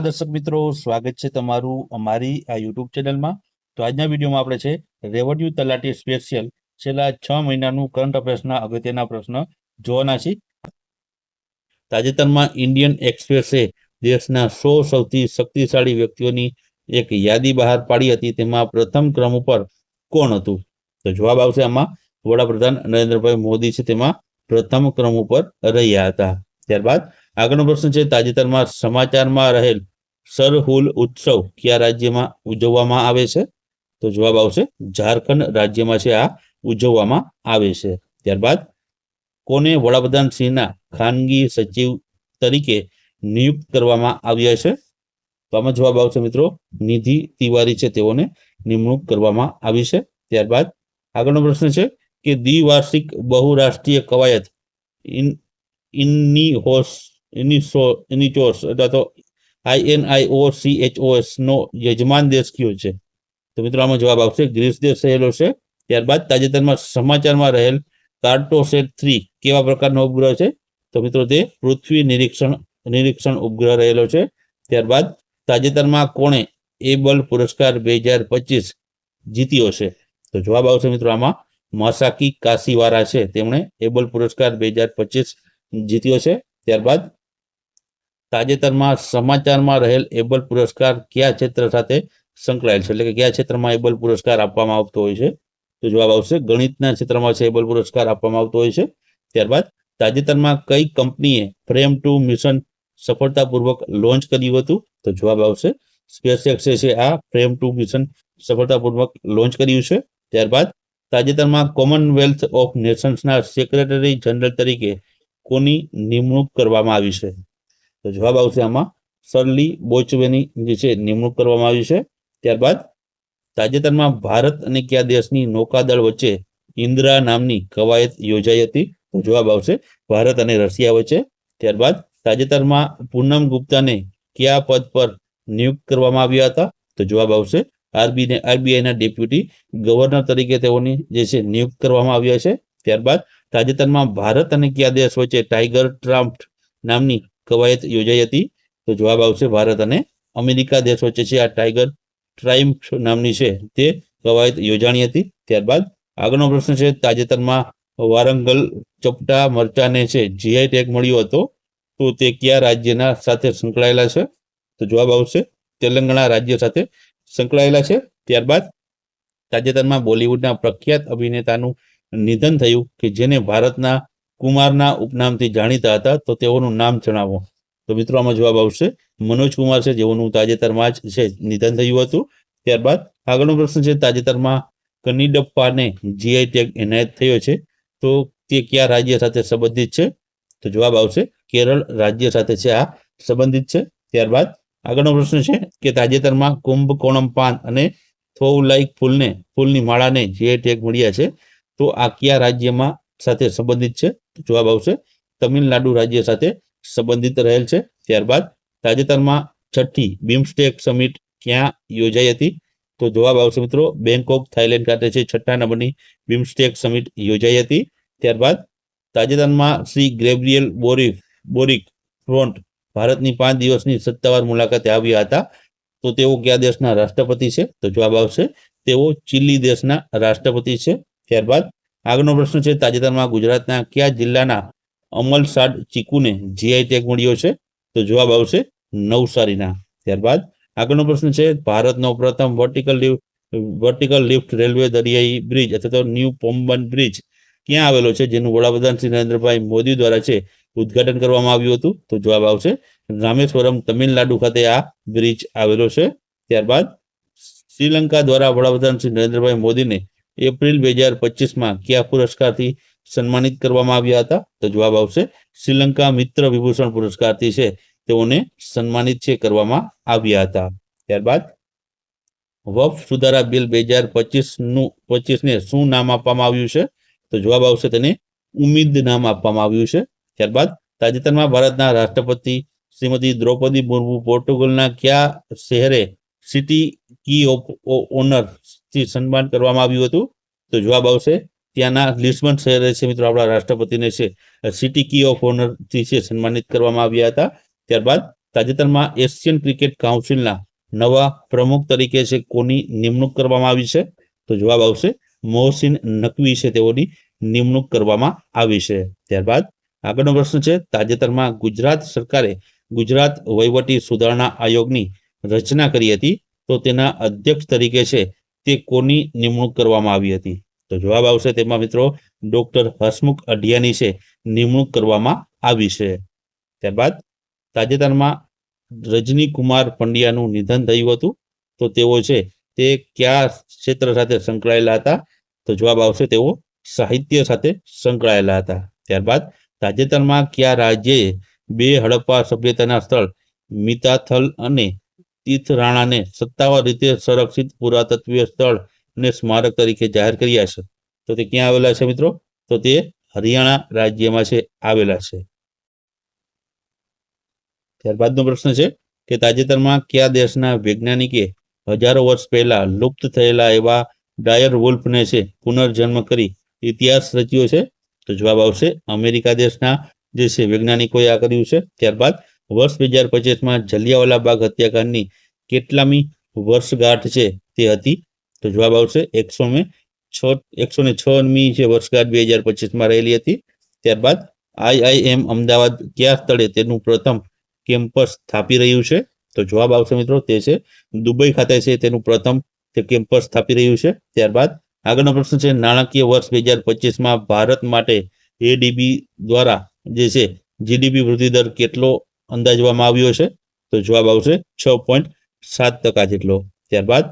દર્શક મિત્રો, સ્વાગત છે તમારું અમારી આ યુટ્યુબ ચેનલમાં. તો આજના વિડીયોમાં આપણે છે રેવન્યુ તલાટી સ્પેશિયલ છેલ્લા 6 મહિનાનું કરંટ અફેર્સના અગત્યના પ્રશ્ન જોવાના છે. તાજેતરમાં ઇન્ડિયન એક્સપ્રેસે દેશના 100 સૌથી શક્તિશાળી વ્યક્તિઓની એક યાદી બહાર પાડી હતી. તેમાં પ્રથમ ક્રમ ઉપર કોણ હતું? તો જવાબ આવશે આમાં વડાપ્રધાન નરેન્દ્રભાઈ મોદી છે તેમાં પ્રથમ ક્રમ ઉપર રહ્યા હતા. ત્યારબાદ આગળનો પ્રશ્ન છે, તાજેતરમાં સમાચારમાં રહેલ સરહુલ ઉત્સવ કયા રાજ્યમાં ઉજવવામાં આવે છે? તો જવાબ આવશે ઝારખંડ રાજ્યમાં છે આ ઉજવવામાં આવે છે. ત્યારબાદ કોને વડાપ્રધાન શ્રીના ખાનગી સચિવ તરીકે નિયુક્ત કરવામાં આવ્યા છે? તો આમાં જવાબ આવશે મિત્રો નિધિ તિવારી છે તેઓને નિમણૂક કરવામાં આવી છે. ત્યારબાદ આગળનો પ્રશ્ન છે કે દ્વિવાર્ષિક બહુરાષ્ટ્રીય કવાયત ઇનિચોસ અથવા તો INIOCHOS નો યજમાન દેશ કયો છે? તો મિત્રો આમાં જવાબ આવશે ગ્રીસ દેશ રહેલો છે. ત્યારબાદ તાજેતરમાં સમાચારમાં રહેલ કાર્ટોસેટ 3 કેવા પ્રકારનો ઉપગ્રહ છે? તો મિત્રો તે પૃથ્વી નિરીક્ષણ ઉપગ્રહ રહેલો છે. ત્યારબાદ તાજેતરમાં કોણે એબલ પુરસ્કાર 2025 જીત્યો છે? તો જવાબ આવશે મિત્રો આમાં માસાકી કાશીવારા છે તેમણે એબલ પુરસ્કાર 2025 જીત્યો છે. ત્યારબાદ તાજેતરમાં સમાચારમાં રહેલ એબલ પુરસ્કાર કયા ક્ષેત્ર સાથે સંકળાયેલ છે, એટલે કે કયા ક્ષેત્રમાં એબલ પુરસ્કાર આપવામાં આવતો હોય છે? તો જવાબ આવશે ગણિતના ક્ષેત્રમાં છે એબલ પુરસ્કાર આપવામાં આવતો હોય છે. ત્યારબાદ તાજેતરમાં કઈ કંપનીએ ફ્રેમ 2 મિશન સફળતાપૂર્વક લોન્ચ કર્યું હતું? તો જવાબ આવશે સ્પેસએક્સ છે આ ફ્રેમ 2 મિશન સફળતાપૂર્વક લોન્ચ કર્યું છે. ત્યારબાદ તાજેતરમાં કોમનવેલ્થ ઓફ નેશન્સના સેક્રેટરી જનરલ તરીકે કોની નિમણૂક કરવામાં આવી છે? તો જવાબ આવશે આમાં શર્લી બોચવેની જે છે નિમણૂક કરવામાં આવી છે. ત્યારબાદ તાજેતરમાં ભારત અને કયા દેશની નૌકાદળ વચ્ચે ઇન્દ્રા નામની કવાયત યોજાઈ હતી? તો જવાબ આવશે ભારત અને રશિયા વચ્ચે. ત્યારબાદ તાજેતરમાં પૂનમ ગુપ્તાને કયા પદ પર નિયુક્ત કરવામાં આવ્યા હતા? તો જવાબ આવશે આરબીઆઈના ડેપ્યુટી ગવર્નર તરીકે તેઓની જે છે નિયુક્ત કરવામાં આવ્યા છે. ત્યારબાદ તાજેતરમાં ભારત અને કયા દેશ વચ્ચે ટાઈગર ટ્રામ્પ નામની કવાયત યોજાઈ હતી? તો જવાબ આવશે ભારત અને અમેરિકા દેશ વચ્ચે છે આ ટાઈગર ટ્રાયમ્ફ નામની છે તે કવાયત યોજાણી હતી. ત્યારબાદ આગળનો પ્રશ્ન છે, તાજેતરમાં વારંગલ ચપટા મરચાને છે જીઆઈ ટેગ મળ્યો હતો, તો તે કયા રાજ્યના સાથે સંકળાયેલા છે? તો જવાબ આવશે તેલંગાણા રાજ્ય સાથે સંકળાયેલા છે. ત્યારબાદ તાજેતરમાં બોલિવૂડના પ્રખ્યાત અભિનેતાનું નિધન થયું કે જેને ભારતના કુમારના ઉપનામથી જાણીતા હતા, તો તેઓનું નામ જણાવો. તો મિત્રો આમાં જવાબ આવશે મનોજ કુમાર છે જેઓનું તાજેતરમાં જ છે નિધન થયું હતું. ત્યારબાદ આગળનો પ્રશ્ન છે, તાજેતરમાં કનિડપ્પાને જીઆઈ ટેગ એનાયત થયો છે, તો તે કયા રાજ્ય સાથે સંબંધિત છે? તો જવાબ આવશે કેરળ રાજ્ય સાથે છે આ સંબંધિત છે. ત્યારબાદ આગળનો પ્રશ્ન છે કે તાજેતરમાં કુંભકોણમ પાન અને થોઉલાઈક ફૂલની માળાને જીઆઈ ટેગ મળ્યા છે, તો આ કયા રાજ્યમાં સાથે સંબંધિત છે? તો જવાબ આવશે તમિલનાડુ રાજ્ય સાથે સંબંધિત રહેલ છે. ત્યારબાદ તાજેતરમાં 6ઠ્ઠી બિમસ્ટેક સમિટ ક્યાં યોજાઈ હતી? તો જવાબ આવશે મિત્રો બેંકોક થાઈલેન્ડ ખાતે છે 6ઠ્ઠા નંબરની બિમસ્ટેક સમિટ યોજાઈ હતી. ત્યારબાદ તાજેતરમાં શ્રી ગેબ્રિયલ બોરિક ફ્રોન્ટ ભારતની 5 દિવસની સત્તાવાર મુલાકાતે આવ્યા હતા, તો તેઓ કયા દેશના રાષ્ટ્રપતિ છે? તો જવાબ આવશે તેઓ ચીલી દેશના રાષ્ટ્રપતિ છે. ત્યારબાદ આગળનો પ્રશ્ન છે, તાજેતરમાં ગુજરાતના કયા જિલ્લાના અમલસાડ ચીકુને જીઆઈ ટેગ મળ્યો છે? તો જવાબ આવશે નવસારીના. ત્યારબાદ આગળનો પ્રશ્ન છે, ભારતનો પ્રથમ વર્ટિકલ લિફ્ટ રેલવે દરિયાઈ બ્રિજ અથવા તો ન્યૂ પોમ્બન બ્રિજ ક્યાં આવેલો છે, જેનું વડાપ્રધાન શ્રી નરેન્દ્રભાઈ મોદી દ્વારા છે ઉદ્ઘાટન કરવામાં આવ્યું હતું? તો જવાબ આવશે રામેશ્વરમ તમિલનાડુ ખાતે આ બ્રિજ આવેલો છે. ત્યારબાદ શ્રીલંકા દ્વારા વડાપ્રધાન શ્રી નરેન્દ્રભાઈ મોદીને એપ્રિલ 2025માં કયા પુરસ્કારથી સન્માનિત કરવામાં આવ્યા હતા? તો જવાબ આવશે શ્રીલંકા મિત્ર વિભૂષણ પુરસ્કારથી છે તેઓને સન્માનિત છે કરવામાં આવ્યા હતા. ત્યારબાદ વફ સુધારા બિલ 2025ને શું નામ આપવામાં આવ્યું છે? તો જવાબ આવશે તેને ઉમ્મીદ નામ આપવામાં આવ્યું છે. ત્યારબાદ તાજેતરમાં ભારતના રાષ્ટ્રપતિ શ્રીમતી દ્રૌપદી મુર્મુ પોર્ટુગલના કયા શહેરે સિટી કી ઓફ ઓનર થી સન્માન કરવામાં આવ્યું હતું? તો જવાબ આવશે ત્યાંના લિસ્બન શહેરે છે મિત્રો આપણા રાષ્ટ્રપતિને છે સિટી કી ઓફ ઓનરથી છે સન્માનિત કરવામાં આવ્યા હતા. ત્યારબાદ તાજેતરમાં એશિયન ક્રિકેટ કાઉન્સિલના નવા પ્રમુખ તરીકે છે કોની નિમણૂક કરવામાં આવી છે? તો જવાબ આવશે મોહસિન નકવી છે, તેઓની નિમણૂક કરવામાં આવી છે. ત્યારબાદ આગળનો પ્રશ્ન છે, તાજેતરમાં ગુજરાત સરકારે ગુજરાત વહીવટી સુધારણા આયોગની રચના કરી હતી, તો તેના અધ્યક્ષ તરીકે છે તે કોની નિમણૂક કરવામાં આવી હતી? તો જવાબ આવશે તેમાં મિત્રો ડોક્ટર હસમુખ અઢિયાની છે નિમણૂક કરવામાં આવી છે. ત્યારબાદ તાજેતરમાં રજની કુમાર પંડ્યાનું નિધન થયું હતું, તો તેઓ છે તે કયા ક્ષેત્ર સાથે સંકળાયેલા હતા? તો જવાબ આવશે તેઓ સાહિત્ય સાથે સંકળાયેલા હતા. ત્યારબાદ તાજેતરમાં કયા રાજ્યએ 2 હડપ્પા સભ્યતાના સ્થળ મિતાથલ અને તીથરાણાને સત્તાવાર રીતે સંરક્ષિત પુરાતત્વીય સ્થળ અને સ્મારક તરીકે જાહેર કર્યા છે? તો તે ક્યાં આવેલા છે મિત્રો? તો તે હરિયાણા રાજ્યમાં છે આવેલા છે. ત્યારબાદનો પ્રશ્ન છે કે તાજેતરમાં કયા દેશના વૈજ્ઞાનિકે હજારો વર્ષ પહેલા લુપ્ત થયેલા એવા ડાયર વુલ્ફને છે પુનર્જન્મ કરી ઇતિહાસ રચ્યો છે? તો જવાબ આવશે અમેરિકા દેશના જે છે વૈજ્ઞાનિકોએ આ કર્યું છે. ત્યારબાદ વર્ષ 2025માં જલિયાવાલા બાગ હત્યાકાંડની કેટલામી વર્ષગાંઠ છે તે હતી? તો જવાબ આવશે 106મી છે વર્ષગાંઠ 2025માં રહેલી હતી. ત્યારબાદ IIM અમદાવાદ કયા સ્થળે તેનું પ્રથમ કેમ્પસ સ્થાપી રહ્યું છે? તો જવાબ આવશે મિત્રો તે છે દુબઈ ખાતે છે તેનું પ્રથમ તે કેમ્પસ સ્થાપી રહ્યું છે. ત્યારબાદ આગળનો પ્રશ્ન છે, નાણાકીય વર્ષ 2025માં ભારત માટે એડીબી દ્વારા જે છે જીડીપી વૃદ્ધિ દર કેટલો અંદાજવામાં આવ્યો છે? તો જવાબ આવશે 6.7% જેટલો. ત્યારબાદ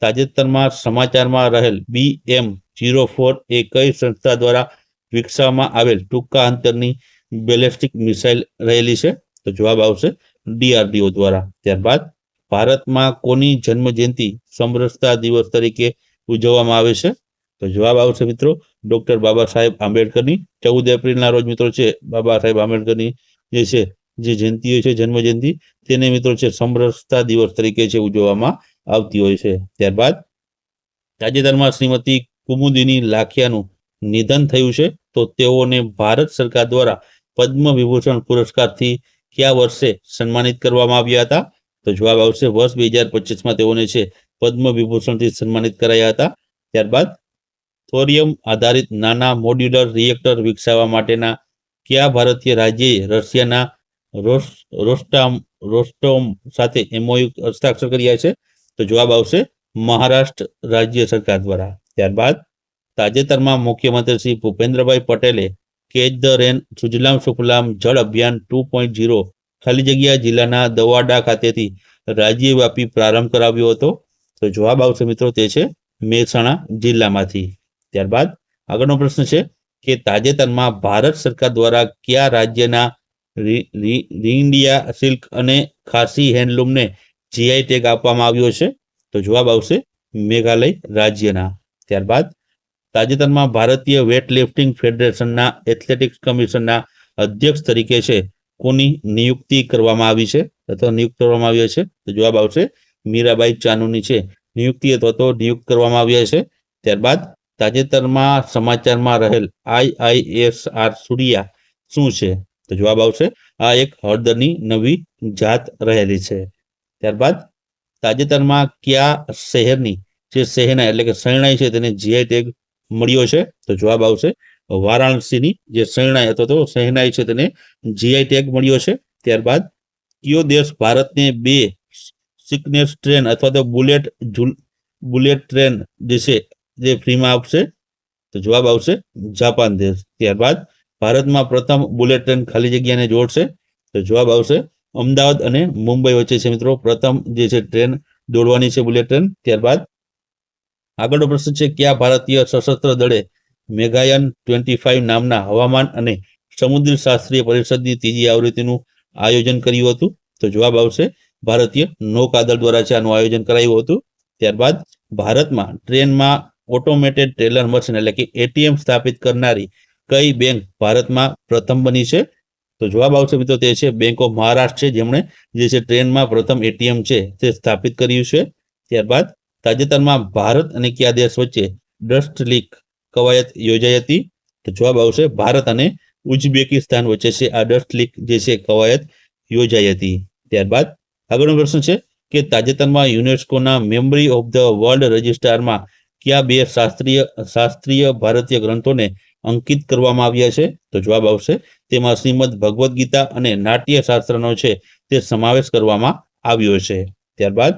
તાજેતરમાં સમાચારમાં રહેલ BM-04 એ કઈ સંસ્થા દ્વારા વિકસાવવામાં આવેલ ટૂંકા અંતરની બેલેસ્ટિક મિસાઇલ રહેલી છે? તો જવાબ આવશે DRDO દ્વારા. ત્યારબાદ ભારતમાં કોની જન્મજયંતિ સમરસતા દિવસ તરીકે ઉજવવામાં આવે છે? તો જવાબ આવશે મિત્રો ડોક્ટર બાબા સાહેબ આંબેડકરની. 14 એપ્રિલના રોજ મિત્રો છે બાબા સાહેબ આંબેડકરની જે છે જે જયંતિ હોય છે જન્મજયંતિ, તેને મિત્રો છે સમરસતા દિવસ તરીકે છે ઉજવવામાં આવતી હોય છે. ત્યારબાદ તાજેતરમાં શ્રીમતી કુમુદિની લાખિયાનું નિધન થયું છે, તો તેઓને ભારત સરકાર દ્વારા પદ્મ વિભૂષણ પુરસ્કારથી કયા વર્ષે સન્માનિત કરવામાં આવ્યા હતા? તો જવાબ આવશે વર્ષ 2025માં તેઓને છે પદ્મ વિભૂષણથી સન્માનિત કરાયા હતા. ત્યારબાદ થોરિયમ આધારિત નાના મોડ્યુલર રિએક્ટર વિકસાવવા માટેના કયા ભારતીય રાજ્યએ રશિયાના રોસ્ટોમ સાથે MOU હસ્તાક્ષર કર્યા છે? તો જવાબ આવશે મહારાષ્ટ્ર રાજ્ય સરકાર દ્વારા. ત્યારબાદ તાજેતરમાં મુખ્યમંત્રી શ્રી ભૂપેન્દ્રભાઈ પટેલે catch the rain Sujalam Sufalam જળ અભિયાન 2.0 ખાલી જગ્યા જિલ્લાના દવાડા ખાતેથી રાજ્યવ્યાપી પ્રારંભ કરાવ્યો હતો? તો જવાબ આવશે મિત્રો તે છે મહેસાણા જિલ્લામાંથી. ત્યારબાદ આગળનો પ્રશ્ન છે કે તાજેતરમાં ભારત સરકાર દ્વારા કયા રાજ્યના રીંડિયા સિલ્ક અને ખાસી હેન્ડલૂમને GI ટેગ આપવામાં આવ્યો છે? તો જવાબ આવશે મેઘાલય રાજ્યના. ત્યારબાદ તાજેતરમાં ભારતીય વેટ લિફ્ટિંગ ફેડરેશનના એથ્લેટિક્સ કમિશનના અધ્યક્ષ તરીકે છે કોની નિયુક્તિ કરવામાં આવી છે અથવા નિયુક્ત કરવામાં આવ્યા છે? તો જવાબ આવશે મીરાબાઈ ચાનુની છે નિયુક્તિ અથવા તો નિયુક્ત કરવામાં આવ્યા છે. ત્યારબાદ તાજેતરમાં સમાચારમાં રહેલ IISR સૂર્યા શું છે? તો જવાબ આવશે આ એક હળદરની નવી જાત રહેલી છે. ત્યારબાદ તાજેતરમાં કયા શહેરની જે શહેનાઈ એટલે કે શરણાઈ છે તેને GI ટેગ મળ્યો છે? તો જવાબ આવશે વારાણસીની જે શરણાઈ અથવા તો શહેનાઈ છે તેને GI ટેગ મળ્યો છે. ત્યારબાદ કયો દેશ ભારતને 2 સિકનેસ ટ્રેન અથવા તો બુલેટ ટ્રેન જે છે જે ફ્રીમાં આપશે? તો જવાબ આવશે જાપાન દેશ. ત્યારબાદ ભારતમાં પ્રથમ બુલેટ ટ્રેન ખાલી જગ્યાને જોડશે? તો જવાબ આવશે અમદાવાદ અને મુંબઈ વચ્ચે છે મિત્રો પ્રથમ જે છે ટ્રેન દોડવાની છે બુલેટ ટ્રેન. ત્યારબાદ આગળનો પ્રશ્ન છે કયા ભારતીય સશસ્ત્ર દળે મેઘાયન 25 નામના હવામાન અને સમુદ્રી શાસ્ત્રીય પરિષદની 3જી આવૃત્તિનું આયોજન કર્યું હતું? તો જવાબ આવશે ભારતીય નૌકાદળ દ્વારા છે આનું આયોજન કરાયું હતું. ત્યારબાદ ભારતમાં ટ્રેનમાં ઓટોમેટેડ ટેલર મશીન એટલે કે ATM સ્થાપિત કરનારી કઈ બેંક ભારતમાં પ્રથમ બની છે? તો જવાબ આવશે મિત્રો તે છે બેંક ઓફ મહારાષ્ટ્ર છે, જેમણે જે છે ટ્રેનમાં પ્રથમ ATM છે તે સ્થાપિત કર્યું છે. ત્યારબાદ તાજેતરમાં ભારત અને કયા દેશ વચ્ચે ડસ્ટ લીગ કવાયત યોજાઈ હતી? તો જવાબ આવશે ભારત અને ઉઝબેકિસ્તાન વચ્ચે છે આ ડસ્ટ લીગ જે છે કવાયત યોજાઈ હતી. ત્યારબાદ આગળનો પ્રશ્ન છે કે તાજેતરમાં યુનેસ્કોના મેમરી ઓફ ધ વર્લ્ડ રજિસ્ટરમાં કયા બે શાસ્ત્રીય ભારતીય ગ્રંથોને અંકિત કરવામાં આવ્યા છે? તો જવાબ આવશે તેમાં શ્રીમદ ભગવદ્ ગીતા અને નાટ્ય શાસ્ત્રનો છે તે સમાવેશ કરવામાં આવ્યો છે. ત્યારબાદ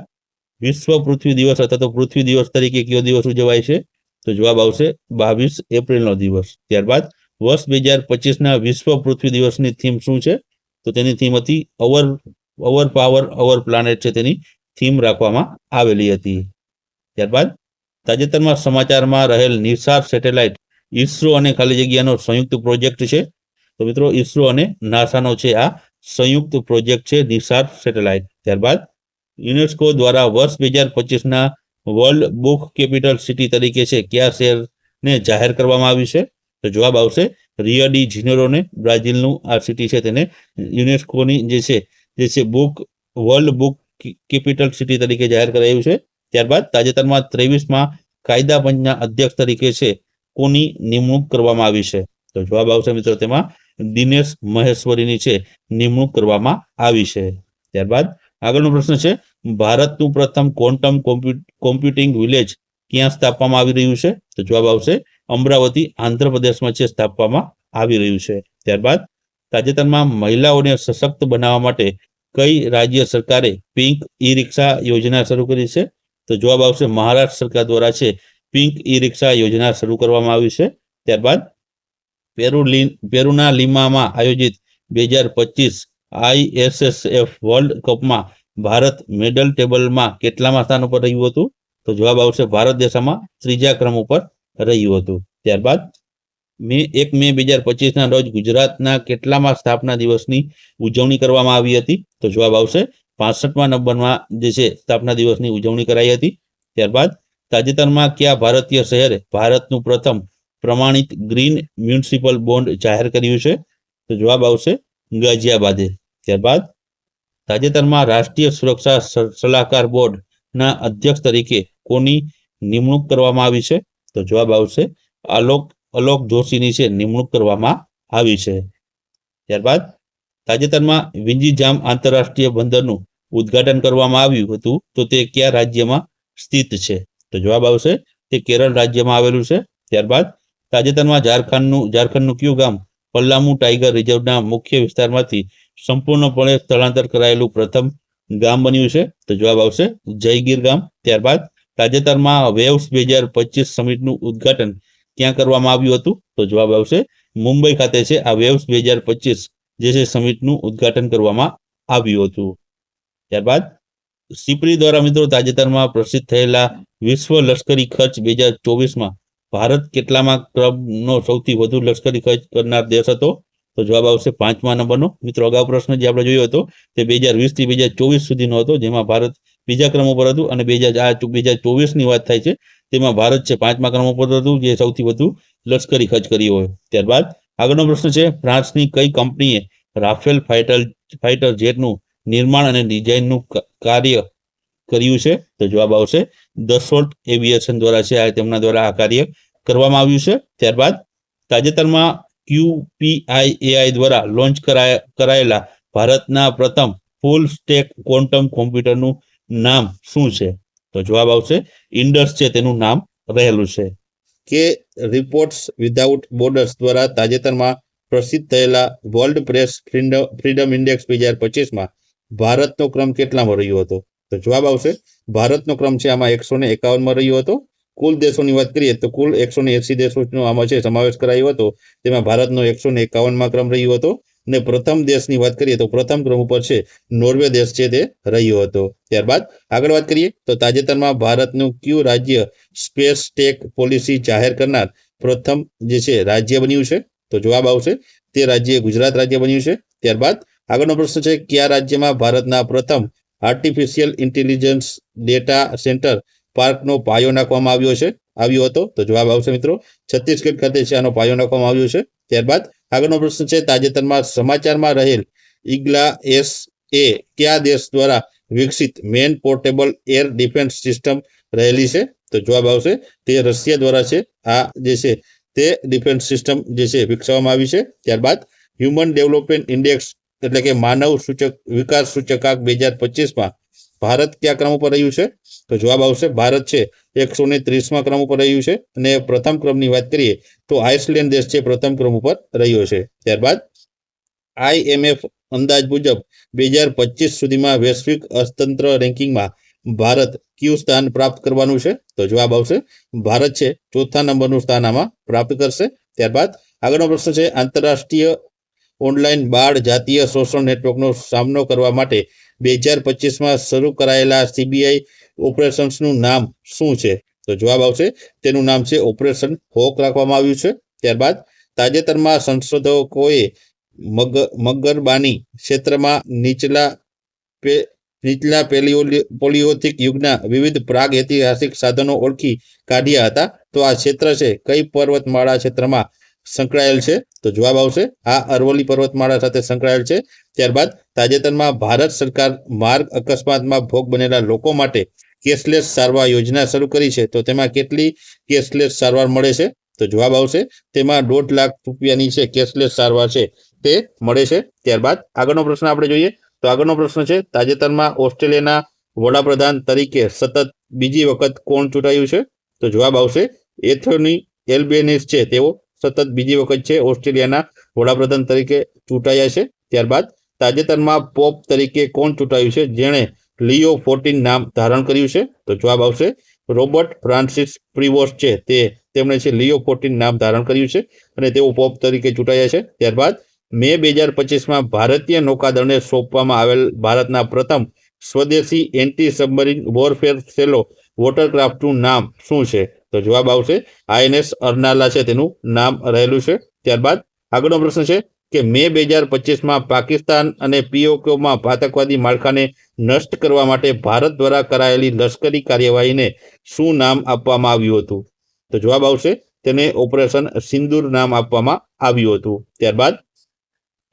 વિશ્વ પૃથ્વી દિવસ અથવા તો પૃથ્વી દિવસ તરીકે કયો દિવસ ઉજવાય છે? તો જવાબ આવશે 22 એપ્રિલનો દિવસ. ત્યારબાદ વર્ષ 2025ના વિશ્વ પૃથ્વી દિવસની થીમ શું છે? તો તેની થીમ હતી અવર પાવર અવર પ્લાનેટ છે તેની થીમ રાખવામાં આવેલી હતી. ત્યારબાદ તાજેતરમાં સમાચારમાં રહેલ નિસાર સેટેલાઇટ ઈસરો અને ખાલી જગ્યાનો સંયુક્ત પ્રોજેક્ટ છે. તો મિત્રો ઈસરો અને નાસાનો છે આ સંયુક્ત પ્રોજેક્ટ છે નિસાર સેટેલાઇટ. ત્યારબાદ યુનેસ્કો દ્વારા વર્ષ 2025ના વર્લ્ડ બુક કેપિટલ સિટી તરીકે છે કયા શહેરને જાહેર કરવામાં આવ્યું છે? તો જવાબ આવશે રિયો ડી જેનેરોને બ્રાઝિલનું આ સિટી છે તેને યુનેસ્કોની જે છે વર્લ્ડ બુક કેપિટલ સિટી તરીકે જાહેર કરાયું છે. ત્યારબાદ તાજેતરમાં 23માં કાયદા પંચના અધ્યક્ષ તરીકે છે કોની નિમણૂક કરવામાં આવી છે? તો જવાબ આવશે મિત્રો તેમાં દિનેશ મહેશ્વરીની છે નિમણૂક કરવામાં આવી છે. ત્યારબાદ આગળનો પ્રશ્ન છે ભારતનું પ્રથમ ક્વોન્ટમ કોમ્પ્યુટિંગ વિલેજ ક્યાં સ્થાપવામાં આવી રહ્યું છે? તો જવાબ આવશે અમરાવતી આંધ્રપ્રદેશમાં છે સ્થાપવામાં આવી રહ્યું છે. ત્યારબાદ તાજેતરમાં મહિલાઓને સશક્ત બનાવવા માટે કઈ રાજ્ય સરકારે પિંક ઈ રિક્ષા યોજના શરૂ કરી છે? તો જવાબ આવશે મહારાષ્ટ્ર સરકાર દ્વારા છે પિંક ઈ રિક્ષા યોજના શરૂ કરવામાં આવી છે. ત્યારબાદ પેરુના લીમામાં આયોજિત 2025 ISSF વર્લ્ડ કપમાં ભારત મેડલ ટેબલમાં કેટલામાં સ્થાન ઉપર રહ્યું હતું? તો જવાબ આવશે ભારત દેશમાં 3જા ક્રમ ઉપર રહ્યું હતું. ત્યારબાદ 1 મે 2025ના રોજ ગુજરાતના કેટલામાં સ્થાપના દિવસની ઉજવણી કરવામાં આવી હતી? તો જવાબ આવશે 65મા નંબરમાં જે છે સ્થાપના દિવસની ઉજવણી કરાઈ હતી. ત્યારબાદ તાજેતરમાં કયા ભારતીય શહેરે ભારતનું પ્રથમ પ્રમાણિત ગ્રીન મ્યુનિસિપલ બોન્ડ જાહેર કર્યું છે? તો જવાબ આવશે ગાઝિયાબાદે. ત્યારબાદ તાજેતરમાં રાષ્ટ્રીય સુરક્ષા સલાહકાર બોર્ડના અધ્યક્ષ તરીકે કોની નિમણૂક કરવામાં આવી છે? તો જવાબ આવશે અલોક જોશીની છે નિમણૂક કરવામાં આવી છે. ત્યારબાદ તાજેતરમાં વિંજીજામ આંતરરાષ્ટ્રીય બંદરનું ઉદ્ઘાટન કરવામાં આવ્યું હતું તો તે કયા રાજ્યમાં સ્થિત છે? તો જવાબ આવશે તે કેરળ રાજ્યમાં આવેલું છે. ત્યારબાદ તાજેતરમાં ઝારખંડનું કયું ગામ પલ્લામુ ટાઈગર રિઝર્વના મુખ્ય વિસ્તારમાંથી સંપૂર્ણપણે સ્થળાંતર કરાયેલું પ્રથમ ગામ બન્યું છે? તો જવાબ આવશે જયગીર ગામ. ત્યારબાદ તાજેતરમાં વેવ્સ 2025 સમિટનું ઉદ્ઘાટન ક્યાં કરવામાં આવ્યું હતું? તો જવાબ આવશે મુંબઈ ખાતે છે આ વેવ્સ 2025 જે છે સમિટનું ઉદ્ઘાટન કરવામાં આવ્યું હતું. ત્યારબાદ સિપરી દ્વારા મિત્રો તાજેતરમાં પ્રસિદ્ધ થયેલા વિશ્વ લશ્કરી ખર્ચ 2024માં ભારત કેટલામાં ક્રમનો સૌથી વધુ લશ્કરી ખર્ચ કરનાર દેશ હતો? તો જવાબ આવશે 5મા નંબરનો. મિત્રો અગાઉ પ્રશ્ન જે આપણે જોયો હતો તે 2020 થી 2024 સુધીનો હતો જેમાં ભારત 2જા ક્રમ ઉપર હતું અને 2024ની વાત થાય છે તેમાં ભારત છે 5મા ક્રમ ઉપર હતું જે સૌથી વધુ લશ્કરી ખર્ચ કર્યો હોય. ત્યારબાદ આગળનો પ્રશ્ન છે ફ્રાન્સની કઈ કંપનીએ રાફેલ ફાઇટર જેટનું નિર્માણ અને ડિઝાઇનનું કાર્ય કર્યું છે? તો જવાબ આવશે દસોલ્ટ એવિએશન દ્વારા છે તેમના દ્વારા આ કાર્ય કરવામાં આવ્યું છે. ત્યારબાદ તાજેતરમાં QPIAI દ્વારા લોન્ચ કરાયેલા ભારતના પ્રથમ ફૂલ સ્ટેક ક્વોન્ટમ કોમ્પ્યુટરનું નામ શું છે? તો જવાબ આવશે ઇન્ડસ છે તેનું નામ રહેલું છે. કે રિપોર્ટ્સ વિધાઉટ બોર્ડર્સ દ્વારા તાજેતરમાં પ્રસિદ્ધ થયેલા વર્લ્ડ પ્રેસ ફ્રીડમ ઇન્ડેક્સ 2025માં ભારતનો ક્રમ કેટલામાં રહ્યો હતો? તો જવાબ આવશે ભારતનો ક્રમ છે આમાં 151માં રહ્યો હતો. કુલ દેશોની વાત કરીએ તો કુલ 180 દેશોનો આમાં છે સમાવેશ કરાયો હતો તેમાં ભારતનો 151માં ક્રમ રહ્યો હતો અને પ્રથમ દેશની વાત કરીએ તો પ્રથમ ક્રમ ઉપર છે નોર્વે દેશ છે તે રહ્યો હતો. ત્યારબાદ આગળ વાત કરીએ તો તાજેતરમાં ભારતનું કયું રાજ્ય સ્પેસ ટેક પોલિસી જાહેર કરનાર પ્રથમ જે છે રાજ્ય બન્યું છે? તો જવાબ આવશે તે રાજ્ય ગુજરાત રાજ્ય બન્યું છે. ત્યારબાદ આગળનો પ્રશ્ન છે કયા રાજ્યમાં ભારતના પ્રથમ આર્ટિફિશિયલ ઇન્ટેલિજન્સ ડેટા સેન્ટર પાર્કનો પાયો નાખવામાં આવ્યો હતો? તો જવાબ આવશે મિત્રો છત્તીસગઢ ખાતે છે આનો પાયો નાખવામાં આવ્યો છે. ત્યારબાદ આગળનો પ્રશ્ન છે તાજેતરમાં સમાચારમાં રહેલ ઈગ્લા એસ કયા દેશ દ્વારા વિકસિત main portable air defence system રહેલી છે? તો જવાબ આવશે તે રશિયા દ્વારા છે આ જે છે તે ડિફેન્સ સિસ્ટમ જે છે વિકસાવવામાં આવી છે. ત્યારબાદ હ્યુમન ડેવલપમેન્ટ ઇન્ડેક્સ એટલે કે માનવ સૂચક વિકાસ સૂચકાંક 2025માં ભારત કયા ક્રમ ઉપર રહ્યું છે? તો જવાબ આવશે ભારત છે 130માં ક્રમ ઉપર રહ્યું છે. અને પ્રથમ ક્રમની વાત કરીએ તો આઇસલેન્ડ દેશ છે પ્રથમ ક્રમ ઉપર રહ્યો છે. ત્યારબાદ IMF અંદાજ મુજબ 2025 સુધીમાં વૈશ્વિક અર્થતંત્ર રેન્કિંગમાં ભારત કયું સ્થાન પ્રાપ્ત કરવાનું છે? તો જવાબ આવશે ભારત છે ચોથા નંબરનું સ્થાન આમાં પ્રાપ્ત કરશે. ત્યારબાદ આગળનો પ્રશ્ન છે આંતરરાષ્ટ્રીય ઓનલાઈન બાળ જાતીય શોષણ નેટવર્કનો સામનો કરવા માટે 2025માં શરૂ કરાયેલા CBI ઓપરેશન્સનું નામ શું છે? તો જવાબ આવશે તેનું નામ છે ઓપરેશન હોક રાખવામાં આવ્યું છે. ત્યારબાદ તાજેતરમાં સંશોધકોએ મગરબાની ક્ષેત્રમાં નીચલા પેલિયોલિથિક યુગના વિવિધ પ્રાગ ઐતિહાસિક સાધનો ઓળખી કાઢ્યા હતા. તો આ ક્ષેત્ર છે કઈ પર્વતમાળા ક્ષેત્રમાં સંકળાયેલ છે? તો જવાબ આવશે આ અરવલ્લી પર્વતમાળા સાથે સંકળાયેલ છે. ત્યારબાદ તાજેતરમાં ભારત સરકાર માર્ગ અકસ્માતમાં ભોગ બનેલા લોકો માટે કેશલેસ સારવાર યોજના શરૂ કરી છે. તો તેમાં કેટલી કેશલેસ સારવાર મળે છે? તો જવાબ આવશે તેમાં 1.5 લાખ રૂપિયાની છે કેશલેસ સારવાર છે તે મળે છે. ત્યારબાદ આગળનો પ્રશ્ન આપણે જોઈએ તો આગળનો પ્રશ્ન છે તાજેતરમાં ઓસ્ટ્રેલિયાના વડાપ્રધાન તરીકે સતત બીજી વખત કોણ ચૂંટાયું છે? તો જવાબ આવશે એન્થોની એલ્બેનીઝ છે તેઓ સતત બીજી વખત છે ઓસ્ટ્રેલિયાના વડાપ્રધાન તરીકે ચૂંટાયા છે. ત્યારબાદ તાજેતરમાં પોપ તરીકે કોણ ચૂંટાયું છે જેણે લિયો 14 નામ ધારણ કર્યું છે? તો જવાબ આવશે રોબર્ટ ફ્રાન્સિસ પ્રિવોસ્ટ છે તેમણે છે લિયો 14 નામ ધારણ કર્યું છે અને તેઓ પોપ તરીકે ચૂંટાયા છે. ત્યારબાદ મે 2025માં ભારતીય નૌકાદળને સોંપવામાં આવેલ ભારતના પ્રથમ સ્વદેશી એન્ટી સબમરીન વોરફેર સેલો વોટરક્રાફ્ટનું નામ શું છે? તો જવાબ આવશે INS અર્નાલા છે તેનું નામ રહેલું છે. ત્યારબાદ આગળનો પ્રશ્ન છે કે મે 2025માં પાકિસ્તાન અને POKમાં આતંકવાદી માળખાને નષ્ટ કરવા માટે ભારત દ્વારા કરાયેલી લશ્કરી કાર્યવાહીને શું નામ આપવામાં આવ્યું હતું? તો જવાબ આવશે તેને ઓપરેશન સિંદૂર નામ આપવામાં આવ્યું હતું. ત્યારબાદ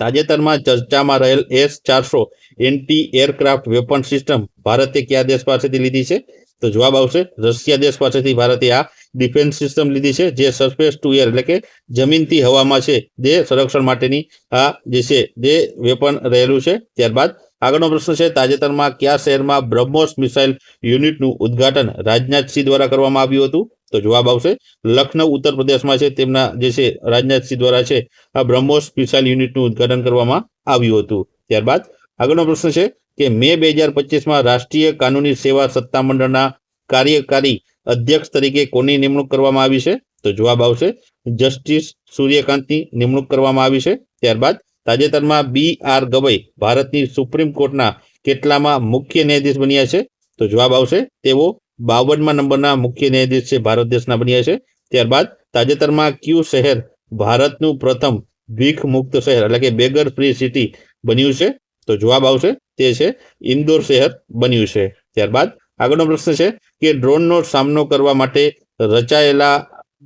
તાજેતરમાં ચર્ચામાં રહેલ S-400 anti aircraft weapon system ભારતે કયા દેશ પાસેથી લીધી છે? તો જવાબ આવશે રશિયા દેશ પાસેથી ભારતે આ ડિફેન્સ સિસ્ટમ લીધી છે જે સરફેસ ટુ એર એટલે કે જમીનથી હવામાં છે જે સંરક્ષણ માટેની આ જે છે જે વેપન રહેલું છે. ત્યારબાદ આગળનો પ્રશ્ન છે તાજેતરમાં કયા શહેરમાં બ્રહ્મોસ મિસાઇલ યુનિટનું ઉદ્ઘાટન રાજનાથસિંહ દ્વારા કરવામાં આવ્યું હતું? તો જવાબ આવશે લખનઉ ઉત્તર પ્રદેશમાં છે તેમના જે છે રાજનાથસિંહ દ્વારા છે આ બ્રહ્મોસ મિસાઇલ યુનિટનું ઉદ્ઘાટન કરવામાં આવ્યું હતું. ત્યારબાદ આગળનો પ્રશ્ન છે કે મે 2025માં રાષ્ટ્રીય કાનૂની સેવા સત્તામંડળના કાર્યકારી અધ્યક્ષ તરીકે કોની નિમણૂક કરવામાં આવી છે? તો જવાબ આવશે જસ્ટિસ સૂર્યકાંતની નિમણૂક કરવામાં આવી છે. ત્યારબાદ તાજેતરમાં BR ગવઈ ભારતની સુપ્રીમ કોર્ટના કેટલામાં મુખ્ય ન્યાયાધીશ બન્યા છે? તો જવાબ આવશે તેઓ 52મા નંબરના મુખ્ય ન્યાયાધીશ છે ભારત દેશના બન્યા છે. ત્યારબાદ તાજેતરમાં કયું શહેર ભારતનું પ્રથમ ભીખ મુક્ત શહેર એટલે કે બેગર ફ્રી સિટી બન્યું છે? તો જવાબ આવશે તે છે ઇન્દોર શહેર બન્યું છે. ત્યારબાદ આગળનો પ્રશ્ન છે કે ડ્રોનનો સામનો કરવા માટે રચાયેલા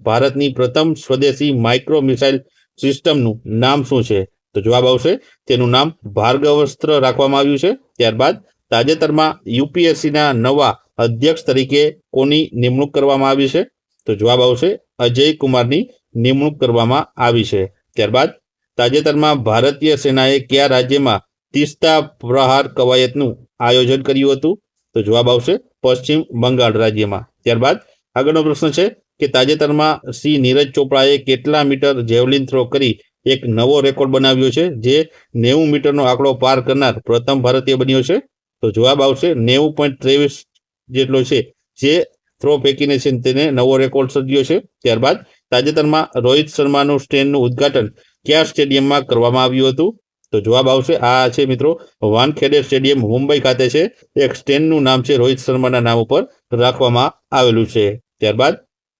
ભારતની પ્રથમ સ્વદેશી માઇક્રો મિસાઇલ સિસ્ટમનું નામ શું છે? તો જવાબ આવશે તેનું નામ ભાર્ગવસ્ત્ર રાખવામાં આવ્યું છે. ત્યારબાદ તાજેતરમાં UPSCના નવા અધ્યક્ષ તરીકે કોની નિમણૂક કરવામાં આવી છે? તો જવાબ આવશે અજય કુમારની નિમણૂક કરવામાં આવી છે. ત્યારબાદ તાજેતરમાં ભારતીય સેનાએ કયા રાજ્યમાં તીસ્તા પ્રહાર કવાયતનું આયોજન કર્યું હતું? તો જવાબ આવશે પશ્ચિમ બંગાળ રાજ્યમાં. ત્યારબાદ આગળનો પ્રશ્ન છે કે તાજેતરમાં નીરજ ચોપડાએ કેટલા મીટર જેવલિન થ્રો કરી એક નવો રેકોર્ડ બનાવ્યો છે જે 90 મીટરનો આંકડો પાર કરનાર પ્રથમ ભારતીય બન્યો છે? તો જવાબ આવશે 90.23 જેટલો છે જે થ્રો ફેંકીને છે તેને નવો રેકોર્ડ સર્જ્યો છે. ત્યારબાદ તાજેતરમાં રોહિત શર્માનું સ્ટેન્ડનું ઉદ્ઘાટન કયા સ્ટેડિયમમાં કરવામાં આવ્યું હતું? તો જવાબ આવશે આ છે મિત્રો વાનખેડે સ્ટેડિયમ મુંબઈ ખાતે છે. એક સ્ટેન્ડનું નામ છે રોહિત શર્માના નામ ઉપર રાખવામાં આવેલું છે. ત્યારબાદ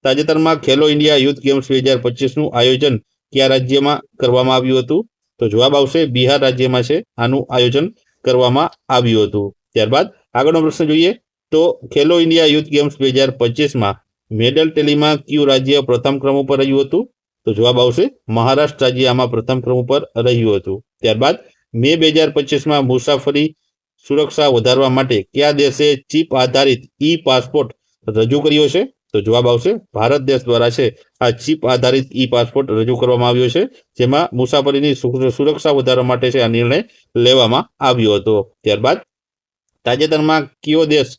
તાજેતરમાં ખેલો ઇન્ડિયા યુથ ગેમ્સ 2025નું આયોજન કયા રાજ્યમાં કરવામાં આવ્યું હતું? તો જવાબ આવશે બિહાર રાજ્યમાં છે આનું આયોજન કરવામાં આવ્યું હતું. ત્યારબાદ આગળનો પ્રશ્ન જોઈએ તો ખેલો ઇન્ડિયા યુથ ગેમ્સ 2025માં મેડલ ટેલીમાં કયું રાજ્ય પ્રથમ ક્રમ ઉપર રહ્યું હતું? તો જવાબ આવશે મહારાષ્ટ્ર રાજ્ય આમાં પ્રથમ ક્રમ ઉપર રહ્યું હતું. ત્યારબાદ મે 2025માં મુસાફરી સુરક્ષા વધારવા માટે કયા દેશે ચિપ આધારિત પાસપોર્ટ રજૂ કર્યો છે? તો જવાબ આવશે ભારત દેશ દ્વારા છે આ ચિપ આધારિત ઈ પાસપોર્ટ રજૂ કરવામાં આવ્યો છે, જેમાં મુસાફરીની સુરક્ષા વધારવા માટે છે આ નિર્ણય લેવામાં આવ્યો હતો. ત્યારબાદ તાજેતરમાં કયો દેશ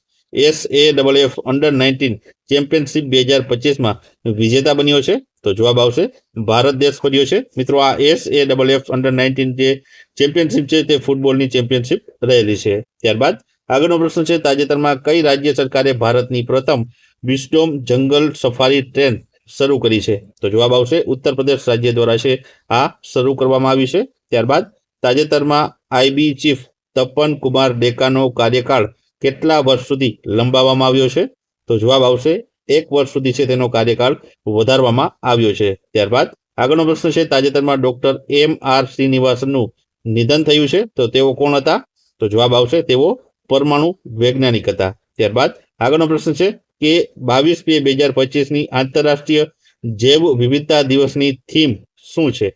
SAFF અંડર-19 ચેમ્પિયનશિપ 2025માં વિજેતા બન્યો છે? તો જવાબ આવશે ભારત દેશ બન્યો છે. મિત્રો, આ SAFF અંડર-19 જે ચેમ્પિયનશિપ છે તે ફૂટબોલની ચેમ્પિયનશિપ રહેલી છે. ત્યારબાદ આગળનો પ્રશ્ન છે, તાજેતરમાં કઈ રાજ્ય સરકારે ભારતની પ્રથમ વિસ્ડોમ જંગલ સફારી ટ્રેન શરૂ કરી છે? તો જવાબ આવશે ઉત્તર પ્રદેશ રાજ્ય દ્વારા છે આ શરૂ કરવામાં આવી છે. ત્યારબાદ તાજેતરમાં IB ચીફ તપન કુમાર ડેકાનો કાર્યકાળ કેટલા વર્ષ સુધી લંબાવવામાં આવ્યો છે? તો જવાબ આવશે 1 વર્ષ સુધી છે તેનો કાર્યકાળ વધારવામાં આવ્યો છે. ત્યારબાદ આગળનો પ્રશ્ન છે, તાજેતરમાં ડોક્ટર MR શ્રીનિવાસનનું નિધન થયું છે, તો તેઓ કોણ હતા? તો જવાબ આવશે તેઓ પરમાણુ વૈજ્ઞાનિક હતા. ત્યારબાદ આગળનો પ્રશ્ન છે કે 22 મે 2025ની આંતરરાષ્ટ્રીય જૈવ વિવિધતા દિવસની થીમ શું છે?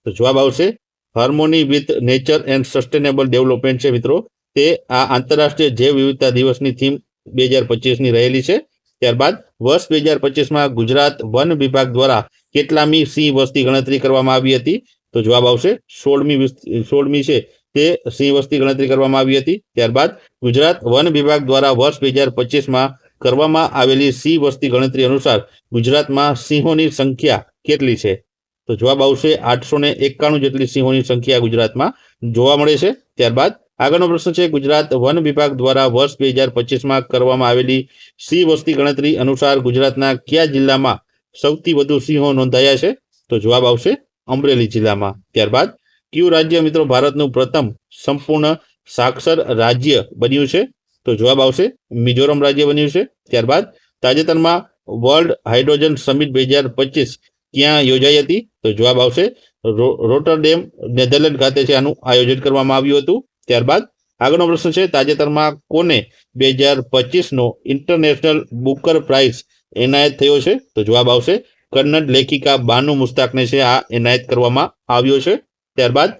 તો જવાબ આવશે હાર્મોની with nature and sustainable development છે. મિત્રો, તે આ આંતરરાષ્ટ્રીય જૈવ વિવિધતા દિવસની થીમ 2025ની રહેલી છે. ત્યારબાદ વર્ષ 2025માં ગુજરાત વન વિભાગ દ્વારા કેટલામી સિંહ વસ્તી ગણતરી કરવામાં આવી હતી? તો જવાબ આવશે 16મી છે તે સિંહ વસ્તી ગણતરી કરવામાં આવી હતી. ત્યારબાદ ગુજરાત વન વિભાગ દ્વારા વર્ષ 2025માં કરવામાં આવેલી સિંહ વસ્તી ગણતરી અનુસાર ગુજરાતમાં સિંહોની સંખ્યા કેટલી છે? તો જવાબ આવશે 891 જેટલી સિંહોની સંખ્યા ગુજરાતમાં જોવા મળે છે. ત્યારબાદ આગળનો પ્રશ્ન છે, ગુજરાત વન વિભાગ દ્વારા વર્ષ 2025માં કરવામાં આવેલી સિંહ વસ્તી ગણતરી અનુસાર ગુજરાતના કયા જિલ્લામાં સૌથી વધુ સિંહો નોંધાયા છે? તો જવાબ આવશે અમરેલી જિલ્લામાં. ત્યારબાદ કયું રાજ્ય મિત્રો ભારતનું પ્રથમ સંપૂર્ણ સાક્ષર રાજ્ય બન્યું છે? તો જવાબ આવશે મિઝોરમ રાજ્ય બન્યું છે. ત્યારબાદ તાજેતરમાં વર્લ્ડ હાઇડ્રોજન સમિટ 2025 ક્યાં યોજાઈ હતી? તો જવાબ આવશે રોટરડેમ નેધરલેન્ડ ખાતે છે આનું આયોજન કરવામાં આવ્યું હતું. ત્યારબાદ આગળનો પ્રશ્ન છે, તાજેતરમાં કોને 2025નો ઇન્ટરનેશનલ બુકર પ્રાઇઝ એનાયત થયો છે? તો જવાબ આવશે કન્નડ લેખિકા બાનુ મુસ્તાકને છે આ એનાયત કરવામાં આવ્યો છે. ત્યારબાદ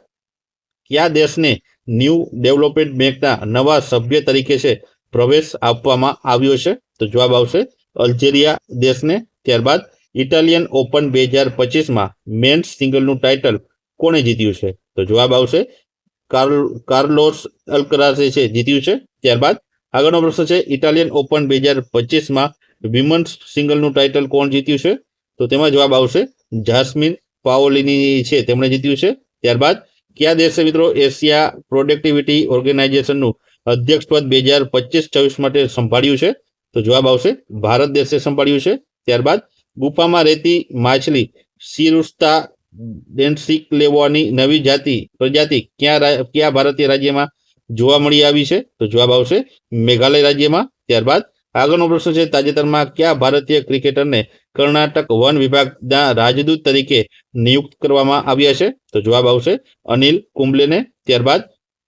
કયા દેશને ન્યૂ ડેવલપમેન્ટ બેંકના નવા સભ્ય તરીકે છે પ્રવેશ આપવામાં આવ્યો છે? તો જવાબ આવશે અલ્જેરિયા દેશને. ત્યારબાદ ઇટાલિયન ઓપન 2025માં મેન્સ સિંગલનું ટાઇટલ કોણે જીત્યું છે? તો જવાબ આવશે કાર્લોસ અલ્કરાઝે છે જીત્યું છે. ત્યારબાદ આગળનો પ્રશ્ન છે, ઇટાલિયન ઓપન 2025માં વિમન્સ સિંગલનું ટાઇટલ કોણ જીત્યું છે? તો તેમાં જવાબ આવશે જાસ્મિન પાઓલિની છે તેમણે જીત્યું છે. ત્યારબાદ કયા દેશે મિત્રો એશિયા પ્રોડક્ટિવિટી ઓર્ગેનાઇઝેશનનું અધ્યક્ષપદ 2025-26 માટે સંભાળ્યું છે? તો જવાબ આવશે ભારત દેશે સંભાળ્યું છે. ત્યારબાદ ગુફામાં રહેતી માછલી સિરુસ્તા ડેન્સિકલેવાની નવી પ્રજાતિ કયા ભારતીય રાજ્યમાં જોવા મળી આવી છે? તો જવાબ આવશે મેઘાલય રાજ્યમાં. ત્યારબાદ આગળનો પ્રશ્ન છે, તાજેતરમાં કયા ભારતીય ક્રિકેટરને કર્ણાટક વન વિભાગના રાજદૂત તરીકે નિયુક્ત કરવામાં આવ્યા છે? તો જવાબ આવશે અનિલ કુંબલેને. ત્યારબાદ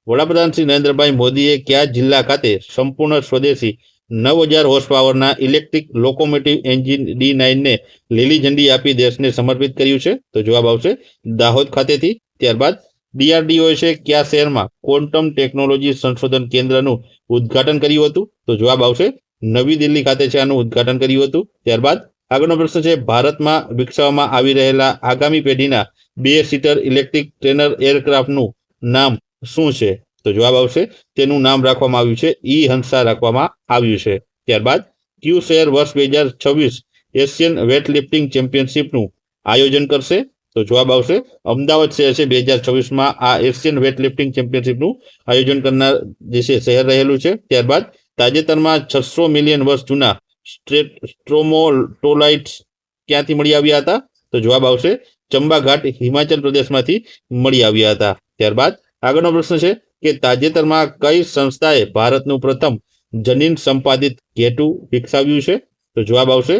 વડાપ્રધાન શ્રી નરેન્દ્રભાઈ મોદીએ કયા જિલ્લા ખાતે સંપૂર્ણ સ્વદેશી 9000 હોર્સ પાવરના ઇલેક્ટ્રિક લોકોમોટિવ એન્જિન D9ને લીલી ઝંડી આપી દેશને સમર્પિત કર્યું છે? તો જવાબ આવશે દાહોદ ખાતેથી. ત્યારબાદ DRDO છે કયા શહેરમાં ક્વોન્ટમ ટેકનોલોજી સંશોધન કેન્દ્રનું ઉદ્ઘાટન કર્યું હતું? તો જવાબ આવશે નવી દિલ્હી ખાતે છે આનું ઉદ્ઘાટન કર્યું હતું. ત્યારબાદ આગળનો પ્રશ્ન છે, ભારતમાં વિકસાવવામાં આવી રહેલા આગામી પેઢીના 2 સીટર ઇલેક્ટ્રિક ટ્રેનર એરક્રાફ્ટનું નામ શું છે? તો જવાબ આવશે તેનું નામ રાખવામાં આવ્યું છે હંસા રાખવામાં આવ્યું છે. ત્યારબાદ કયું શહેર વર્ષ 2026 એશિયન વેટલિફ્ટિંગ ચેમ્પિયનશિપનું આયોજન કરશે? તો જવાબ આવશે અમદાવાદ શહેર છે 2026માં આ એશિયન વેટલિફ્ટિંગ ચેમ્પિયનશિપનું આયોજન કરનાર જે છે શહેર રહેલું છે. ત્યારબાદ તાજેતરમાં 600 મિલિયન વર્ષ જૂના સ્ટ્રોમોટોલાઇટ્સ ક્યાંથી મળી આવ્યા હતા? તો જવાબ આવશે ચંબા ઘાટ હિમાચલ પ્રદેશમાંથી મળી આવ્યા હતા. ત્યારબાદ આગળનો પ્રશ્ન છે કે તાજેતરમાં કઈ સંસ્થાએ ભારતનું પ્રથમ જનીન સંપાદિત ઘેટું વિકસાવ્યું છે? તો જવાબ આવશે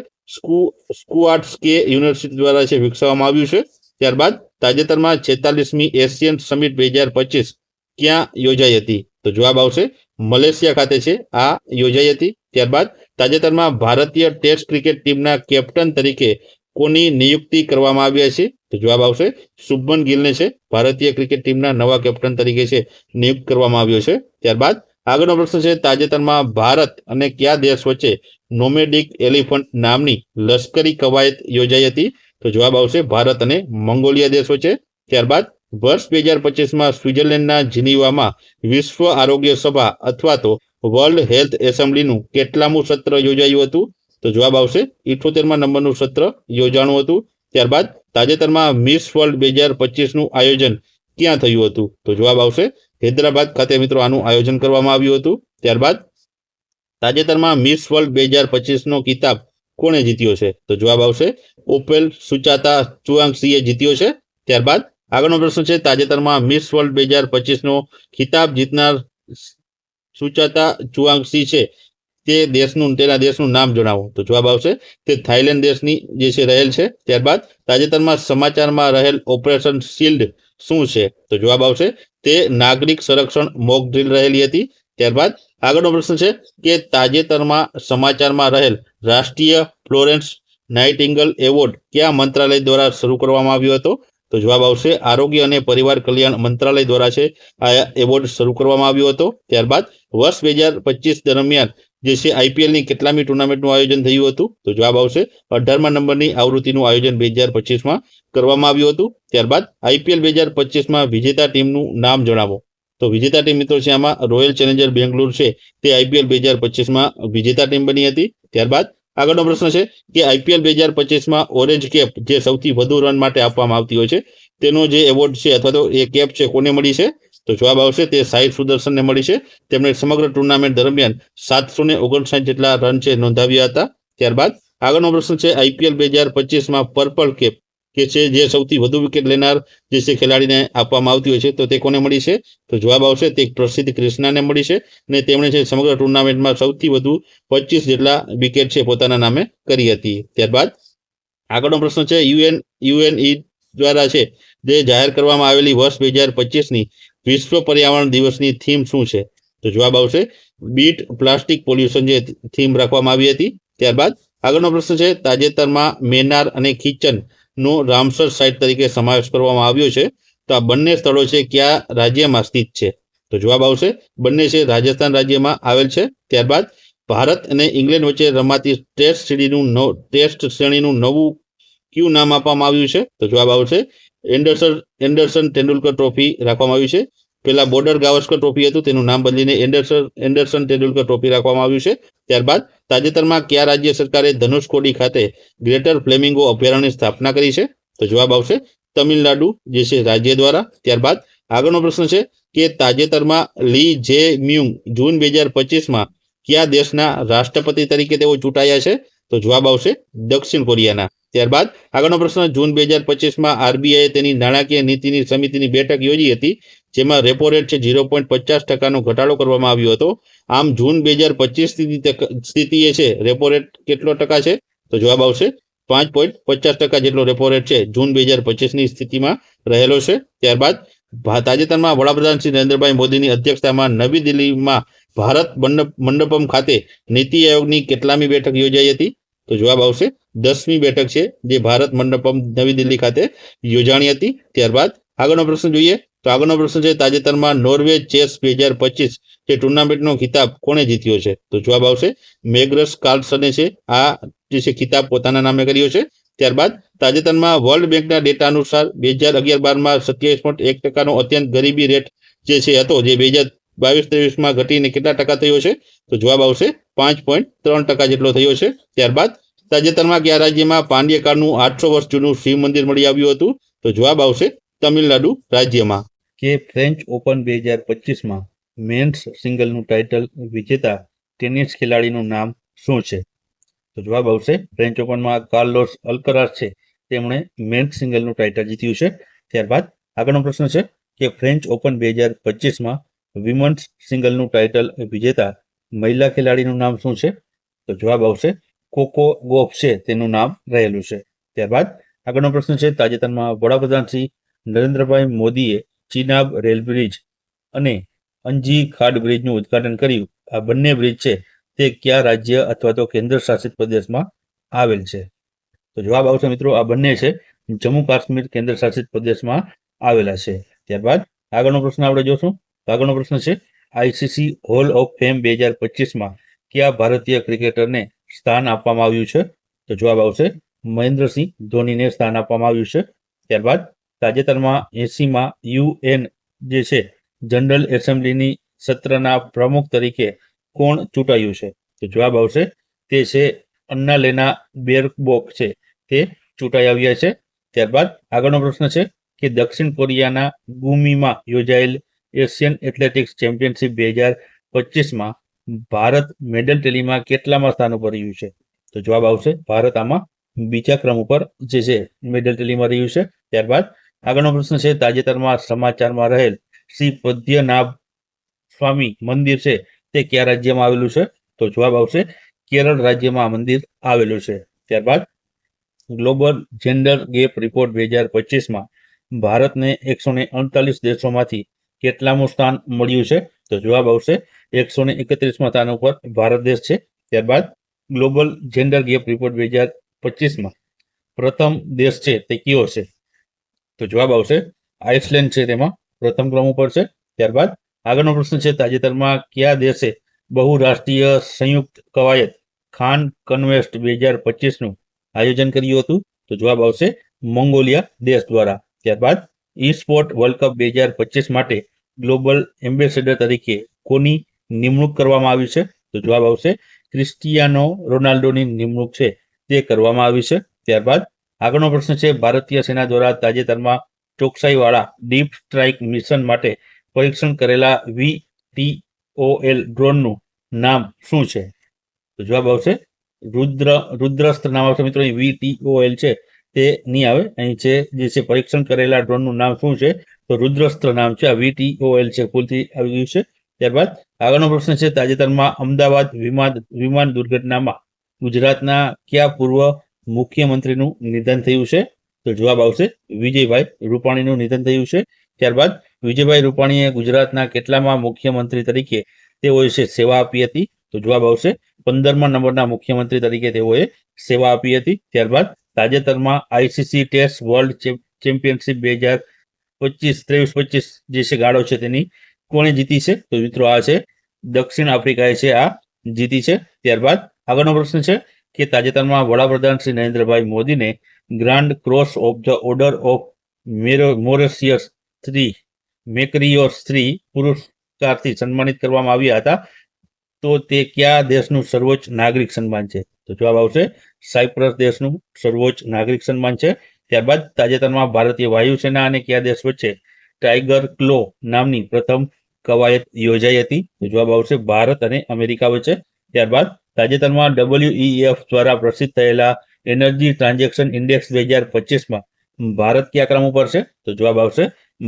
સ્કુઆટ્સ કે યુનિવર્સિટી દ્વારા છે વિકસાવવામાં આવ્યું છે. ત્યારબાદ તાજેતરમાં 46મી એશિયન સમિટ 2025 ક્યાં યોજાઈ હતી? તો જવાબ આવશે મલેશિયા ખાતે છે આ યોજાઈ હતી. ત્યારબાદ તાજેતરમાં ભારતીય ટેસ્ટ ક્રિકેટ ટીમના કેપ્ટન તરીકે કોની નિયુક્તિ કરવામાં આવી છે? તો જવાબ આવશે શુભમન ગિલને છે ભારતીય ક્રિકેટ ટીમના નવા કેપ્ટન તરીકે છે નિયુક્ત કરવામાં આવ્યો છે. ત્યારબાદ આગળનો પ્રશ્ન છે, તાજેતરમાં ભારત અને કયા દેશ વચ્ચે નોમેડિક એલિફન્ટ નામની લશ્કરી કવાયત યોજાઈ હતી? તો જવાબ આવશે ભારત અને મંગોલિયા દેશ વચ્ચે. ત્યારબાદ વર્ષ 2025માં સ્વિટ્ઝરલેન્ડના જીનીવામાં વિશ્વ આરોગ્ય સભા અથવા તો વર્લ્ડ હેલ્થ એસેમ્બલીનું કેટલામું સત્ર યોજાયું હતું? તો જવાબ આવશે 78મા નંબરનું સત્ર યોજાણું હતું. ત્યારબાદ તાજેતરમાં મિસ વર્લ્ડ 2025નું આયોજન ક્યાં થયું હતું? તો જવાબ આવશે હૈદરાબાદ ખાતે મિત્રો આનું આયોજન કરવામાં આવ્યું હતું. ત્યારબાદ તાજેતરમાં મિસ વર્લ્ડ 2025નો કિતાબ કોણે જીત્યો છે? તો જવાબ આવશે ઓપેલ સુચાતા ચુઆંગસીએ જીત્યો છે. ત્યારબાદ આગળનો પ્રશ્ન છે, તાજેતરમાં મિસ વર્લ્ડ 2025નો ખિતાબ જીતનાર સુચાતા ચુઆંગસી છે તેના દેશનું નામ જણાવો. તો જવાબ આવશે તે થાઈલેન્ડ દેશની જે છે રહેલ છે. ત્યારબાદ તાજેતરમાં સમાચારમાં રહેલ ઓપરેશન શિલ્ડ શું છે? તો જવાબ આવશે તે નાગરિક સંરક્ષણ મોક ડ્રીલ રહેલી હતી. ત્યારબાદ આગળનો પ્રશ્ન છે કે તાજેતરમાં સમાચારમાં રહેલ રાષ્ટ્રીય ફ્લોરેન્સ નાઇટિંગલ એવોર્ડ કયા મંત્રાલય દ્વારા શરૂ કરવામાં આવ્યો હતો? તો જવાબ આવશે આરોગ્ય અને પરિવાર કલ્યાણ મંત્રાલય દ્વારા છે આ એવોર્ડ શરૂ કરવામાં આવ્યો હતો. ત્યારબાદ વર્ષ 2025 દરમિયાન જે છે આઈપીએલની કેટલામી ટુર્નામેન્ટનું આયોજન થયું હતું? તો જવાબ આવશે 18મા નંબરની આવૃત્તિનું આયોજન 2025માં કરવામાં આવ્યું હતું. ત્યારબાદ આઈપીએલ 2025માં વિજેતા ટીમનું નામ જણાવો. તો વિજેતા ટીમ મિત્રો છે આમાં રોયલ ચેલેન્જર બેંગ્લોર છે તે આઈપીએલ 2025માં વિજેતા ટીમ બની હતી. ત્યારબાદ આગળનો પ્રશ્ન છે કે આઈપીએલ 2025માં ઓરેન્જ કેપ જે સૌથી વધુ રન માટે આપવામાં આવતી હોય છે તેનો જે એવોર્ડ છે અથવા તો એ કેપ છે કોને મળી છે? તો જવાબ આવશે તે સાહિર સુદર્શનને મળી છે. તેમણે સમગ્ર ટુર્નામેન્ટ દરમિયાન 759 જેટલા રન છે નોંધાવ્યા હતા. ત્યારબાદ આગળનો પ્રશ્ન છે આઈપીએલ 2025માં પર્પલ કેપ કે છે જે સૌથી વધુ વિકેટ લેનાર જે છે ખેલાડીને આપવામાં આવતી હોય છે તો તે કોને મળી છે? તો જવાબ આવશે તે પ્રસિદ્ધ ક્રિષ્નાને મળી છે અને તેમણે છે સમગ્ર ટુર્નામેન્ટમાં સૌથી વધુ 25 જેટલા વિકેટ છે પોતાના નામે કરી હતી. ત્યારબાદ આગળનો પ્રશ્ન છે યુએનઈ દ્વારા છે જે જાહેર કરવામાં આવેલી વર્ષ 2025ની વિશ્વ પર્યાવરણ દિવસની થીમ શું છે? તો જવાબ આવશે બીટ પ્લાસ્ટિક પોલ્યુશન જે થીમ રાખવામાં આવી હતી. ત્યારબાદ આગળનો પ્રશ્ન છે તાજેતરમાં મેનાર અને કિચન નો રામસર સાઇટ તરીકે સમાવેશ કરવામાં આવ્યો છે તો આ બંને સ્થળો છે કયા રાજ્યમાં સ્થિત છે? તો જવાબ આવશે બંને છે રાજસ્થાન રાજ્યમાં આવેલ છે. ત્યારબાદ ભારત અને ઇંગ્લેન્ડ વચ્ચે રમાતી ટેસ્ટ શ્રેણીનું નવું કયું નામ આપવામાં આવ્યું છે? તો જવાબ આવશે એન્ડરસન તેંડુલકર ટ્રોફી રાખવામાં આવ્યું છે. પેલા બોર્ડર ગાવસ્કર ટ્રોફી હતું તેનું નામ બદલીને એન્ડરસન તેંડુલકર ટ્રોફી રાખવામાં આવ્યું છે. ત્યારબાદ તાજેતરમાં કયા રાજ્ય સરકારે ધનુષકોડી ખાતે ગ્રેટર ફ્લેમિંગો અભયારણ્યની સ્થાપના કરી છે? તો જવાબ આવશે તમિલનાડુ જે છે રાજ્ય દ્વારા. ત્યારબાદ આગળનો પ્રશ્ન છે કે તાજેતરમાં લી જે મ્યુંગ જૂન 2025માં કયા દેશના રાષ્ટ્રપતિ તરીકે તેઓ ચૂંટાયા છે? તો જવાબ આવશે દક્ષિણ કોરિયાના. ત્યારબાદ આગળનો પ્રશ્ન જૂન 2025માં આરબીઆઈએ તેની નાણાકીય નીતિની સમિતિની બેઠક યોજી હતી જેમાં રેપો રેટ છે 0.50%નો ઘટાડો કરવામાં આવ્યો હતો. આમ જૂન 2025 સ્થિતિએ છે રેપો રેટ કેટલો ટકા છે? તો જવાબ આવશે 5.50% જેટલો રેપો રેટ છે જૂન 2025ની સ્થિતિમાં રહેલો છે. ત્યારબાદ તાજેતરમાં વડાપ્રધાન શ્રી નરેન્દ્રભાઈ મોદીની અધ્યક્ષતામાં નવી દિલ્હીમાં ભારત મંડપમ ખાતે નીતિ આયોગની કેટલામી બેઠક યોજાઈ હતી? તો જવાબ આવશે 10મી બેઠક છે જે ભારત મંડપમ નવી દિલ્હી ખાતે યોજાણી હતી. ત્યારબાદ આગળનો પ્રશ્ન જોઈએ તો આગળનો પ્રશ્ન છે તાજેતરમાં નોર્વે ચેસ 2025 જે ટુર્નામેન્ટનો ખિતાબ કોણે જીત્યો છે? તો જવાબ આવશે મેગ્નસ કાર્લસને છે આ જે છે ખિતાબ પોતાના નામે કર્યો છે. ત્યારબાદ તાજેતરમાં વર્લ્ડ બેંકના ડેટા અનુસાર 2011-12માં 27.1%નો અત્યંત ગરીબી રેટ જે છે હતો જે 2022-23માં ઘટીને કેટલા ટકા થયો છે? તો જવાબ આવશે 5.3% જેટલો થયો છે. ત્યારબાદ તાજેતરમાં કયા રાજ્યમાં પાંડ્યકાળનું 800 વર્ષ જૂનું શિવ મંદિર મળી આવ્યું હતું? તો જવાબ આવશે તમિલનાડુ રાજ્યમાં. કે ફ્રેન્ચ ઓપન 2025માં મેન્સ સિંગલનું ટાઇટલ વિજેતા ટેનિસ ખેલાડીનું નામ શું છે? તો જવાબ આવશે ફ્રેન્ચ ઓપનમાં કાર્લોસ અલ્કરાઝ છે તેમણે મેન્સ સિંગલનું ટાઇટલ જીત્યું છે. ત્યારબાદ આગળનો પ્રશ્ન છે કે ફ્રેન્ચ ઓપન 2025માં વિમન્સ સિંગલનું ટાઇટલ વિજેતા મહિલા ખેલાડીનું નામ શું છે? તો જવાબ આવશે કોકો ગોફ છે તેનું નામ રહેલું છે. ત્યારબાદ આગળનો પ્રશ્ન છે તાજેતરમાં વડાપ્રધાન શ્રી નરેન્દ્રભાઈ મોદીએ ચિનાબ રેલ બ્રિજ અને અંજી ખાડ બ્રિજનું ઉદ્ઘાટન કર્યું. આ બંને બ્રિજ છે તે કયા રાજ્ય અથવા તો કેન્દ્ર શાસિત પ્રદેશમાં આવેલ છે? તો જવાબ આવશે મિત્રો આ બંને છે જમ્મુ કાશ્મીર કેન્દ્ર શાસિત પ્રદેશમાં આવેલા છે. ત્યારબાદ આગળનો પ્રશ્ન આપણે જોશું. આગળનો પ્રશ્ન છે આઈસીસી હોલ ઓફ ફેમ 2025માં કયા ભારતીય ક્રિકેટરને સ્થાન આપવામાં આવ્યું છે? તો જવાબ આવશે મહેન્દ્રસિંહ ધોનીને સ્થાન આપવામાં આવ્યું છે. ત્યારબાદ તાજેતરમાં 80માં UN જે છે જનરલ એસેમ્બલીની સત્રના પ્રમુખ તરીકે કોણ ચૂંટાયું છે? તો જવાબ આવશે તે છે અન્નાલેના બેરબોક છે તે ચૂંટાઈ આવ્યા છે. ત્યારબાદ આગળનો પ્રશ્ન છે કે દક્ષિણ કોરિયાના ગુમીમાં યોજાયેલ એશિયન એથ્લેટિક્સ ચેમ્પિયનશિપ 2025માં ભારત મેડલ ટેલીમાં કેટલામાં સ્થાન ઉપર રહ્યું છે? તો જવાબ આવશે ભારત આમાં બીજા ક્રમ ઉપર જે છે મેડલ ટેલીમાં રહ્યું છે. ત્યારબાદ આગળનો પ્રશ્ન છે તાજેતરમાં સમાચારમાં રહેલ શ્રી પદ્મનાભ સ્વામી મંદિર છે તે કયા રાજ્યમાં આવેલું છે? તો જવાબ આવશે કેરળ રાજ્યમાં આ મંદિર આવેલું છે. ત્યારબાદ ગ્લોબલ જેન્ડર ગેપ રિપોર્ટ 2025માં ભારતને 138 દેશોમાંથી કેટલામું સ્થાન મળ્યું છે? તો જવાબ આવશે 131માં સ્થાન ઉપર ભારત દેશ છે. ત્યારબાદ ગ્લોબલ જેન્ડર ગેપ રિપોર્ટ 2025માં પ્રથમ દેશ છે તે કયો છે? તો જવાબ આવશે આઇસલેન્ડ છે તેમાં પ્રથમ ક્રમ ઉપર છે. ત્યારબાદ આગળનો પ્રશ્ન છે તાજેતરમાં કયા દેશે બહુરાષ્ટ્રીય સંયુક્ત કવાયત ખાન કન્વેસ્ટ 2025નું આયોજન કર્યું હતું? તો જવાબ આવશે મોંગોલિયા દેશ દ્વારા. ત્યારબાદ ઈ સ્પોર્ટ વર્લ્ડ કપ 2025 માટે ગ્લોબલ એમ્બેસેડર તરીકે કોની નિમણૂક કરવામાં આવી છે? તો જવાબ આવશે ક્રિસ્ટિયાનો રોનાલ્ડોની નિમણૂક છે તે કરવામાં આવી છે. ત્યારબાદ આગળનો પ્રશ્ન છે ભારતીય સેના દ્વારા તાજેતરમાં ચોકસાઈવાળા ડીપ સ્ટ્રાઇક મિશન માટે પરીક્ષણ કરેલા VTOL ડ્રોનનું નામ શું છે? તો જવાબ આવશે રુદ્રસ્ત્ર નામ આવશે મિત્રો. VTOL છે તે નહીં આવે, અહીં છે જે છે પરીક્ષણ કરેલા ડ્રોનનું નામ શું છે? તો રુદ્રસ્ત્ર નામ છે. આ VTOL છે ફૂલથી આવી ગયું છે. ત્યારબાદ આગળનો પ્રશ્ન છે તાજેતરમાં અમદાવાદ વિમાન દુર્ઘટનામાં ગુજરાતના કયા પૂર્વ મુખ્યમંત્રીનું નિધન થયું છે? તો જવાબ આવશે વિજયભાઈ રૂપાણીનું નિધન થયું છે. ત્યારબાદ વિજયભાઈ રૂપાણીએ ગુજરાતના કેટલામાં મુખ્યમંત્રી તરીકે તેઓએ સેવા આપી હતી? તો જવાબ આવશે 15મા નંબરના મુખ્યમંત્રી તરીકે તેઓએ સેવા આપી હતી. ત્યારબાદ તાજેતરમાં આઈસીસી ટેસ્ટ વર્લ્ડ ચેમ્પિયનશિપ 2023-25 જે છે ગાળો છે તેની કોણે જીતી છે? તો મિત્રો આ છે દક્ષિણ આફ્રિકાએ છે આ જીતી છે. ત્યારબાદ આગળનો પ્રશ્ન છે કે તાજેતરમાં વડાપ્રધાન શ્રી નરેન્દ્રભાઈ મોદીને grand cross of the order of Mauritius Makarios 3 પુરસ્કારથી સન્માનિત કરવામાં આવ્યા હતા. તો તે કયા દેશનું સર્વોચ્ચ નાગરિક સન્માન છે? તો જવાબ આવશે સાયપ્રસ દેશનું સર્વોચ્ચ નાગરિક સન્માન છે. ત્યારબાદ તાજેતરમાં ભારતીય વાયુસેના અને કયા દેશ વચ્ચે ટાઈગર ક્લો નામની પ્રથમ કવાયત યોજાઈ હતી? તો જવાબ આવશે ભારત અને અમેરિકા વચ્ચે. ત્યારબાદ તાજેતરમાં WEF દ્વારા પ્રસિદ્ધ થયેલા એનર્જી ટ્રાન્ઝેક્શન ઇન્ડેક્સ 2025માં ભારત કયા ક્રમ ઉપર છે? તો જવાબ આવશે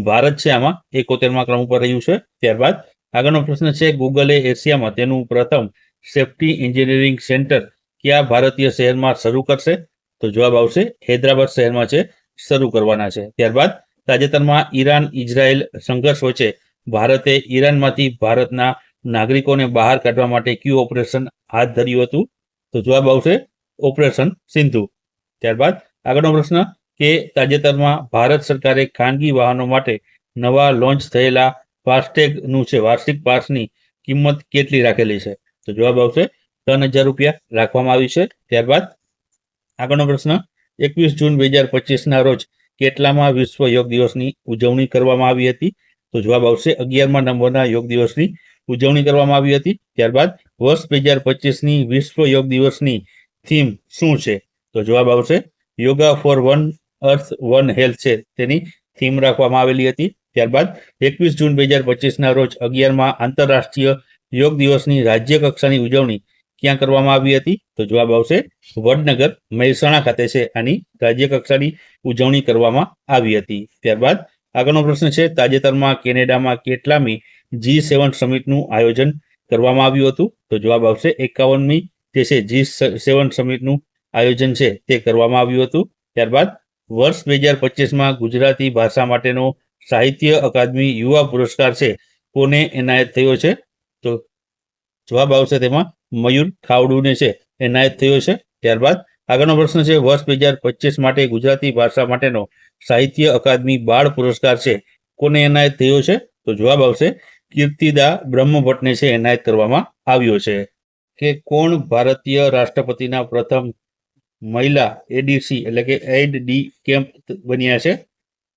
ભારત છે આમાં 71મા ક્રમ ઉપર રહ્યું છે. ત્યારબાદ આગળનો પ્રશ્ન છે ગૂગલે એશિયામાં તેનું પ્રથમ સેફ્ટી એન્જિનિયરિંગ સેન્ટર કયા ભારતીય શહેરમાં શરૂ કરશે? તો જવાબ આવશે હૈદરાબાદ શહેરમાં છે શરૂ કરવાના છે. ત્યારબાદ તાજેતરમાં ઈરાન ઇઝરાયલ સંઘર્ષ વચ્ચે ભારતે ઈરાનમાંથી ભારતના નાગરિકોને બહાર કાઢવા માટે કયું ઓપરેશન હાથ ધર્યું હતું? તો જવાબ આવશે ઓપરેશન સિંધુ. ત્યારબાદ આગળનો પ્રશ્ન કે તાજેતરમાં ભારત સરકારે ખાનગી વાહનો માટે નવા લોન્ચ થયેલા ફાસ્ટેગનું છે વાર્ષિક પાસની કિંમત કેટલી રાખેલી છે? તો જવાબ આવશે 3000 રૂપિયા રાખવામાં આવી છે. ત્યારબાદ આગળનો પ્રશ્ન 21 જૂન 2025ના રોજ કેટલામાં વિશ્વ યોગ દિવસની ઉજવણી કરવામાં આવી હતી? તો જવાબ આવશે 11મા નંબરના યોગ દિવસની ઉજવણી કરવામાં આવી હતી. ત્યારબાદ વર્ષ 2025ની વિશ્વ યોગ દિવસની થીમ શું છે? તો જવાબ આવશે yoga for one earth one health છે તેની થીમ રાખવામાં આવેલી હતી. ત્યારબાદ 21 જૂન 2025ના રોજ 11મા આંતરરાષ્ટ્રીય યોગ દિવસની રાજ્ય કક્ષાની ઉજવણી ક્યાં કરવામાં આવી હતી? તો જવાબ આવશે વડનગર મહેસાણા ખાતે છે આની રાજ્ય કક્ષાની ઉજવણી કરવામાં આવી હતી. ત્યારબાદ આગળનો પ્રશ્ન છે તાજેતરમાં કેનેડામાં કેટલામી G7 સમિટનું આયોજન કરવામાં આવ્યું હતું? તો જવાબ આવશે 51મી જે છે G7 સમિટનું આયોજન છે તે કરવામાં આવ્યું હતું. ત્યારબાદ વર્ષ 2025માં ગુજરાતી ભાષા માટેનો સાહિત્ય અકાદમી યુવા પુરસ્કાર છે કોને એનાયત થયો છે? તો જવાબ આવશે તેમાં મયુર ખાવડુને છે એનાયત થયો છે. ત્યારબાદ આગળનો પ્રશ્ન છે વર્ષ 2025 માટે ગુજરાતી ભાષા માટેનો સાહિત્ય અકાદમી બાળ પુરસ્કાર છે કોને એનાયત થયો છે? તો જવાબ આવશે કીર્તિદા બ્રહ્મભટ્ટને છે એનાયત કરવામાં આવ્યો છે. કે કોણ ભારતીય રાષ્ટ્રપતિના પ્રથમ મહિલા એડીસી એટલે કે એડ ડી કેમ્પ બન્યા છે?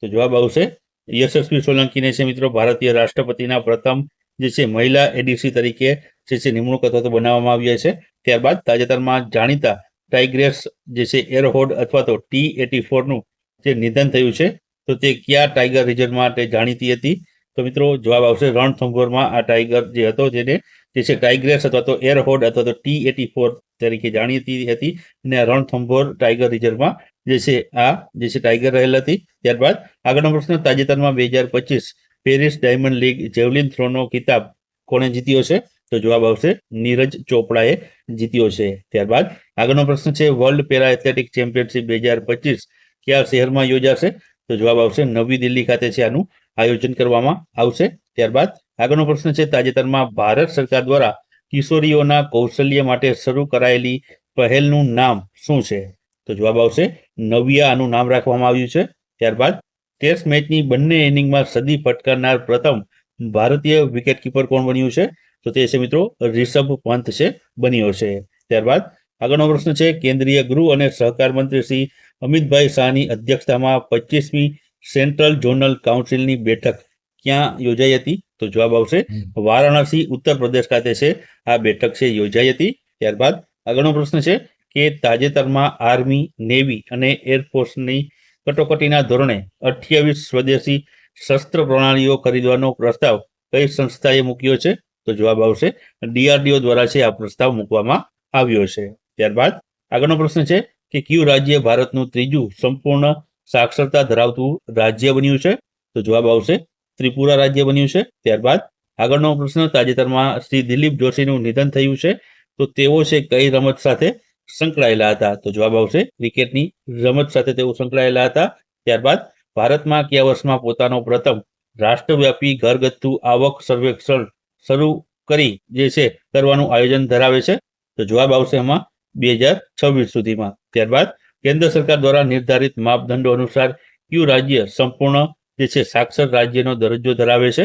તો જવાબ આવશે યશસ્વી સોલંકીને છે મિત્રો ભારતીય રાષ્ટ્રપતિના પ્રથમ જે છે મહિલા એડીસી તરીકે જે છે નિમણૂક અથવા તો બનાવવામાં આવ્યા છે. ત્યારબાદ તાજેતરમાં જાણીતા ટાઇગ્રેસ જે છે એરહોડ અથવા તો T-84નું જે નિધન થયું છે તો તે કયા ટાઈગર રિઝર્વ માટે જાણીતી હતી? તો મિત્રો જવાબ આવશે રણથંભોરમાં આ ટાઈગર જે હતો જેને જે છે ટાઇગ્રેસ અથવા તો એરહોડ અથવા તો T-84 તરીકે જાણીતી હતી અને રણથંભોર ટાઈગર રિઝર્વમાં જે છે આ જે છે ટાઈગર રહેલ હતી. ત્યારબાદ આગળનો પ્રશ્ન, તાજેતરમાં 2025 પેરિસ ડાયમંડ લીગ જેવલિન થ્રોનો ખિતાબ કોણે જીત્યો છે? તો જવાબ આવશે નીરજ ચોપડાએ જીત્યો છે. ત્યારબાદ આગળનો પ્રશ્ન છે વર્લ્ડ પેરા એથ્લેટિક ચેમ્પિયનશિપ 2025 કયા શહેરમાં યોજાશે? તો જવાબ આવશે નવી દિલ્હી ખાતે છે આનું આયોજન કરવામાં આવશે. ત્યારબાદ આગળનો પ્રશ્ન છે તાજેતરમાં ભારત સરકાર દ્વારા કિશોરીઓના કૌશલ્ય માટે શરૂ કરાયેલી પહેલનું નામ શું છે? તો જવાબ આવશે નવ્યા આનું નામ રાખવામાં આવ્યું છે. ત્યારબાદ ટેસ્ટ મેચની બંને ઇનિંગમાં સદી ફટકારનાર પ્રથમ ભારતીય વિકેટકીપર કોણ બન્યું છે? તો તે છે મિત્રો રિષભ પંત છે બન્યો છે. ત્યારબાદ આગળનો પ્રશ્ન છે કેન્દ્રીય ગૃહ અને સહકાર મંત્રી શ્રી અમિતભાઈ શાહની અધ્યક્ષતામાં 25મી સેન્ટ્રલ ઝોનલ કાઉન્સિલની બેઠક ક્યાં યોજાઈ હતી? તો જવાબ આવશે વારાણસી ઉત્તર પ્રદેશ ખાતે છે આ બેઠક છે યોજાઈ હતી. ત્યારબાદ આગળનો પ્રશ્ન છે કે તાજેતરમાં આર્મી, નેવી અને એરફોર્સની કટોકટીના ધોરણે 28 સ્વદેશી શસ્ત્ર પ્રણાલીઓ ખરીદવાનો પ્રસ્તાવ કઈ સંસ્થાએ મૂક્યો છે? તો જવાબ આવશે DRDO દ્વારા છે આ પ્રસ્તાવ મૂકવામાં આવ્યો છે. ત્યારબાદ આગળનો પ્રશ્ન છે કે કયું રાજ્ય ભારતનું ત્રીજું સંપૂર્ણ સાક્ષરતા ધરાવતું રાજ્ય બન્યું છે? તો જવાબ આવશે ત્રિપુરા રાજ્ય બન્યું છે. ત્યારબાદ આગળનો પ્રશ્ન, તાજેતરમાં શ્રી દિલીપ જોશીનું નિધન થયું છે તો તેઓ છે કઈ રમત સાથે સંકળાયેલા હતા? તો જવાબ આવશે ક્રિકેટની રમત સાથે તેઓ સંકળાયેલા હતા. ત્યારબાદ ભારતમાં કયા વર્ષમાં પોતાનો પ્રથમ રાષ્ટ્રવ્યાપી ઘરગથ્થુ આવક સર્વેક્ષણ શરૂ કરી જે છે કરવાનું આયોજન ધરાવે છે? તો જવાબ આવશે એમાં 2026 સુધીમાં. ત્યારબાદ કેન્દ્ર સરકાર દ્વારા નિર્ધારિત માપદંડો અનુસાર કયું રાજ્ય સંપૂર્ણ જે છે સાક્ષર રાજ્યનો દરજ્જો ધરાવે છે?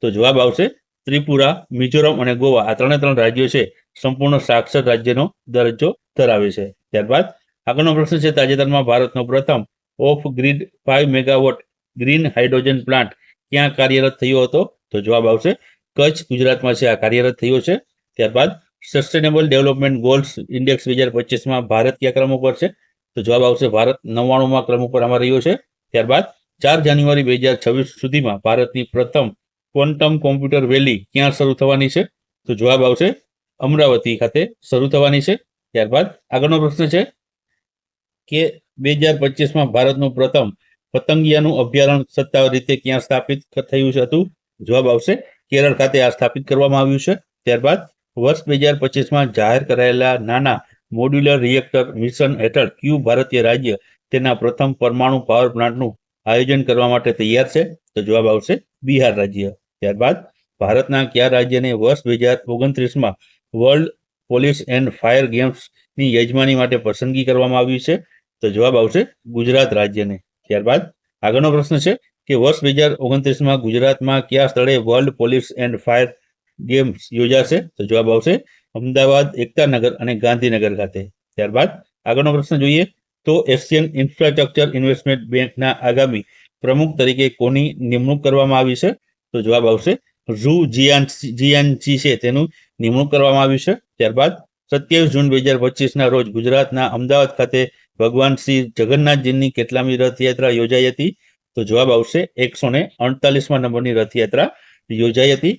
તો જવાબ આવશે ત્રિપુરા, મિઝોરમ અને ગોવા આ ત્રણ રાજ્યો છે સંપૂર્ણ સાક્ષર રાજ્યનો દરજ્જો ધરાવે છે. ત્યારબાદ આગળનો પ્રશ્ન છે તાજેતરમાં ભારતનો પ્રથમ of grid 5 megawatt green hydrogen plant ક્યાં કાર્યરત થયો હતો? તો જવાબ આવશે કચ્છ ગુજરાતમાં છે આ કાર્યરત થયો છે. ત્યારબાદ સસ્ટેનેબલ ડેવલપમેન્ટ ગોલ્સ ઇન્ડેક્સ 2025માં ભારત કયા ક્રમ ઉપર છે? તો જવાબ આવશે ભારત 99માં ક્રમ ઉપર આમાં રહ્યો છે. ત્યારબાદ 4 જાન્યુઆરી 2026 સુધીમાં ભારતની પ્રથમ ક્વોન્ટમ કોમ્પ્યુટર વેલી ક્યાં શરૂ થવાની છે? તો જવાબ આવશે અમરાવતી ખાતે શરૂ થવાની છે. ત્યારબાદ આગળનો પ્રશ્ન છે કે 2025માં ભારતનું પ્રથમ પતંગિયાનું અભયારણ્ય સત્તાવાર રીતે ક્યાં સ્થાપિત થયું હતું? જવાબ આવશે કેરળ ખાતે આ સ્થાપિત કરવામાં આવ્યું છે. ત્યારબાદ વર્ષ 2025માં જાહેર કરાયેલા નાના મોડ્યુલર રિએક્ટર મિશન હેઠળ કયું ભારતીય રાજ્ય તેના પ્રથમ પરમાણુ પાવર પ્લાન્ટનું આયોજન કરવા માટે તૈયાર છે? તો જવાબ આવશે બિહાર રાજ્ય. ત્યારબાદ ભારતના કયા રાજ્યને વર્ષ 2029માં વર્લ્ડ પોલીસ એન્ડ ફાયર ગેમ્સની યજમાની માટે પસંદગી કરવામાં આવી છે? તો જવાબ આવશે ગુજરાત રાજ્યને. ત્યારબાદ આગળનો પ્રશ્ન છે કે વર્ષ 2029માં ગુજરાતમાં કયા સ્થળે world police and fire games યોજાશે? તો જવાબ આવશે અમદાવાદ, એકતાનગર અને ગાંધીનગર ખાતે. ત્યારબાદ આગળનો પ્રશ્ન જોઈએ તો એશિયન ઇન્ફ્રાસ્ટ્રક્ચર ઇન્વેસ્ટમેન્ટ બેંકના આગામી પ્રમુખ તરીકે કોની નિમણૂક કરવામાં આવી છે? તો જવાબ આવશે ઝુ જીયાનસી છે તેનું નિમણૂક કરવામાં આવ્યું છે. ત્યારબાદ 27 જૂન 2025ના રોજ ગુજરાતના અમદાવાદ ખાતે ભગવાન શ્રી જગન્નાથજીની કેટલામી રથયાત્રા યોજાઈ હતી? તો જવાબ આવશે 148મા નંબરની રથયાત્રા યોજાઈ હતી.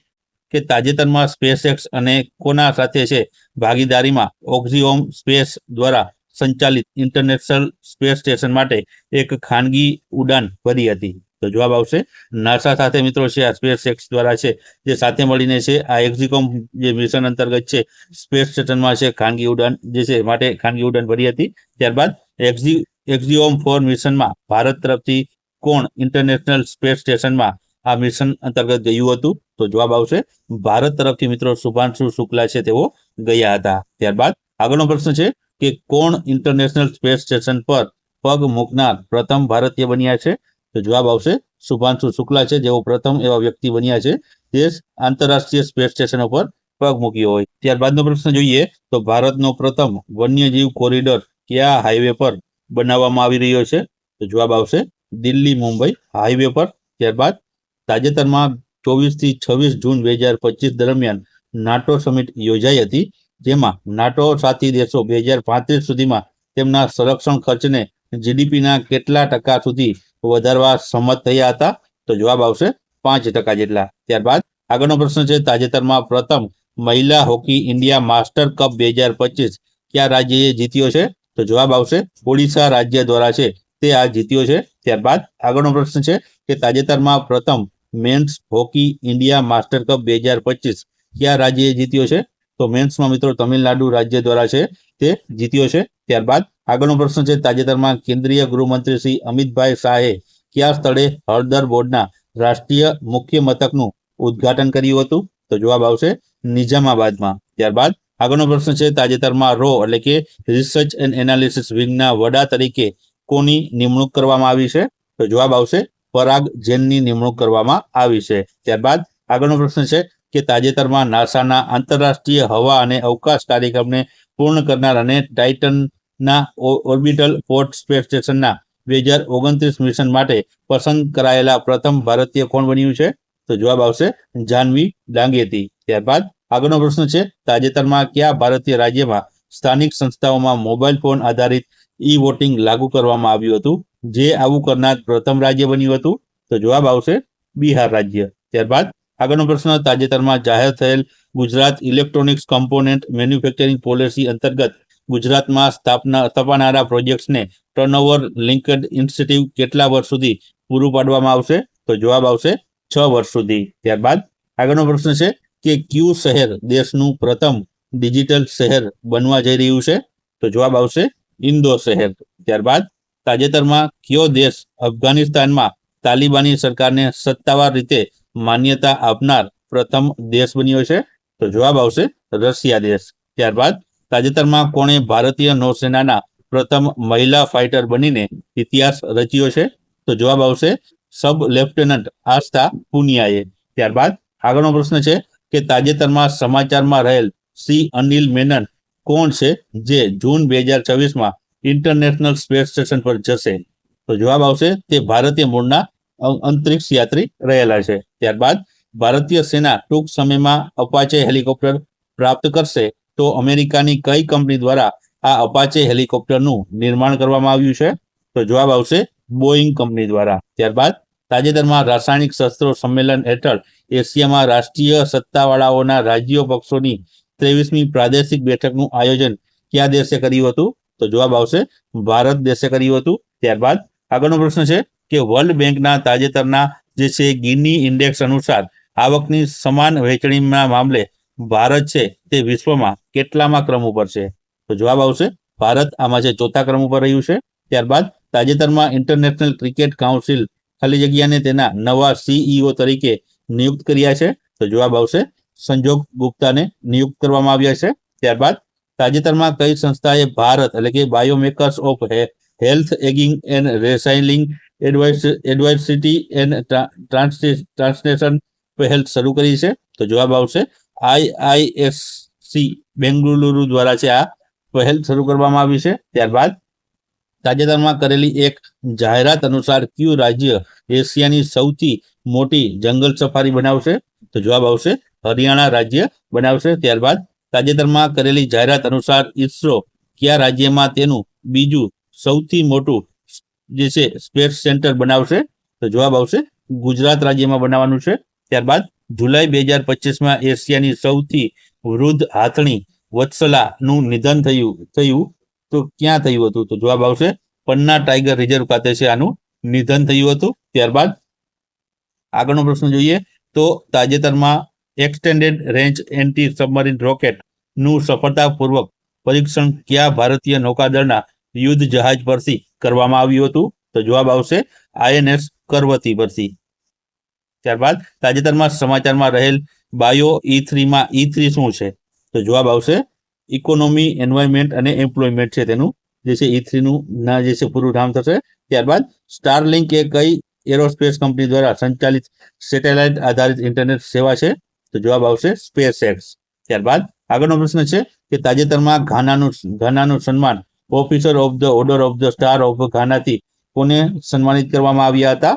કે તાજેતરમાં સ્પેસએક્સ અને કોના સાથે છે ભાગીદારીમાં ઓક્ઝિઓમ સ્પેસ દ્વારા સંચાલિત ઇન્ટરનેશનલ સ્પેસ સ્ટેશન માટે એક ખાનગી ઉડાન ભરી હતી? તો જવાબ આવશે નાસા સાથે મિત્રો છે આ સ્પેસએક્સ દ્વારા છે જે સાથે મળીને છે આ એક્ઝિકોમ જે મિશન અંતર્ગત છે સ્પેસ સ્ટેશનમાં છે ખાનગી ઉડાન જે છે માટે ખાનગી ઉડાન ભરી હતી. ત્યારબાદ એક્ઝિઓમ 4 મિશનમાં ભારત તરફથી કોણ ઇન્ટરનેશનલ સ્પેસ સ્ટેશનમાં આ મિશન અંતર્ગત ગયું હતું? તો જવાબ આવશે ભારત તરફથી મિત્રો શુભાંશુ શુક્લા છે તેઓ ગયા હતા. ત્યારબાદ આગળનો પ્રશ્ન છે કે કોણ ઇન્ટરનેશનલ સ્પેસ સ્ટેશન પર પગ મૂકનાર પ્રથમ ભારતીય બન્યા છે? તો જવાબ આવશે શુભાંશુ શુક્લા છે, જેઓ પ્રથમ એવા વ્યક્તિ બન્યા છે જે આંતરરાષ્ટ્રીય સ્પેસ સ્ટેશન ઉપર પગ મૂક્યો હોય. ત્યારબાદનો પ્રશ્ન જોઈએ તો ભારતનો પ્રથમ વન્યજીવ કોરિડોર કયા હાઈવે પર બનાવવામાં આવી રહ્યો છે? તો જવાબ આવશે દિલ્હી મુંબઈ હાઈવે પર. ત્યારબાદ તાજેતરમાં 24 થી 26 જૂન 2025 દરમિયાન નાટો સમિટ યોજાઈ હતી, જેમાં નાટો સાથી દેશો 2035 સુધીમાં તેમના સંરક્ષણ ખર્ચને જીડીપીના કેટલા ટકા સુધી વધારવા સંમત થયા હતા? તો જવાબ આવશે 5% જેટલા. ત્યારબાદ આગળનો પ્રશ્ન છે તાજેતરમાં પ્રથમ મહિલા હોકી ઇન્ડિયા માસ્ટર કપ 2025 કયા રાજ્યએ જીત્યો છે? તો જવાબ આવશે ઓડિશા રાજ્ય દ્વારા છે તે આ જીત્યો છે. ત્યારબાદ આગળનો પ્રશ્ન છે કે તાજેતરમાં પ્રથમ men's hockey India master cup 2025 કયા રાજ્યએ જીત્યો છે? તો મેન્સમાં મિત્રો તમિલનાડુ રાજ્ય દ્વારા છે તે જીત્યો છે. ત્યારબાદ આગળનો પ્રશ્ન છે તાજેતરમાં કેન્દ્રીય ગૃહમંત્રી શ્રી અમિતભાઈ શાહે કયા સ્થળે હળદર બોર્ડના રાષ્ટ્રીય મુખ્ય મથકનું ઉદ્ઘાટન કર્યું હતું? તો જવાબ આવશે નિઝામાબાદમાં. ત્યારબાદ આગળનો પ્રશ્ન છે તાજેતરમાં રો એટલે કે રિસર્ચ એન્ડ એનાલિસિસ વિંગના વડા તરીકે કોની નિમણૂક કરવામાં આવી છે? તો જવાબ આવશે પરાગ જૈનની નિમણૂક કરવામાં આવી છે. ત્યારબાદ આગળનો પ્રશ્ન છે કે તાજેતરમાં નાસાના આંતરરાષ્ટ્રીય હવા અને અવકાશ કાર્યક્રમને પૂર્ણ કરનાર અને ટાઇટનના ઓર્બિટલ પોર્ટ સ્પેસ સ્ટેશનના 2029 મિશન માટે પસંદ કરાયેલા પ્રથમ ભારતીય કોણ બન્યું છે? તો જવાબ આવશે જાનવી ડાંગેતી. ત્યારબાદ આગળનો પ્રશ્ન છે તાજેતરમાં કયા ભારતીય રાજ્યમાં સ્થાનિક સંસ્થાઓમાં મોબાઈલ ફોન આધારિત ઈ વોટિંગ લાગુ કરવામાં આવ્યું હતું, જે આવું કરનાર પ્રથમ રાજ્ય બન્યું હતું? તો જવાબ આવશે બિહાર રાજ્ય. ત્યારબાદ આગળનો પ્રશ્ન તાજેતરમાં જાહેર થયેલ Gujarat electronics component manufacturing policy અંતર્ગત ગુજરાતમાં સ્થાપનારા પ્રોજેક્ટ્સને ટર્નઓવર લિંક્ડ ઇન્સેન્ટિવ કેટલા વર્ષ સુધી પૂરું પાડવામાં આવશે? તો જવાબ આવશે 6 વર્ષ સુધી. ત્યારબાદ આગળનો પ્રશ્ન છે કે કયું શહેર દેશનું પ્રથમ ડિજિટલ શહેર બનવા જઈ રહ્યું છે? તો જવાબ આવશે ઇન્દોર શહેર. ત્યારબાદ તાજેતરમાં કયો દેશ અફઘાનિસ્તાનમાં તાલિબાની સરકારને સત્તાવાર રીતે માન્યતા આપનાર પ્રથમ દેશ બન્યો છે? તો જવાબ આવશે રશિયા દેશ. ત્યારબાદ તાજેતરમાં કોણે ભારતીય નૌસેનાના પ્રથમ મહિલા ફાઇટર બનીને ઇતિહાસ રચ્યો છે? તો જવાબ આવશે સબ લેફ્ટનન્ટ આસ્થા પુનિયાએ. ત્યારબાદ આગળનો પ્રશ્ન છે કે તાજેતરમાં સમાચારમાં રહેલ શ્રી અનિલ મેનન કોણ છે જે જૂન 2026માં ઇન્ટરનેશનલ સ્પેસ સ્ટેશન પર જશે? તો જવાબ આવશે તે ભારતીય મૂળના અંતરિક્ષ યાત્રી રહેલા છે. ત્યારબાદ ભારતીય સેના ટૂંક સમયમાં અપાચે હેલિકોપ્ટર પ્રાપ્ત કરશે, તો અમેરિકાની કઈ કંપની દ્વારા આ અપાચે હેલિકોપ્ટરનું નિર્માણ કરવામાં આવ્યું છે? તો જવાબ આવશે બોઈંગ કંપની દ્વારા. ત્યારબાદ તાજેતરમાં રાસાયણિક શસ્ત્રો સંમેલન હેઠળ એશિયામાં રાષ્ટ્રીય સત્તાવાળાઓના રાજ્યો પક્ષોની 23મી પ્રાદેશિક બેઠકનું આયોજન કયા દેશે કર્યું હતું? તો જવાબ આવશે ભારત દેશે કર્યું હતું. ત્યારબાદ આગળનો પ્રશ્ન છે કે વર્લ્ડ બેંકના તાજેતરના જે છે ગિની ઇન્ડેક્સ અનુસાર આવકની સમાન વહેંચણીના મામલે ભારત છે તે વિશ્વમાં કેટલામાં ક્રમ ઉપર છે? તો જવાબ આવશે ભારત આમાં છે 4થા ક્રમ ઉપર રહ્યું છે. ત્યારબાદ તાજેતરમાં ઇન્ટરનેશનલ ક્રિકેટ કાઉન્સિલ ખાલી જગ્યાને તેના નવા CEO તરીકે નિયુક્ત કર્યા છે? તો જવાબ આવશે સંજોગ ગુપ્તાને નિયુક્ત કરવામાં આવ્યા છે. ત્યારબાદ તાજેતરમાં કઈ સંસ્થાએ ભારત એટલે કે biomarkers of health ageing and resilience advisory and translation પહેલ શરૂ કરી છે? તો જવાબ આવશે IISC બેંગલુરુ દ્વારા છે આ પહેલ શરૂ કરવામાં આવી છે. ત્યારબાદ તાજેતરમાં કરેલી એક જાહેરાત અનુસાર કયું રાજ્ય એશિયાની સૌથી મોટી જંગલ સફારી બનાવશે? તો જવાબ આવશે હરિયાણા રાજ્ય બનાવશે. ત્યારબાદ તાજેતરમાં કરેલી જાહેરાત અનુસાર ઇસરો કયા રાજ્યમાં તેનું બીજું સૌથી મોટું જે છે સ્પેસ સેન્ટર બનાવશે? તો જવાબ આવશે ગુજરાત રાજ્યમાં બનાવવાનું છે. ત્યારબાદ જુલાઈ 2025માં એશિયાની સૌથી વૃદ્ધ હાથણી વત્સલાનું નિધન થયું તો ક્યાં થયું હતું? તો જવાબ આવશે પન્ના ટાઈગર રિઝર્વ ખાતે છે આનું નિધન થયું હતું. ત્યારબાદ આગળનો પ્રશ્ન જોઈએ તો તાજેતરમાં એક્સટેન્ડેડ રેન્જ એન્ટી સબમરીન રોકેટનું સફળતાપૂર્વક પરીક્ષણ કયા ભારતીય નૌકાદળના યુદ્ધ જહાજ પરથી કરવામાં આવ્યું હતું? તો જવાબ આવશે INS કરવતી પરથી. ત્યારબાદ તાજેતરમાં સમાચારમાં રહેલ બાયો E3માં E3 શું છે? તો જવાબ આવશે ઇકોનોમી, એન્વાયરમેન્ટ અને એમ્પ્લોયમેન્ટ છે તેનું જે છે E3 નું ના જે છે પૂરું નામ થશે. ત્યારબાદ સ્ટારલિંક એ કઈ એરોસ્પેસ કંપની દ્વારા સંચાલિત સેટેલાઇટ આધારિત ઇન્ટરનેટ સેવા છે? તો જવાબ આવશે સ્પેસ એક્સ. ત્યારબાદ આગળનો પ્રશ્ન છે કે તાજેતરમાં ઘાનાનું સન્માન officer of the order of the star of ઘાનાથી કોને સન્માનિત કરવામાં આવ્યા હતા?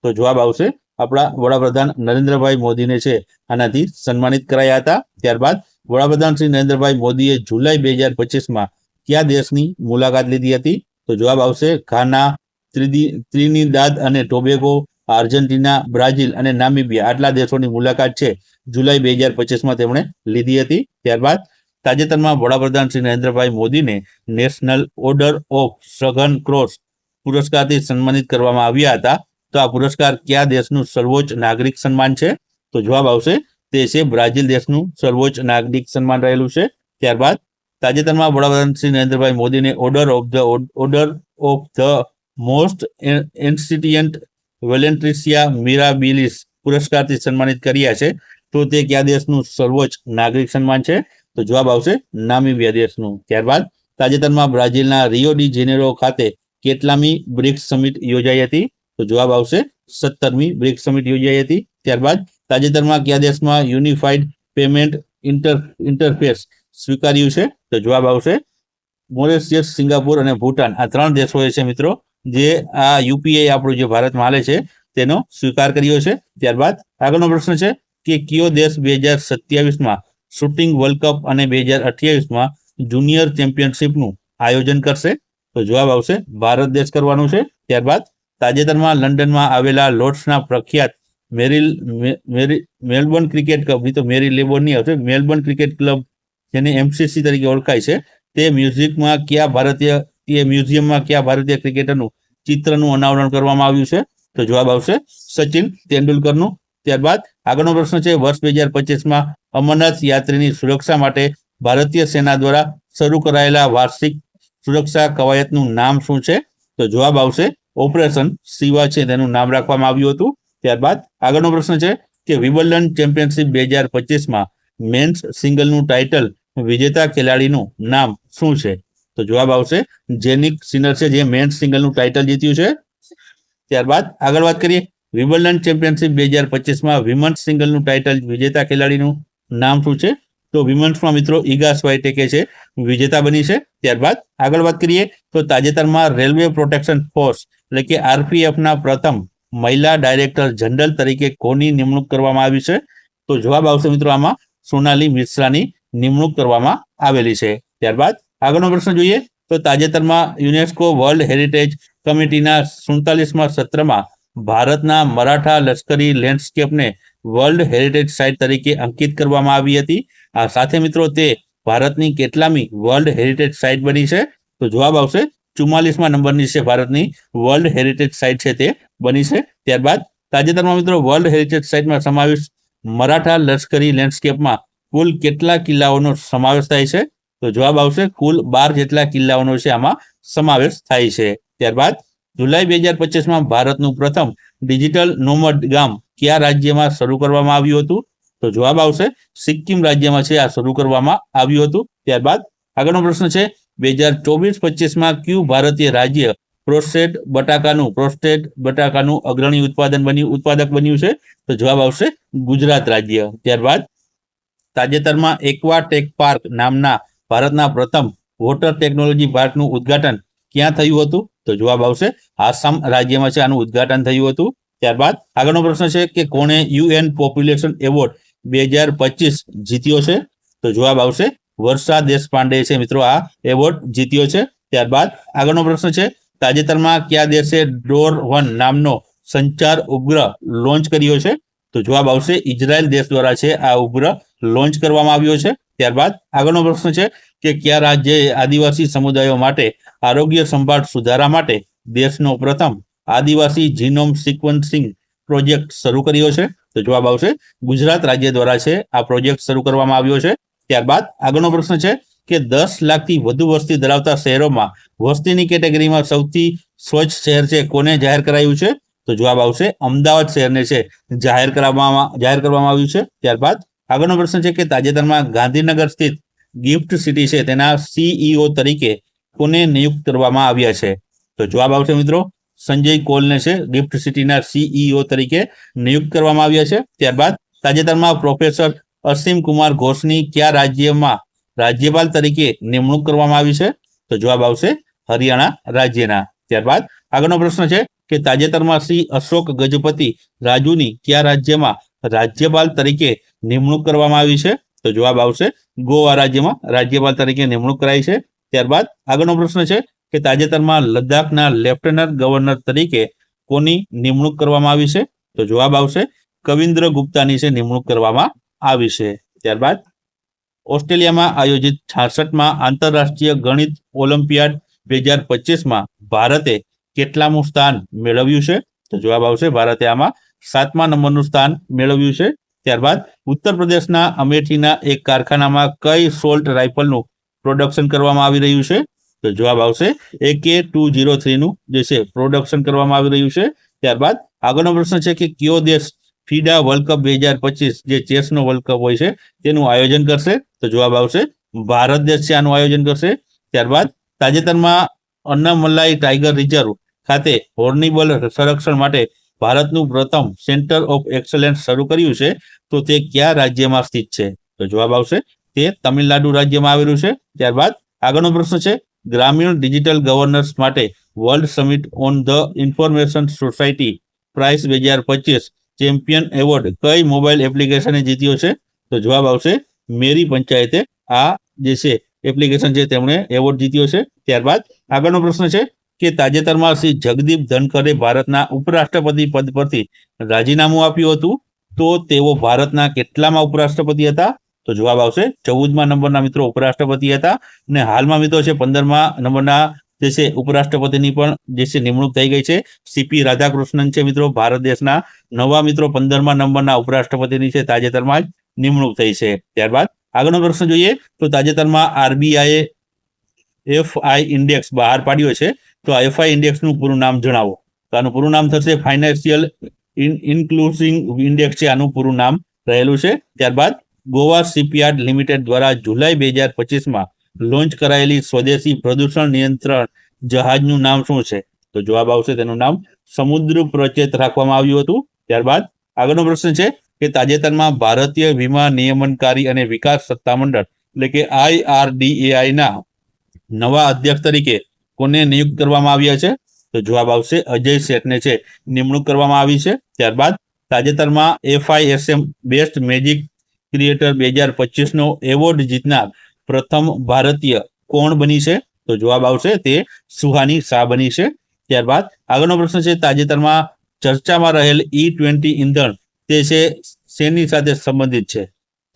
તો જવાબ આવશે આપણા વડાપ્રધાન નરેન્દ્રભાઈ મોદીને છે આનાથી સન્માનિત કરાયા હતા. ત્યારબાદ વડાપ્રધાન શ્રી નરેન્દ્રભાઈ મોદીએ જુલાઈ 2025માં કયા દેશની મુલાકાત લીધી હતી? તો જવાબ આવશે ઘાના, ત્રિનિદાદ અને ટોબેગો, આર્જેન્ટિના, બ્રાઝિલ અને નામિબિયા આટલા દેશોની મુલાકાત છે જુલાઈ 2025માં તેમણે લીધી હતી. ત્યારબાદ તાજેતરમાં વડાપ્રધાન શ્રી નરેન્દ્રભાઈ મોદીને નેશનલ ઓર્ડર ઓફ સઘન ક્રોસ પુરસ્કારથી સન્માનિત કરવામાં આવ્યા હતા. તો આ પુરસ્કાર કયા દેશનું સર્વોચ્ચ નાગરિક સન્માન છે? તો જવાબ આવશે તે છે બ્રાઝિલ દેશનું સર્વોચ્ચ નાગરિક સન્માન રહેલું છે. ત્યારબાદ તાજેતરમાં વડાપ્રધાન શ્રી નરેન્દ્રભાઈ મોદીને ઓર્ડર ઓફ ધ મોસ્ટ એન્સિટિયન્ટ વેલેન્ટ્રિસિયા મિરાબિલિસ પુરસ્કારથી સન્માનિત કર્યા છે. તો તે કયા દેશનું સર્વોચ્ચ નાગરિક સન્માન છે? તો જવાબ આવશે નામિબિયા દેશનું. ત્યારબાદ તાજેતરમાં બ્રાઝિલના રિયો ડી જેનેરો ખાતે કેટલામી બ્રિક્સ સમિટ યોજાઈ હતી? તો જવાબ આવશે 17મી બ્રિક્સ સમિટ યોજાઈ હતી. ત્યારબાદ તાજેતરમાં કયા દેશમાં યુનિફાઈડ પેમેન્ટ ઇન્ટરફેસ સ્વીકાર્યું છે? તો જવાબ આવશે મોરેશિયસ, સિંગાપુર અને ભૂટાન આ 3 દેશોએ છે મિત્રો જે આ યુપીઆઈ આપણું જે ભારતમાં હાલે છે તેનો સ્વીકાર કર્યો છે. ત્યારબાદ આગળનો પ્રશ્ન છે કે કયો દેશ 2027માં શૂટિંગ વર્લ્ડ કપ અને 2028માં જુનિયર ચેમ્પિયનશિપનું આયોજન કરશે? તો જવાબ આવશે ભારત દેશ કરવાનું છે. ત્યારબાદ તાજેતરમાં લંડનમાં આવેલા લોર્ડ્સના પ્રખ્યાત મેલબોર્ન ક્રિકેટ ક્લબ, તો મેરી લેબોન નહીં આવશે, મેલબોર્ન ક્રિકેટ ક્લબ જેને MCC તરીકે ઓળખાય છે તે મ્યુઝિયમમાં કયા ભારતીય ક્રિકેટરનું ચિત્રનું અનાવરણ કરવામાં આવ્યું છે? તો જવાબ આવશે સચિન તેંડુલકરનું. ત્યારબાદ આગળનો પ્રશ્ન છે વર્ષ 2025માં અમરનાથ યાત્રીની સુરક્ષા માટે ભારતીય સેના દ્વારા શરૂ કરાયેલા વાર્ષિક સુરક્ષા કવાયતનું નામ શું છે? તો જવાબ આવશે ઓપરેશન શિવા છે તેનું નામ રાખવામાં આવ્યું હતું. ત્યારબાદ આગળનો પ્રશ્ન છે કે વિમ્બલ્ડન ચેમ્પિયનશિપ 2025માં મેન્સ સિંગલનું ટાઇટલ વિજેતા ખેલાડીનું નામ શું છે? તો જવાબ આવશે જેનિક સિનર છે જે મેન્સ સિંગલનું ટાઇટલ જીત્યું છે. ત્યારબાદ આગળ વાત કરીએ વિમ્બલ્ડન ચેમ્પિયનશિપ 2025માં વિમન્સ સિંગલનું ટાઇટલ વિજેતા ખેલાડીનું નામ શું છે? તો વિમન્સમાં મિત્રો ઈગા સ્વાઇટેકે છે વિજેતા બની છે. ત્યારબાદ આગળ વાત કરીએ તો તાજેતરમાં રેલવે પ્રોટેક્શન ફોર્સ એટલે કે RPFના પ્રથમ મહિલા ડાયરેક્ટર જનરલ તરીકે કોની નિમણૂક કરવામાં આવી છે? તો જવાબ આવશે મિત્રો આમાં સોનાલી મિશ્રાની નિમણૂક કરવામાં આવેલી છે. ત્યારબાદ આગળનો પ્રશ્ન જોઈએ તો તાજેતરમાં યુનેસ્કો વર્લ્ડ હેરિટેજ કમિટીના 47મા સત્રમાં ભારતના મરાઠા લશ્કરી લેન્ડસ્કેપને વર્લ્ડ હેરિટેજ સાઇટ તરીકે અંકિત કરવામાં આવી હતી. આ સાથે મિત્રો તે ભારતની કેટલામી વર્લ્ડ હેરિટેજ સાઇટ બની છે? તો જવાબ આવશે 44મા નંબરની છે ભારતની વર્લ્ડ હેરિટેજ સાઇટ છે તે બની છે. ત્યારબાદ તાજેતરમાં મિત્રો વર્લ્ડ હેરિટેજ સાઇટમાં સમાવેશ મરાઠા લશ્કરી લેન્ડસ્કેપમાં કુલ કેટલા કિલ્લાઓનો સમાવેશ થાય છે? તો જવાબ આવશે કુલ 12 જેટલા કિલ્લાઓનો છે આમાં સમાવેશ થાય છે. ત્યારબાદ જુલાઈ 2025માં ભારતનું પ્રથમ ડિજિટલ નોમડ ગામ કયા રાજ્યમાં શરૂ કરવામાં આવ્યું હતું? તો જવાબ આવશે સિક્કિમ રાજ્યમાં છે આ શરૂ કરવામાં આવ્યું હતું. ત્યારબાદ આગળનો પ્રશ્ન છે 2024-25માં કયું ભારતીય રાજ્ય પ્રોસ્ટેડ બટાકાનું અગ્રણી ઉત્પાદક બન્યું છે? તો જવાબ આવશે ગુજરાત રાજ્ય. ત્યારબાદ તાજેતરમાં એક્વા ટેક પાર્ક નામના ભારતના પ્રથમ વોટર ટેકનોલોજી પાર્કનું ઉદ્ઘાટન ક્યાં થયું હતું? તો જવાબ આવશે આસામ રાજ્યમાં છે આનું ઉદ્ઘાટન થયું હતું. ત્યારબાદ આગળનો પ્રશ્ન છે કે કોણે UN પોપ્યુલેશન એવોર્ડ 2025 જીત્યો છે? તો જવાબ આવશે વર્ષા દેશપાંડે છે મિત્રો આ એવોર્ડ જીત્યો છે. ત્યારબાદ આગળનો પ્રશ્ન છે તાજેતરમાં કયા દેશે ડોર-1 નામનો સંચાર ઉપગ્રહ લોન્ચ કર્યો છે? તો જવાબ આવશે ઇઝરાયલ દેશ દ્વારા છે આ ઉપગ્રહ લોન્ચ કરવામાં આવ્યો છે. ત્યારબાદ આગળનો પ્રશ્ન છે કે કયા રાજ્યએ આદિવાસી સમુદાયો માટે આરોગ્ય સંભાળ સુધારા માટે દેશનો પ્રથમ આદિવાસી જીનોમ સિક્વન્સિંગ પ્રોજેક્ટ શરૂ કર્યો છે? તો જવાબ આવશે ગુજરાત રાજ્ય દ્વારા છે આ પ્રોજેક્ટ શરૂ કરવામાં આવ્યો છે. ત્યારબાદ આગળનો પ્રશ્ન છે કે 10 લાખથી વધુ વસ્તી ધરાવતા શહેરોમાં વસ્તીની કેટેગરીમાં સૌથી સ્વચ્છ શહેર છે કોને જાહેર કરાયું છે? તો જવાબ આવશે અમદાવાદ શહેરને છે જાહેર કરવામાં આવ્યું છે. ત્યારબાદ આગળનો પ્રશ્ન છે કે તાજેતરમાં ગાંધીનગર સ્થિત ગિફ્ટ સિટી છે તેના CEO તરીકે કોને નિયુક્ત કરવામાં આવ્યા છે? તો જવાબ આવશે મિત્રો સંજય કોલને છે ગિફ્ટ સિટીના CEO તરીકે નિયુક્ત કરવામાં આવ્યા છે. ત્યારબાદ તાજેતરમાં પ્રોફેસર અસીમ કુમાર ઘોષની કયા રાજ્યમાં રાજ્યપાલ તરીકે નિમણૂક કરવામાં આવી છે? તો જવાબ આવશે હરિયાણા રાજ્યના. ત્યારબાદ આગળનો પ્રશ્ન છે કે તાજેતરમાં શ્રી અશોક ગજપતિ રાજુની કયા રાજ્યમાં રાજ્યપાલ તરીકે નિમણૂક કરવામાં આવી છે? તો જવાબ આવશે ગોવા રાજ્યમાં રાજ્યપાલ તરીકે નિમણૂક કરાઈ છે. ત્યારબાદ આગળનો પ્રશ્ન છે કે તાજેતરમાં લદ્દાખના લેફ્ટનન્ટ ગવર્નર તરીકે કોની નિમણૂક કરવામાં આવી છે? તો જવાબ આવશે કવિન્દ્ર ગુપ્તાની છે નિમણૂક કરવામાં આવી છે. ત્યારબાદ ઓસ્ટ્રેલિયામાં આયોજિત 66માં આંતરરાષ્ટ્રીય ગણિત ઓલિમ્પિયાડ 2025માં ભારતે કેટલામું સ્થાન મેળવ્યું છે? તો જવાબ આવશે ભારતે આમાં 7મા નંબરનું સ્થાન મેળવ્યું છે. ત્યારબાદ ઉત્તર પ્રદેશના અમેઠીના એક કારખાનામાં કઈ સોલ્ટ રાઇફલનું પ્રોડક્શન કરવામાં આવી રહ્યું છે? તો જવાબ આવશે AK-203 નું જે છે પ્રોડક્શન કરવામાં આવી રહ્યું છે. ત્યારબાદ આગળનો પ્રશ્ન છે કે કયો દેશ ફીડા વર્લ્ડ કપ 2025 જે ચેસનો વર્લ્ડ કપ હોય છે તેનું આયોજન કરશે? તો જવાબ આવશે ભારત દેશ છે આનું આયોજન કરશે. ત્યારબાદ તાજેતરમાં અન્નામલાઈ ટાઈગર રિઝર્વ ખાતે હોર્નિબલ સંરક્ષણ માટે ભારતનું પ્રથમ સેન્ટર ઓફ એક્સલન્સ શરૂ કર્યું છે, તો તે કયા રાજ્યમાં સ્થિત છે? તો જવાબ આવશે તે તમિલનાડુ રાજ્યમાં આવેલું છે. ત્યારબાદ આગળનો પ્રશ્ન છે ગ્રામીણ ડિજિટલ ગવર્નન્સ માટે world summit on the information society price 2025 champion award કઈ મોબાઈલ એપ્લિકેશને જીત્યો છે? તો જવાબ આવશે મેરી પંચાયતે આ જે છે એપ્લિકેશન છે તેમણે એવોર્ડ જીત્યો છે. ત્યારબાદ આગળનો પ્રશ્ન છે કે તાજેતરમાં શ્રી જગદીપ ધનખરે ભારતના ઉપરાષ્ટ્રપતિ પદ પરથી રાજીનામું આપ્યું હતું, તો તેઓ ભારતના કેટલામાં ઉપરાષ્ટ્રપતિ હતા? તો જવાબ આવશે 14મા નંબરના મિત્રો ઉપરાષ્ટ્રપતિ હતા અને હાલમાં મિત્રો છે 15મા નંબરના જે છે ઉપરાષ્ટ્રપતિની પણ જે છે નિમણૂક થઈ ગઈ છે. CP રાધાકૃષ્ણન છે મિત્રો ભારત દેશના નવા મિત્રો 15મા નંબરના ઉપરાષ્ટ્રપતિની છે તાજેતરમાં જ નિમણૂક થઈ છે. ત્યારબાદ આગળનો પ્રશ્ન જોઈએ તો તાજેતરમાં RBIએ FI ઇન્ડેક્સ બહાર પાડ્યો છે, તો આ FI ઇન્ડેક્સનું પૂરું નામ જણાવો. તો આનું પૂરું નામ થશે ફાઇનાન્શિયલ ઇન્ક્લુઝિવ ઇન્ડેક્સ છે આનું પૂરું નામ રહેલું છે. ત્યારબાદ ગોવા શિપયાર્ડ લિમિટેડ દ્વારા જુલાઈ 2025માં લોન્ચ કરાયેલી સ્વદેશી પ્રદૂષણ નિયંત્રણ જહાજનું નામ શું છે? તો જવાબ આવશે તેનું નામ સમુદ્ર પ્રચેત રાખવામાં આવ્યું હતું. ત્યારબાદ આગળનો પ્રશ્ન છે કે તાજેતરમાં ભારતીય વીમા નિયમનકારી અને વિકાસ સત્તામંડળ એટલે કે IRDAI ના નવા અધ્યક્ષ તરીકે કોને નિયુક્ત કરવામાં આવ્યા છે? તો જવાબ આવશે અજય શેઠને છે નિમણૂક કરવામાં આવી છે. ત્યારબાદ તાજેતરમાં FISM બેસ્ટ મેજિક ક્રિએટર 2025નો એવોર્ડ જીતનાર પ્રથમ ભારતીય કોણ બની છે? તો જવાબ આવશે તે સુહાની શાહ બની છે. ત્યારબાદ આગળનો પ્રશ્ન છે તાજેતરમાં ચર્ચામાં રહેલ E20 ઈંધણ તે છે શેની સાથે સંબંધિત છે?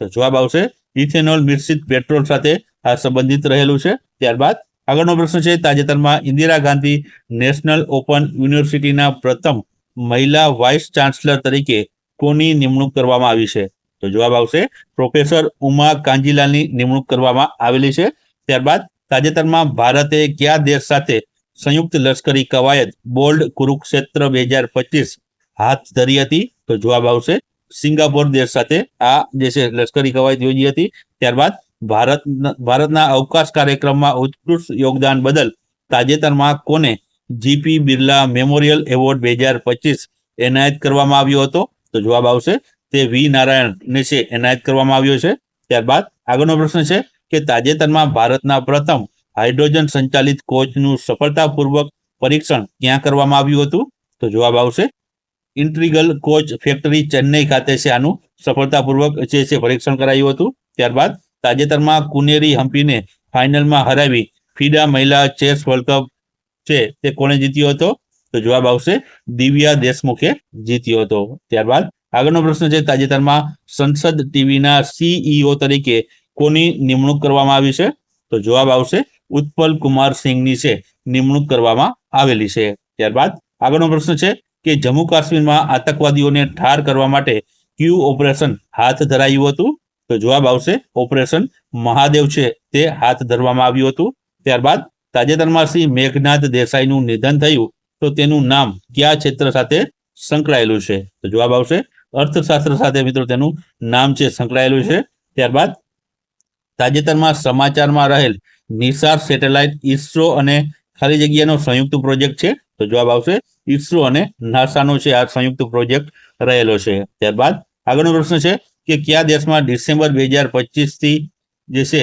તો જવાબ આવશે ઇથેનોલ મિશ્રિત પેટ્રોલ સાથે આ સંબંધિત રહેલું છે. ત્યારબાદ આગળનો પ્રશ્ન છે તાજેતરમાં ઇન્દિરા ગાંધી નેશનલ ઓપન યુનિવર્સિટીના પ્રથમ મહિલા વાઇસ ચાન્સલર તરીકે કોની નિમણૂક કરવામાં આવી છે? તો જવાબ આવશે પ્રોફેસર ઉમા કાંજીલાલની નિમણૂક કરવામાં આવેલી છે. ત્યારબાદ તાજેતરમાં ભારતે કયા દેશ સાથે સંયુક્ત લશ્કરી કવાયત બોલ્ડ કુરુક્ષેત્ર 2025 હાથ ધરી હતી? તો જવાબ આવશે સિંગાપોર દેશ સાથે આ જે છે લશ્કરી કવાયત યોજી હતી. ત્યારબાદ ભારતના અવકાશ કાર્યક્રમમાં ઉત્કૃષ્ટ યોગદાન બદલ તાજેતરમાં કોને GP બિરલા મેમોરિયલ એવોર્ડ 2025 એનાયત કરવામાં આવ્યો હતો? તો જવાબ આવશે તે V નારાયણને છે એનાયત કરવામાં આવ્યો છે. ત્યારબાદ આગળનો પ્રશ્ન છે કે તાજેતરમાં ભારતના પ્રથમ હાઇડ્રોજન સંચાલિત કોચનું સફળતાપૂર્વક પરીક્ષણ ક્યાં કરવામાં આવ્યું હતું? તો જવાબ આવશે ઇન્ટ્રીગલ કોચ ફેક્ટરી ચેન્નઈ ખાતે છે આનું સફળતાપૂર્વક જે છે પરીક્ષણ કરાયું હતું. ત્યારબાદ તાજેતરમાં કુનેરી હમ્પીને ફાઇનલમાં હરાવી ફીડા મહિલા ચેસ વર્લ્ડ કપ છે તે કોણે જીત્યો હતો? તો જવાબ આવશે દિવ્યા દેશમુખે જીત્યો હતો. ત્યારબાદ આગળનો પ્રશ્ન છે તાજેતરમાં સંસદ ટીવીના CEO તરીકે કોની નિમણૂક કરવામાં આવી છે? તો જવાબ આવશે ઉત્પલ કુમાર સિંહની છે નિમણૂક કરવામાં આવેલી છે. ત્યારબાદ આગળનો પ્રશ્ન છે કે જમ્મુ કાશ્મીરમાં આતંકવાદીઓને ઠાર કરવા માટે કયું ઓપરેશન હાથ ધરાયું હતું? તો જવાબ આવશે ઓપરેશન મહાદેવ છે તે હાથ ધરવામાં આવ્યું હતું. ત્યારબાદ તાજેતરમાં શ્રી મેઘનાથ દેસાઈનું નિધન થયું, તો તેનું નામ કયા ક્ષેત્ર સાથે સંકળાયેલું છે? તો જવાબ આવશે અર્થશાસ્ત્ર સાથે મિત્રો તેનું નામ છે સંકળાયેલું છે. ત્યારબાદ તાજેતરમાં સમાચારમાં રહેલ નિસાર સેટેલાઇટ ઇસરો અને ખાલી જગ્યાનો સંયુક્ત પ્રોજેક્ટ છે? તો જવાબ આવશે ઇસરો અને નાસાનો છે આ સંયુક્ત પ્રોજેક્ટ રહેલો છે. ત્યારબાદ આગળનો પ્રશ્ન છે કે કયા દેશમાં ડિસેમ્બર 2025 થી જે છે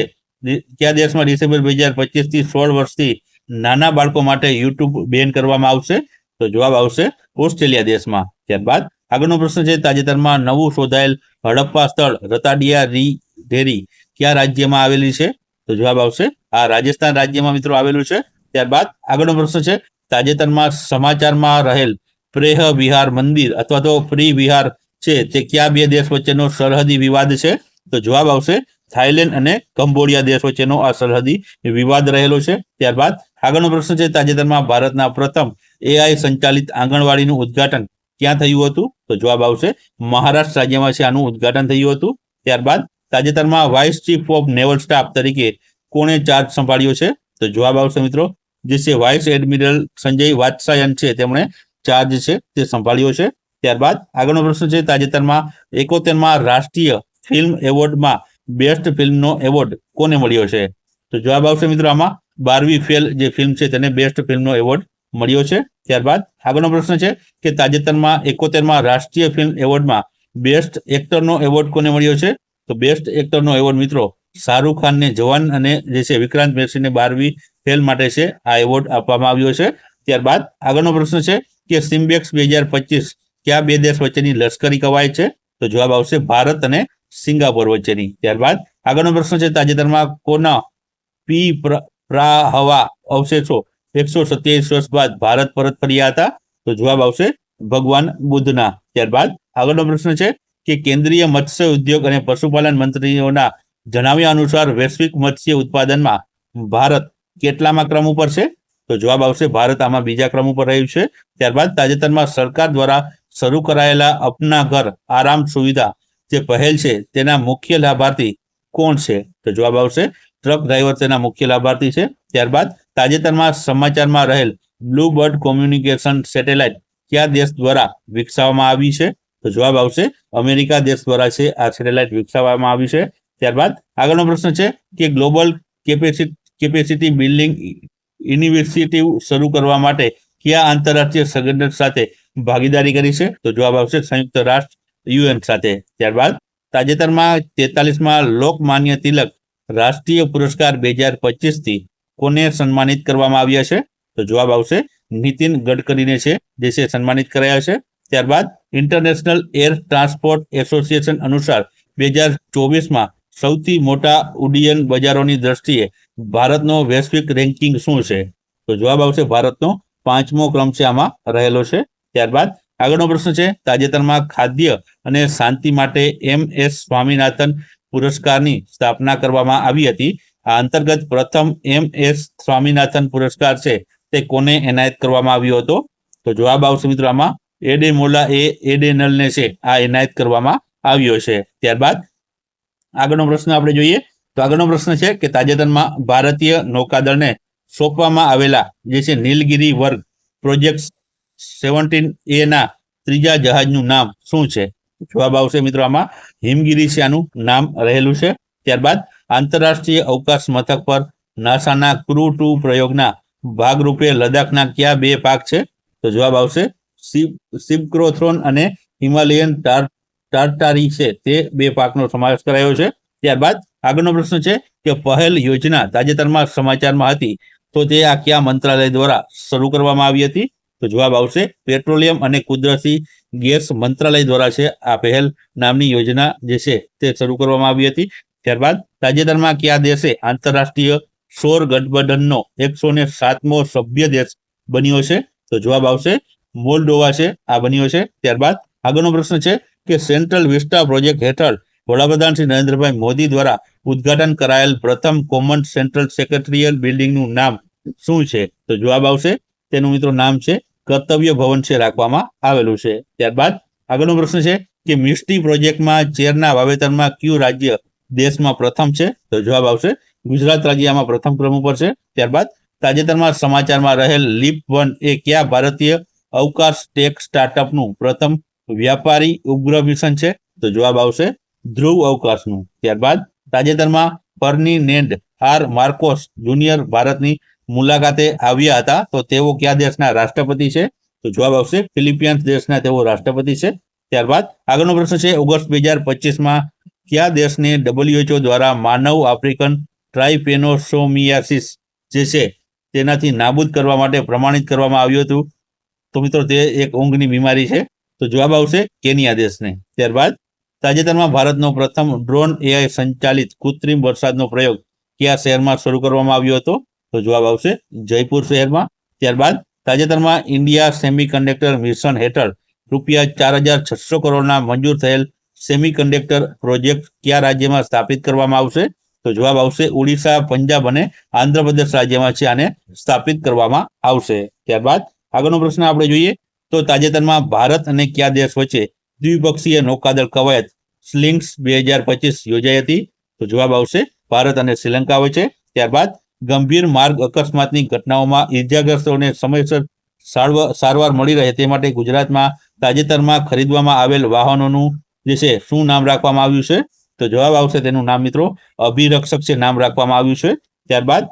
કયા દેશમાં ડિસેમ્બર 2025 થી 16 વર્ષથી નાના બાળકો માટે યુટ્યુબ બેન કરવામાં આવશે? તો જવાબ આવશે ઓસ્ટ્રેલિયા દેશમાં. ત્યારબાદ આગળનો પ્રશ્ન છે તાજેતરમાં નવું શોધાયેલ હડપ્પા સ્થળ રતાડિયા ઢેરી કયા રાજ્યમાં આવેલી છે? તો જવાબ આવશે આ રાજસ્થાન રાજ્યમાં મિત્રો આવેલું છે. ત્યારબાદ આગળનો પ્રશ્ન છે તાજેતરમાં સમાચારમાં રહેલ પ્રેહ વિહાર મંદિર અથવા તો પ્રી વિહાર છે તે કયા બે દેશ વચ્ચેનો સરહદી વિવાદ છે? તો જવાબ આવશે થાઈલેન્ડ અને કંબોડિયા દેશ વચ્ચેનો આ સરહદી વિવાદ રહેલો છે. ત્યારબાદ આગળનો પ્રશ્ન છે તાજેતરમાં ભારતના પ્રથમ AI સંચાલિત આંગણવાડીનું ઉદ્ઘાટન ક્યાં થયું હતું? તો જવાબ આવશે મહારાષ્ટ્ર રાજ્યમાં છે આનું ઉદ્ઘાટન થયું હતું. ત્યારબાદ તાજેતરમાં vice chief of naval staff તરીકે કોણે ચાર્જ સંભાળ્યો છે? તો જવાબ આવશે મિત્રો જે છે વાઇસ એડમિરલ સંજય વાત્સાયન છે તેમણે ચાર્જ છે તે સંભાળ્યો છે. ત્યારબાદ આગળનો પ્રશ્ન છે તાજેતરમાં 71માં રાષ્ટ્રીય ફિલ્મ એવોર્ડમાં બેસ્ટ ફિલ્મનો એવોર્ડ કોને મળ્યો છે? તો જવાબ આવશે મિત્રો આમાં 12મી ફેલ જે ફિલ્મ છે તેને બેસ્ટ ફિલ્મનો એવોર્ડ મળ્યો છે. ત્યારબાદ આગળનો પ્રશ્ન છે કે તાજેતરમાં 71માં રાષ્ટ્રીય ફિલ્મ એવોર્ડમાં બેસ્ટ એક્ટરનો એવોર્ડ કોને મળ્યો છે? તો બેસ્ટ એક્ટરનો એવોર્ડ મિત્રો શાહરૂખ ખાનને જવાન અને જે છે વિક્રાંત મેસીને 12મી ફેલ માટે છે આ એવોર્ડ આપવામાં આવ્યો છે. ત્યારબાદ આગળનો પ્રશ્ન છે કે સિમ્બેક્સ 2025 કયા બે દેશ વચ્ચેની લશ્કરી કવાયત છે? તો જવાબ આવશે ભારત અને સિંગાપોર વચ્ચેની. ત્યારબાદ આગળનો પ્રશ્ન છે તાજેતરમાં કોના પી પ્રાહવા અવશેષો 127 વર્ષ બાદ ભારત પરત ફર્યા હતા? તો જવાબ આવશે ભગવાન બુદ્ધના. ત્યારબાદ આગળનો પ્રશ્ન છે કે કેન્દ્રીય મત્સ્ય ઉદ્યોગ અને પશુપાલન મંત્રીઓના જણાવ્યા અનુસાર વૈશ્વિક મત્સ્ય ઉત્પાદનમાં ભારત કેટલામાં ક્રમ ઉપર છે? તો જવાબ આવશે ભારત આમાં બીજા ક્રમ ઉપર રહ્યું છે. ત્યારબાદ તાજેતરમાં સરકાર દ્વારા શરૂ કરાયેલા અપના ઘર આરામ સુવિધા જે પહેલ છે તેના મુખ્ય લાભાર્થી કોણ છે? તો જવાબ આવશે ટ્રક ડ્રાઈવર તેના મુખ્ય લાભાર્થી છે. ત્યારબાદ તાજેતરમાં સમાચારમાં રહેલ બ્લુ બર્ડ કોમ્યુનિકેશન સેટેલાઇટ કયા દેશ દ્વારા વિકસાવવામાં આવી છે? તો જવાબ આવશે અમેરિકા દેશ દ્વારા છે આ સેટેલાઇટ વિકસાવવામાં આવી છે. ત્યારબાદ આગળનો પ્રશ્ન છે કે ગ્લોબલ કેપેસિટી બિલ્ડિંગ ઇનિશિયેટિવ શરૂ કરવા માટે કયા આંતરરાષ્ટ્રીય સંગઠન સાથે ભાગીદારી કરી છે? તો જવાબ આવશે સંયુક્ત રાષ્ટ્ર UN સાથે. ત્યારબાદ તાજેતરમાં 43માં લોકમાન્ય તિલક રાષ્ટ્રીય પુરસ્કાર 2025 થી કોને સન્માનિત કરવામાં આવ્યા છે? તો જવાબ આવશે નીતિન ગડકરીને છે જે છે સન્માનિત કરાયા છે. ત્યારબાદ ઇન્ટરનેશનલ એર ટ્રાન્સપોર્ટ એસોસિએશન અનુસાર 2024માં સૌથી મોટા ઉડ્ડયન બજારોની દ્રષ્ટિએ ભારતનો વૈશ્વિક રેન્કિંગ શું છે? તો જવાબ આવશે ભારતનો 5મો ક્રમ છે આમાં રહેલો છે. ત્યારબાદ આગળનો પ્રશ્ન છે તાજેતરમાં ખાદ્ય અને શાંતિ માટે MS સ્વામીનાથન પુરસ્કારની સ્થાપના કરવામાં આવી હતી. આ અંતર્ગત પ્રથમ MS સ્વામીનાથન પુરસ્કાર છે તે કોને એનાયત કરવામાં આવ્યો હતો? તો જવાબ આવશે મિત્રો આમાં એડેમોલા એડેનલને છે આ એનાયત કરવામાં આવ્યો છે. ત્યારબાદ આગળનો પ્રશ્ન આપણે જોઈએ તો આગળનો પ્રશ્ન છે કે તાજેતરમાં ભારતીય નૌકાદળને સોંપવામાં આવેલા જે છે નીલગિરી વર્ગ પ્રોજેક્ટ 17A ના ત્રીજા જહાજનું નામ શું છે? જવાબ આવશે મિત્રો આમાં હિમગીરી છે આનું નામ રહેલું છે. ત્યારબાદ આંતરરાષ્ટ્રીય અવકાશ મથક પર નાસાના ક્રૂ 2 પ્રયોગના ભાગરૂપે લદ્દાખના કયા બે પાક છે? તો જવાબ આવશે સિક્રોથ્રોન અને હિમાલયન ટાર્ટારી છે તે બે પાકનો સમાવેશ કરાયો છે. ત્યારબાદ આગળનો પ્રશ્ન છે કે પહેલ યોજના તાજેતરમાં સમાચારમાં હતી તો તે આ કયા મંત્રાલય દ્વારા શરૂ કરવામાં આવી હતી? તો જવાબ આવશે પેટ્રોલિયમ અને કુદરતી ગેસ મંત્રાલય દ્વારા છે આ પહેલ નામની યોજના જે છે તે શરૂ કરવામાં આવી હતી. ત્યારબાદ તાજેતરમાં કયા દેશે આંતરરાષ્ટ્રીય સૌર ગઠબંધનનો 107મો સભ્ય દેશ બન્યો છે? તો જવાબ આવશે મોલ્ડોવા છે આ બન્યો છે. ત્યારબાદ આગળનો પ્રશ્ન છે કે સેન્ટ્રલ વિસ્ટા પ્રોજેક્ટ હેઠળ વડાપ્રધાન શ્રી નરેન્દ્રભાઈ મોદી દ્વારા ઉદ્ઘાટન કરાયેલ પ્રથમ કોમન સેન્ટ્રલ સેક્રેટરીયલ બિલ્ડિંગનું નામ શું છે? તો જવાબ આવશે તેનું મિત્રો નામ છે કર્તવ્ય ભવન છે રાખવામાં આવેલું છે. ત્યારબાદ આગળનો પ્રશ્ન છે કે મિસ્ટી પ્રોજેક્ટમાં ચેરના વાવેતરમાં કયું રાજ્ય દેશમાં પ્રથમ છે? તો જવાબ આવશે ગુજરાત રાજ્ય આમાં પ્રથમ ક્રમ ઉપર છે. ત્યારબાદ તાજેતરમાં સમાચારમાં રહેલ લીપ 1 એ કયા ભારતીય અવકાશ ટેક સ્ટાર્ટઅપનું પ્રથમ વ્યાપારી ઉપગ્રહ મિશન છે? તો જવાબ આવશે ધ્રુવ અવકાશનું. ત્યારબાદ તાજેતરમાં ફર્ડિનેન્ડ આર માર્કોસ જુનિયર ભારતની મુલાકાતે આવ્યા હતા તો તેઓ કયા દેશના રાષ્ટ્રપતિ છે? તો જવાબ આવશે ફિલિપિન્સ દેશના તેઓ રાષ્ટ્રપતિ છે. ત્યારબાદ આગળનો પ્રશ્ન છે ઓગસ્ટ 2025માં કયા દેશને WHO દ્વારા માનવ આફ્રિકન ટ્રાઇપેનોસોમિયાસિસ જે છે તેનાથી નાબૂદ કરવા માટે પ્રમાણિત કરવામાં આવ્યું હતું? તો મિત્રો તે એક ઊંઘની બીમારી છે. તો જવાબ આવશે કેન્યા દેશને. ત્યારબાદ તાજેતરમાં ભારતનો પ્રથમ ડ્રોન AI સંચાલિત કૃત્રિમ વરસાદનો પ્રયોગ કયા શહેરમાં શરૂ કરવામાં આવ્યો હતો? તો જવાબ આવશે જયપુર શહેરમાં. ત્યારબાદ તાજેતરમાં ઇન્ડિયા સેમિકન્ડક્ટર મિશન હેઠળ રૂપિયા 4,600 કરોડના મંજૂર થયેલ સેમિકન્ડક્ટર પ્રોજેક્ટ કયા રાજ્યમાં સ્થાપિત કરવામાં આવશે? તો જવાબ આવશે ઓડિશા, પંજાબ અને આંધ્રપ્રદેશ રાજ્યમાં છે આને સ્થાપિત કરવામાં આવશે. ત્યારબાદ આગળનો પ્રશ્ન આપણે જોઈએ તો તાજેતરમાં ભારત અને કયા દેશ વચ્ચે દ્વિપક્ષીય નૌકાદળ કવાયત સ્લિંગ્સ 2025 યોજાઈ હતી? તો જવાબ આવશે ભારત અને શ્રીલંકા વચ્ચે. ત્યારબાદ ગંભીર માર્ગ અકસ્માતની ઘટનાઓમાં ઈજાગ્રસ્તોને સમયસર સારવાર મળી રહે તે માટે ગુજરાતમાં તાજેતરમાં ખરીદવામાં આવેલ વાહનોનું જે છે શું નામ રાખવામાં આવ્યું છે? તો જવાબ આવશે તેનું નામ મિત્રો અભિરક્ષક છે નામ રાખવામાં આવ્યું છે. ત્યારબાદ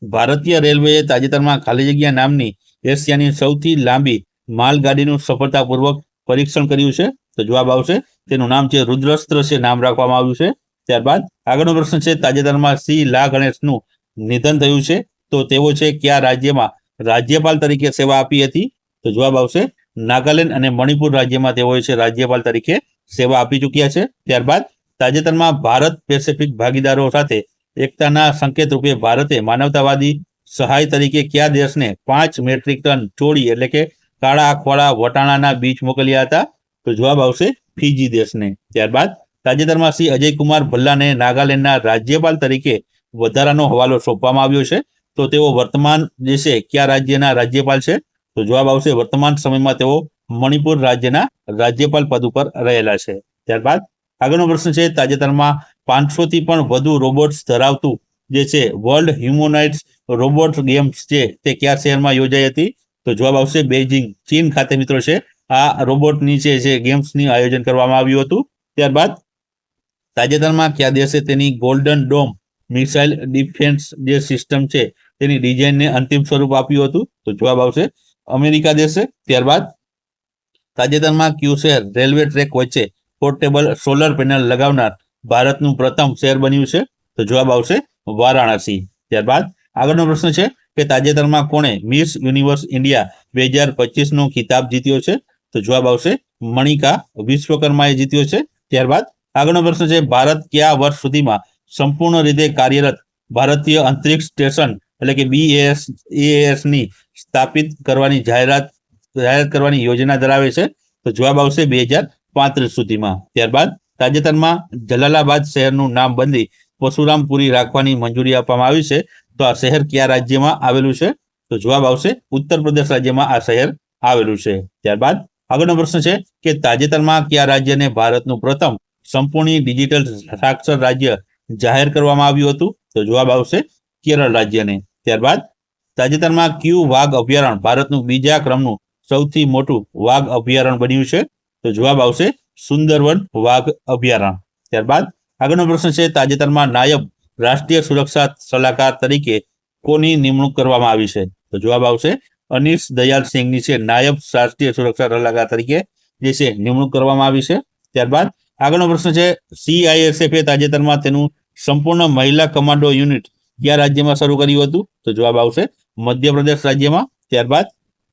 ભારતીય રેલવેએ તાજેતરમાં ખાલી જગ્યા નામની એશિયાની સૌથી લાંબી માલગાડીનું સફળતાપૂર્વક પરીક્ષણ કર્યું છે. તો જવાબ આવશે તેનું નામ છે રુદ્રસ્ત્ર છે નામ રાખવામાં આવ્યું છે. ત્યારબાદ આગળનો પ્રશ્ન છે તાજેતરમાં શ્રી લા ગણેશનું નિધન થયું છે તો તેઓ છે કયા રાજ્યમાં રાજ્યપાલ તરીકે સેવા આપી હતી? તો જવાબ આવશે નાગાલેન્ડ અને મણિપુર રાજ્યમાં તેઓએ છે રાજ્યપાલ તરીકે સેવા આપી ચૂક્યા છે. ત્યારબાદ તાજેતરમાં ભારત પેસિફિક ભાગીદારો સાથે એકતાના સંકેત રૂપે ભારતે માનવતાવાદી સહાય તરીકે કયા દેશને 5 મેટ્રિક ટન ચોળી એટલે કે કાળા આંખવાળા વટાણાના બીજ મોકલ્યા હતા? તો જવાબ આવશે ફીજી દેશને. ત્યારબાદ તાજેતરમાં શ્રી અજયકુમાર ભલ્લાને નાગાલેન્ડના રાજ્યપાલ તરીકે વધારાનો હવાલો સોંપવામાં આવ્યો છે તો તેઓ વર્તમાન જે છે કયા રાજ્યના રાજ્યપાલ છે? તો જવાબ આવશે વર્તમાન સમયમાં તેઓ મણિપુર રાજ્યના રાજ્યપાલ પદ ઉપર રહેલા છે. ત્યારબાદ આગળનો પ્રશ્ન છે તાજેતરમાં 500 થી પણ વધુ રોબોટ્સ ધરાવતું જે છે વર્લ્ડ હ્યુમનોઇડ્સ રોબોટ ગેમ્સ છે તે કયા શહેરમાં યોજાઈ હતી? તો જવાબ આવશે બેઇજિંગ ચીન ખાતે મિત્રો છે આ રોબોટની છે ગેમ્સની આયોજન કરવામાં આવ્યું હતું. ત્યારબાદ તાજેતરમાં કયા દેશે તેની ગોલ્ડન ડોમ મિસાઇલ ડિફેન્સ જે સિસ્ટમ છે તેની ડિઝાઇનને અંતિમ સ્વરૂપ આપ્યું હતું? તો જવાબ આવશે અમેરિકા દેશે. ત્યારબાદ તાજેતરમાં કયું શહેર રેલવે ટ્રેક વચ્ચે પોર્ટેબલ સોલર પેનલ લગાવનાર ભારતનું પ્રથમ શહેર બન્યું છે? તો જવાબ આવશે વારાણસી. ત્યારબાદ આગળનો પ્રશ્ન છે કે તાજેતરમાં કોણે મિસ યુનિવર્સ ઇન્ડિયા 2025નો ખિતાબ જીત્યો છે? તો જવાબ આવશે મણિકા વિશ્વકર્માએ જીત્યો છે. ત્યારબાદ આગળનો પ્રશ્ન છે ભારત કયા વર્ષ સુધીમાં સંપૂર્ણ રીતે કાર્યરત ભારતીય અંતરિક્ષ સ્ટેશન એટલે કે BAS ની સ્થાપિત કરવાની જાહેરાત કરવાની યોજના ધરાવે છે? તો જવાબ આવશે 2035 સુધીમાં. ત્યારબાદ તાજેતરમાં જલાલાબાદ શહેરનું નામ બદલી પરશુરામપુરી રાખવાની મંજૂરી આપવામાં આવી છે તો આ શહેર કયા રાજ્યમાં આવેલું છે? તો જવાબ આવશે ઉત્તર પ્રદેશ રાજ્યમાં આ શહેર આવેલું છે. ત્યારબાદ આગળનો પ્રશ્ન છે કે તાજેતરમાં કયા રાજ્યને ભારતનું પ્રથમ સંપૂર્ણ ડિજિટલ સાક્ષર રાજ્ય જાહેર કરવામાં આવ્યું હતું? તો જવાબ આવશે કેરળ રાજ્યને. ત્યારબાદ તાજેતરમાં કયું વાઘ અભયારણ્ય ભારતનું બીજા ક્રમનું સૌથી મોટું વાઘ અભયારણ્ય બન્યું છે? તો જવાબ આવશે સુંદરવન વાઘ અભયારણ્ય. ત્યારબાદ આગળનો પ્રશ્ન છે તાજેતરમાં નાયબ રાષ્ટ્રીય સુરક્ષા સલાહકાર તરીકે કોની નિમણૂક કરવામાં આવી છે? તો જવાબ આવશે અનિશ દયાલ સિંહની છે નાયબ રાષ્ટ્રીય સુરક્ષા સલાહકાર તરીકે જે છે નિમણૂક કરવામાં આવી છે. ત્યારબાદ આગળનો પ્રશ્ન છે CISF તાજેતરમાં તેનું સંપૂર્ણ મહિલા કમાન્ડો યુનિટ કયા રાજ્યમાં શરૂ કર્યું હતું? તો જવાબ આવશે મધ્યપ્રદેશ રાજ્યમાં. ત્યારબાદ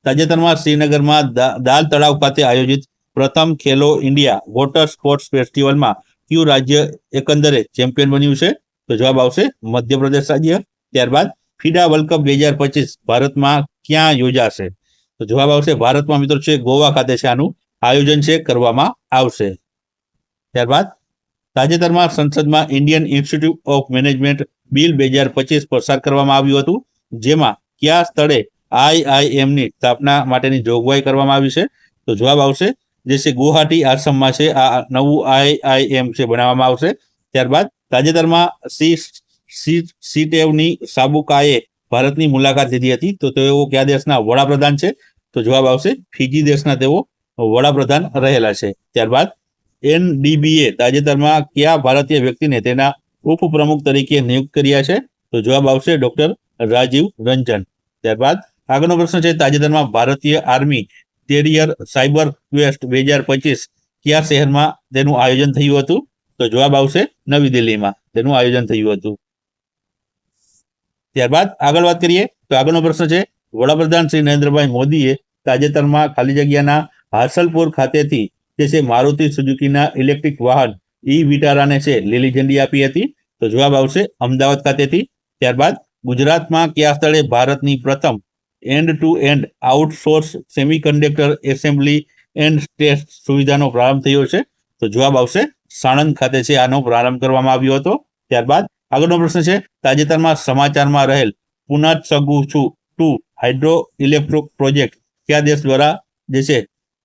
તાજેતરમાં શ્રીનગરમાં દાલ તળાવ ખાતે આયોજિત પ્રથમ ખેલો ઇન્ડિયા વોટર સ્પોર્ટ્સ ફેસ્ટિવલમાં કયું રાજ્ય એકંદરે ચેમ્પિયન બન્યું છે? તો જવાબ આવશે મધ્યપ્રદેશ રાજ્ય. ત્યારબાદ ફીડા વર્લ્ડ કપ 2025 ભારતમાં ક્યાં યોજાશે? તો જવાબ આવશે ભારતમાં મિત્રો છે ગોવા ખાતે છે આનું આયોજન છે કરવામાં આવશે. ત્યારબાદ તાજેતરમાં સંસદમાં Indian institute of management bill 2025 પસાર કરવામાં આવ્યું હતું જેમાં કયા સ્થળે IIMની સ્થાપના માટેની જોગવાઈ કરવામાં આવી છે? તો જવાબ આવશે જે છે ગુવાહાટી આસામમાં છે આ નવું IIM છે બનાવવામાં આવશે. ત્યારબાદ તાજેતરમાં CTEVની સાબુકાએ ભારતની મુલાકાત લીધી હતી તો તેઓ કયા દેશના વડાપ્રધાન છે? તો જવાબ આવશે ફીજી દેશના તેઓ વડાપ્રધાન રહેલા છે. ત્યારબાદ NDBએ તાજેતરમાં કયા ભારતીય વ્યક્તિને તેના ઉપપ્રમુખ તરીકે નિયુક્ત કર્યા છે? તો તો જવાબ આવશે ડોક્ટર રાજીવ રંજન. ત્યારબાદ આગળનો પ્રશ્ન છે, તાજેતરમાં ભારતીય આર્મી ટેરિયર સાયબર ક્વેસ્ટ 2025 કયા શહેરમાં તેનું આયોજન થયું હતું? તો જવાબ આવશે નવી દિલ્હીમાં તેનું આયોજન થયું હતું. ત્યારબાદ આગળ વાત કરીએ તો આગળનો પ્રશ્ન છે, વડાપ્રધાન શ્રી નરેન્દ્રભાઈ મોદીએ તાજેતરમાં ખાલી જગ્યાના હાસલપુર ખાતેથી જે છે મારુતિ સુઝુકીના ઇલેક્ટ્રિક વાહન ઈ વિટારાને છે લીલી ઝંડી આપી હતી. તો જવાબ આવશે અમદાવાદ ખાતેથી. ત્યારબાદ ગુજરાતમાં કયા સ્થળે ભારતની પ્રથમ end to end outsource semiconductor assembly and test સુવિધાનો પ્રારંભ થયો છે? તો જવાબ આવશે સાણંદ ખાતે છે આનો પ્રારંભ કરવામાં આવ્યો હતો. ત્યારબાદ આગળનો પ્રશ્ન છે, તાજેતરમાં સમાચારમાં રહેલ પુનાત સગુ છું 2 હાઇડ્રો ઇલેક્ટ્રો પ્રોજેક્ટ કયા દેશ દ્વારા જે છે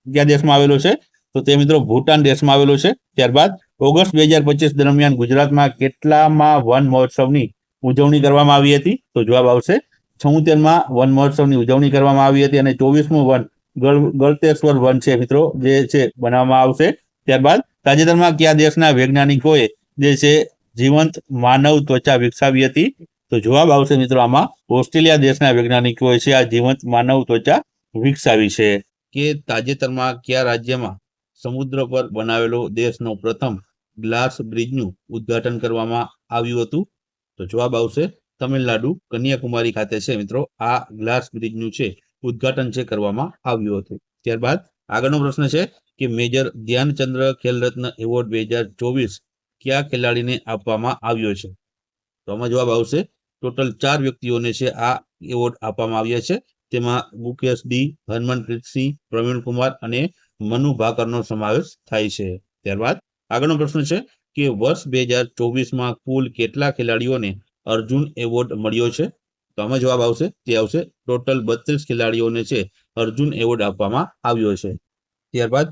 કયા દેશમાં આવેલો છે? તો તે મિત્રો ભૂટાન દેશમાં આવેલો છે. ત્યારબાદ ઓગસ્ટ 2025 દરમિયાન ગુજરાતમાં કેટલામાં વન મહોત્સવની ઉજવણી કરવામાં આવી હતી? તો જવાબ આવશે 76માં વન મહોત્સવની ઉજવણી કરવામાં આવી હતી અને 24મું વન ગળતેશ્વર વન છે મિત્રો જે છે બનાવવામાં આવશે. ત્યારબાદ તાજેતરમાં કયા દેશના વૈજ્ઞાનિકોએ જે છે જીવંત માનવ ત્વચા વિકસાવી હતી? તો જવાબ આવશે મિત્રો આમાં ઓસ્ટ્રેલિયા દેશના વૈજ્ઞાનિકોએ છે આ જીવંત માનવ ત્વચા વિકસાવી છે. કે તાજેતરમાં કયા રાજ્યમાં સમુદ્ર પર બનાવેલો દેશનો પ્રથમ ગ્લાસ બ્રિજનું ઉદ્ઘાટન કરવામાં આવ્યું હતું? તો જવાબ આવશે તમિલનાડુ કન્યાકુમારી ખાતે છે મિત્રો આ ગ્લાસ બ્રિજનું છે ઉદ્ઘાટન છે કરવામાં આવ્યું હતું. ત્યારબાદ આગળનો પ્રશ્ન છે કે મેજર ધ્યાનચંદ્ર ખેલ રત્ન એવોર્ડ 2024 કયા ખેલાડીને આપવામાં આવ્યો છે? તો આમાં જવાબ આવશે ટોટલ 4 વ્યક્તિઓને છે આ એવોર્ડ આપવામાં આવ્યા છે. તેમાં મુકેશ ડી, હરમનપ્રીતસિંહ, પ્રવીણ કુમાર અને મનુ ભાકરનો સમાવેશ થાય છે. ત્યારબાદ આગળનો પ્રશ્ન છે કે વર્ષ 2024માં કુલ કેટલા ખેલાડીઓને અર્જુન એવોર્ડ મળ્યો છે? તો આમાં જવાબ આવશે તે આવશે ટોટલ 32 ખેલાડીઓને છે અર્જુન એવોર્ડ આપવામાં આવ્યો છે. ત્યારબાદ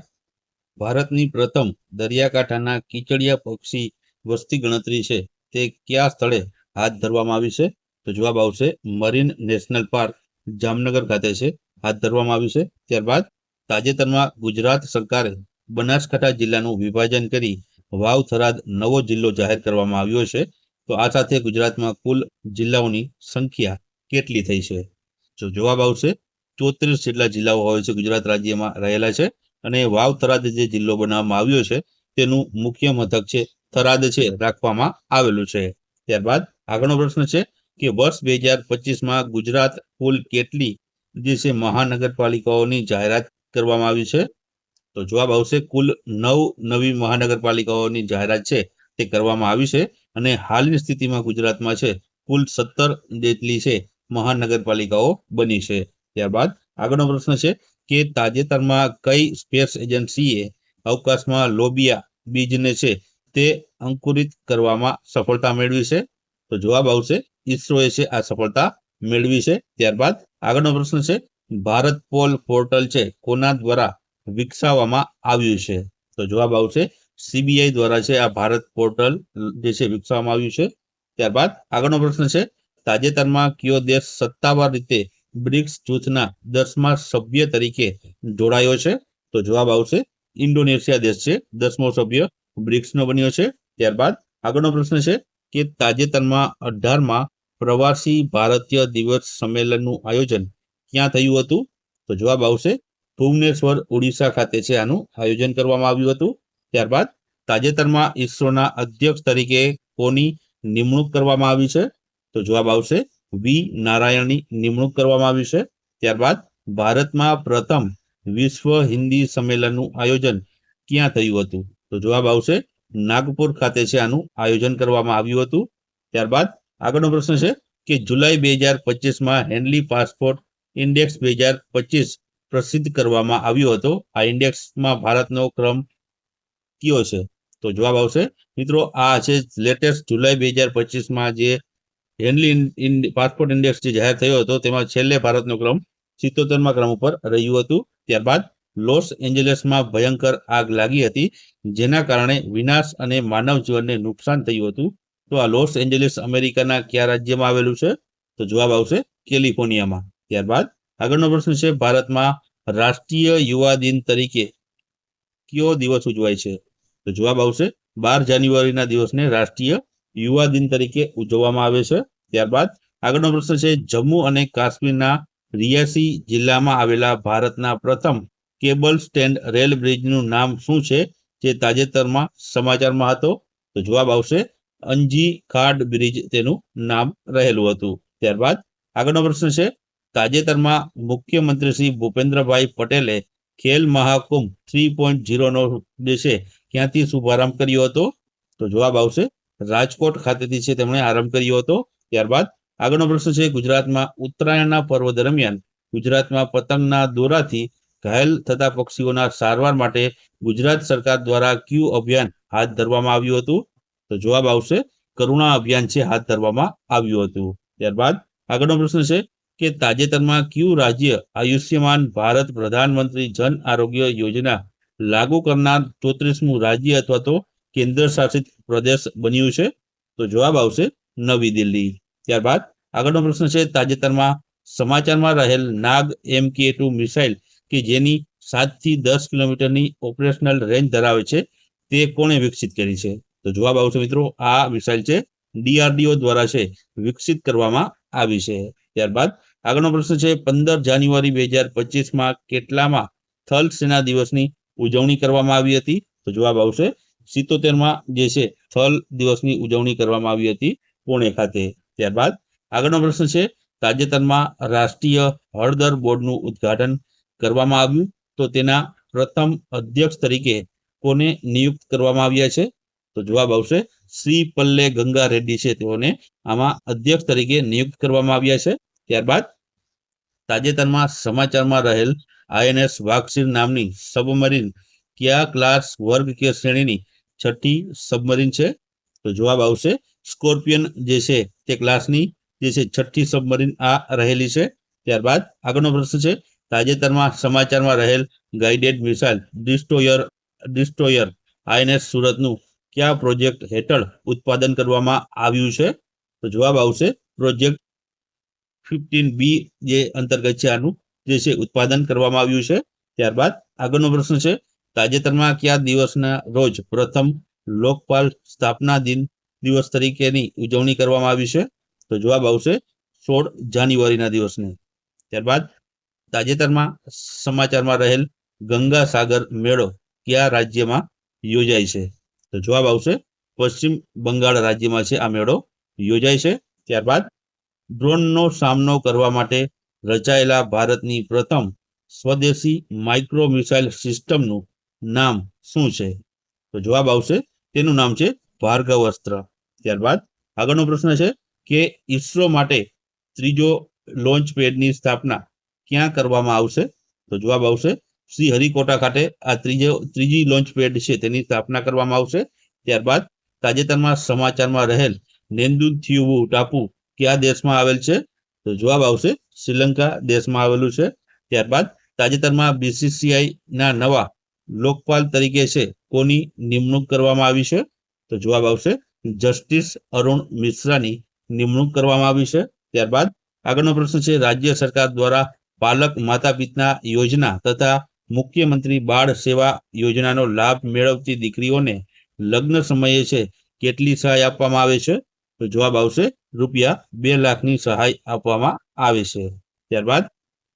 ભારતની પ્રથમ દરિયાકાંઠાના કીચડિયા પક્ષી વસ્તી ગણતરી છે તે કયા સ્થળે હાથ ધરવામાં આવી છે? તો જવાબ આવશે મરીન નેશનલ પાર્ક જામનગર ખાતે છે હાથ ધરવામાં આવ્યું છે. ત્યારબાદ તાજેતરમાં ગુજરાત સરકારે બનાસકાંઠા જિલ્લાનું વિભાજન કરી વાવ થરાદ નવો જિલ્લો જાહેર કરવામાં આવ્યો છે. તો આ સાથે ગુજરાતમાં કુલ જિલ્લાઓની સંખ્યા કેટલી થઈ છે? જો જવાબ આવશે 34 જેટલા જિલ્લાઓ હોય છે ગુજરાત રાજ્યમાં રહેલા છે અને વાવ થરાદ જે જિલ્લો બનાવવામાં આવ્યો છે તેનું મુખ્ય મથક છે થરાદ છે રાખવામાં આવેલું છે. ત્યારબાદ આગળનો પ્રશ્ન છે કે વર્ષ 2025માં ગુજરાત કુલ કેટલી જે છે મહાનગરપાલિકાઓની જાહેરાત કરવામાં આવી છે? તો જવાબ આવશે કુલ 9 નવી મહાનગરપાલિકાઓની જાહેરાત છે તે કરવામાં આવી છે અને હાલની સ્થિતિમાં ગુજરાતમાં છે કુલ 17 જેટલી છે મહાનગરપાલિકાઓ બની છે. ત્યારબાદ આગળનો પ્રશ્ન છે કે તાજેતરમાં કઈ સ્પેસ એજન્સીએ અવકાશમાં લોબિયા બીજને છે તે અંકુરિત કરવામાં સફળતા મેળવી છે? તો જવાબ આવશે ઈસરોએ છે આ સફળતા મેળવી છે. ત્યારબાદ આગળનો પ્રશ્ન છે ભારત પોલ પોર્ટલ છે કોના દ્વારા વિકસાવવામાં આવ્યું છે? તો જવાબ આવશે CBI દ્વારા છે આ ભારત પોર્ટલ જે છે વિકસાવવામાં આવ્યું છે. ત્યારબાદ આગળનો પ્રશ્ન છે તાજેતરમાં કયો દેશ સત્તાવાર રીતે બ્રિક્સ જૂથના 10મા સભ્ય તરીકે જોડાયો છે? તો જવાબ આવશે ઇન્ડોનેશિયા દેશ છે 10મો સભ્ય બ્રિક્સનો બન્યો છે. ત્યારબાદ આગળનો પ્રશ્ન છે કે તાજેતરમાં 18મા પ્રવાસી ભારતીય દિવસ સંમેલનનું આયોજન ક્યાં થયું હતું? તો જવાબ આવશે ભુવનેશ્વર ઓડિશા ખાતે છે આનું આયોજન કરવામાં આવ્યું હતું. ત્યારબાદ તાજેતરમાં ઈસરોના અધ્યક્ષ તરીકે કોની નિમણૂક કરવામાં આવી છે? તો જવાબ આવશે વી નારાયણની નિમણૂક કરવામાં આવી છે. ત્યારબાદ ભારતમાં પ્રથમ વિશ્વ હિન્દી સંમેલનનું આયોજન ક્યાં થયું હતું? તો જવાબ આવશે નાગપુર ખાતે છે આનું આયોજન કરવામાં આવ્યું હતું. ત્યારબાદ આગળનો પ્રશ્ન છે કે જુલાઈ 2025માં હેનલી પાસપોર્ટ ઇન્ડેક્સ 2025 પ્રસિદ્ધ કરવામાં આવ્યો હતો. આ ઇન્ડેક્સમાં ભારતનો ક્રમ કયો છે? તો જવાબ આવશે મિત્રો આ છે લેટેસ્ટ જુલાઈ 2025માં જે હેનલી પાસપોર્ટ ઇન્ડેક્સ જે જાહેર થયો હતો તેમાં છેલ્લે ભારતનો ક્રમ 77મા ક્રમ ઉપર રહ્યું હતું. ત્યારબાદ લોસ એન્જલસમાં ભયંકર આગ લાગી હતી જેના કારણે વિનાશ અને માનવ જીવનને નુકસાન થયું હતું. તો આ લોસ એન્જલિસ અમેરિકાના કયા રાજ્યમાં આવેલું છે? તો જવાબ આવશે કેલિફોર્નિયામાં. ત્યારબાદ આગળનો પ્રશ્ન છે ભારતમાં રાષ્ટ્રીય યુવા દિન તરીકે કયો દિવસ ઉજવાય છે? તો જવાબ આવશે 12 જાન્યુઆરીના દિવસને રાષ્ટ્રીય યુવા દિન તરીકે ઉજવવામાં આવે છે. ત્યારબાદ આગળનો પ્રશ્ન છે, જમ્મુ અને કાશ્મીરના રિયાસી જિલ્લામાં આવેલા ભારતના પ્રથમ કેબલ સ્ટેન્ડ રેલ બ્રિજનું નામ શું છે, જે તાજેતરમાં સમાચારમાં હતો? તો જવાબ આવશે અંજી ખાડ બ્રિજ તેનું નામ રહેલું હતું. ત્યારબાદ આગળનો પ્રશ્ન છે, તાજેતરમાં મુખ્યમંત્રી શ્રી ભૂપેન્દ્રભાઈ પટેલે ખેલ મહાકુંભ 3.0નો છે ક્યાંથી શુભારંભ કર્યો હતો? તો જવાબ આવશે રાજકોટ ખાતેથી છે તેમણે આરંભ કર્યો હતો. ત્યારબાદ આગળનો પ્રશ્ન છે, ગુજરાતમાં ઉત્તરાયણના પર્વ દરમિયાન ગુજરાતમાં પતંગના દોરાથી ઘાયલ થતા પક્ષીઓના સારવાર માટે ગુજરાત સરકાર દ્વારા કયું અભિયાન હાથ ધરવામાં આવ્યું હતું? તો જવાબ આવશે કરુણા અભિયાન છે હાથ ધરવામાં આવ્યું હતું. ત્યારબાદ આગળનો પ્રશ્ન છે કે તાજેતરમાં કયું રાજ્ય આયુષ્યમાન ભારત પ્રધાનમંત્રી જન આરોગ્ય યોજના લાગુ કરનાર 34મું રાજ્ય અથવા તો કેન્દ્ર શાસિત પ્રદેશ બન્યું છે? તો જવાબ આવશે નવી દિલ્હી. ત્યારબાદ આગળનો પ્રશ્ન છે, તાજેતરમાં સમાચારમાં રહેલ નાગ MK2 મિસાઇલ કે જેની 7 થી 10 કિલોમીટરની ઓપરેશનલ રેન્જ ધરાવે છે, તે કોણે વિકસિત કરી છે? તો જવાબ આવશે મિત્રો આ મિસાઇલ છે DRDO દ્વારા છે વિકસિત કરવામાં આવી છે. ત્યારબાદ આગળનો પ્રશ્ન છે, 15 જાન્યુઆરી 2025માં કેટલામાં થલ સેના દિવસની ઉજવણી કરવામાં આવી હતી? તો જવાબ આવશે 77માં જે છે થલ દિવસની ઉજવણી કરવામાં આવી હતી પુણે ખાતે. ત્યારબાદ આગળનો પ્રશ્ન છે, તાજેતરમાં રાષ્ટ્રીય હળદર બોર્ડનું ઉદ્ઘાટન કરવામાં આવ્યું, તો તેના પ્રથમ અધ્યક્ષ તરીકે કોને નિયુક્ત કરવામાં આવ્યા છે? તો જવાબ આવશે શ્રી પલ્લે ગંગા રેડ્ડી છે તેઓને આમાં અધ્યક્ષ તરીકે નિયુક્ત કરવામાં આવ્યા છે. ત્યારબાદ તાજેતરમાં સમાચારમાં રહેલ INS વાઘસીર નામની સબમરીન કયા ક્લાસ વર્ગ કે શ્રેણીની 6ઠી સબમરીન છે? તો જવાબ આવશે સ્કોર્પિયન જે છે તે ક્લાસની જે છે 6ઠી સબમરીન આ રહેલી છે. ત્યારબાદ આગળનો પ્રશ્ન છે, તાજેતરમાં સમાચારમાં રહેલ ગાઇડેડ મિસાઇલ ડિસ્ટ્રોયર INS સુરતનું કયા પ્રોજેક્ટ હેઠળ ઉત્પાદન કરવામાં આવ્યું છે? તો જવાબ આવશે પ્રોજેક્ટ 15B જે અંતર્ગત છે આનું જે છે ઉત્પાદન કરવામાં આવ્યું છે. ત્યારબાદ આગળનો પ્રશ્ન છે, તાજેતરમાં કયા દિવસના રોજ પ્રથમ લોકપાલ સ્થાપના દિવસ તરીકેની ઉજવણી કરવામાં આવી છે? તો જવાબ આવશે 16 જાન્યુઆરીના દિવસને. ત્યારબાદ તાજેતરમાં સમાચારમાં રહેલ ગંગા સાગર મેળો કયા રાજ્યમાં યોજાય છે? તો જવાબ આવશે પશ્ચિમ બંગાળ રાજ્યમાં છે આ મેળો યોજાય છે. ત્યારબાદ ડ્રોનનો સામનો કરવા માટે રચાયેલા ભારતની પ્રથમ સ્વદેશી માઇક્રો મિસાઇલ સિસ્ટમનું નામ શું છે? તો જવાબ આવશે તેનું નામ છે ભાર્ગવસ્ત્ર. ત્યારબાદ આગળનો પ્રશ્ન છે કે ઈસરો માટે ત્રીજો લોન્ચ પેડની સ્થાપના ક્યાં કરવામાં આવશે? તો જવાબ આવશે શ્રી હરિકોટા ખાતે આ ત્રીજી લોન્ચ પેડ છે તેની સ્થાપના કરવામાં આવશે. ત્યારબાદ તાજેતરમાં સમાચારમાં રહેલ નેદુન્થિયુવુ ટાપુ કયા દેશમાં આવેલ છે? તો જવાબ આવશે શ્રીલંકા દેશમાં આવેલું છે. ત્યારબાદ તાજેતરમાં BCCI ના નવા લોકપાલ તરીકે છે કોની નિમણૂક કરવામાં આવી છે? તો જવાબ આવશે જસ્ટિસ અરુણ મિશ્રાની નિમણૂક કરવામાં આવી છે. ત્યારબાદ આગળનો પ્રશ્ન છે, રાજ્ય સરકાર દ્વારા પાલક માતા પિતા યોજના તથા મુખ્યમંત્રી બાળ સેવા યોજનાનો લાભ મેળવતી દીકરીઓને લગ્ન સમયે છે કેટલી સહાય આપવામાં આવે છે? તો જવાબ આવશે રૂપિયા 2 લાખની સહાય આપવામાં આવે છે. ત્યારબાદ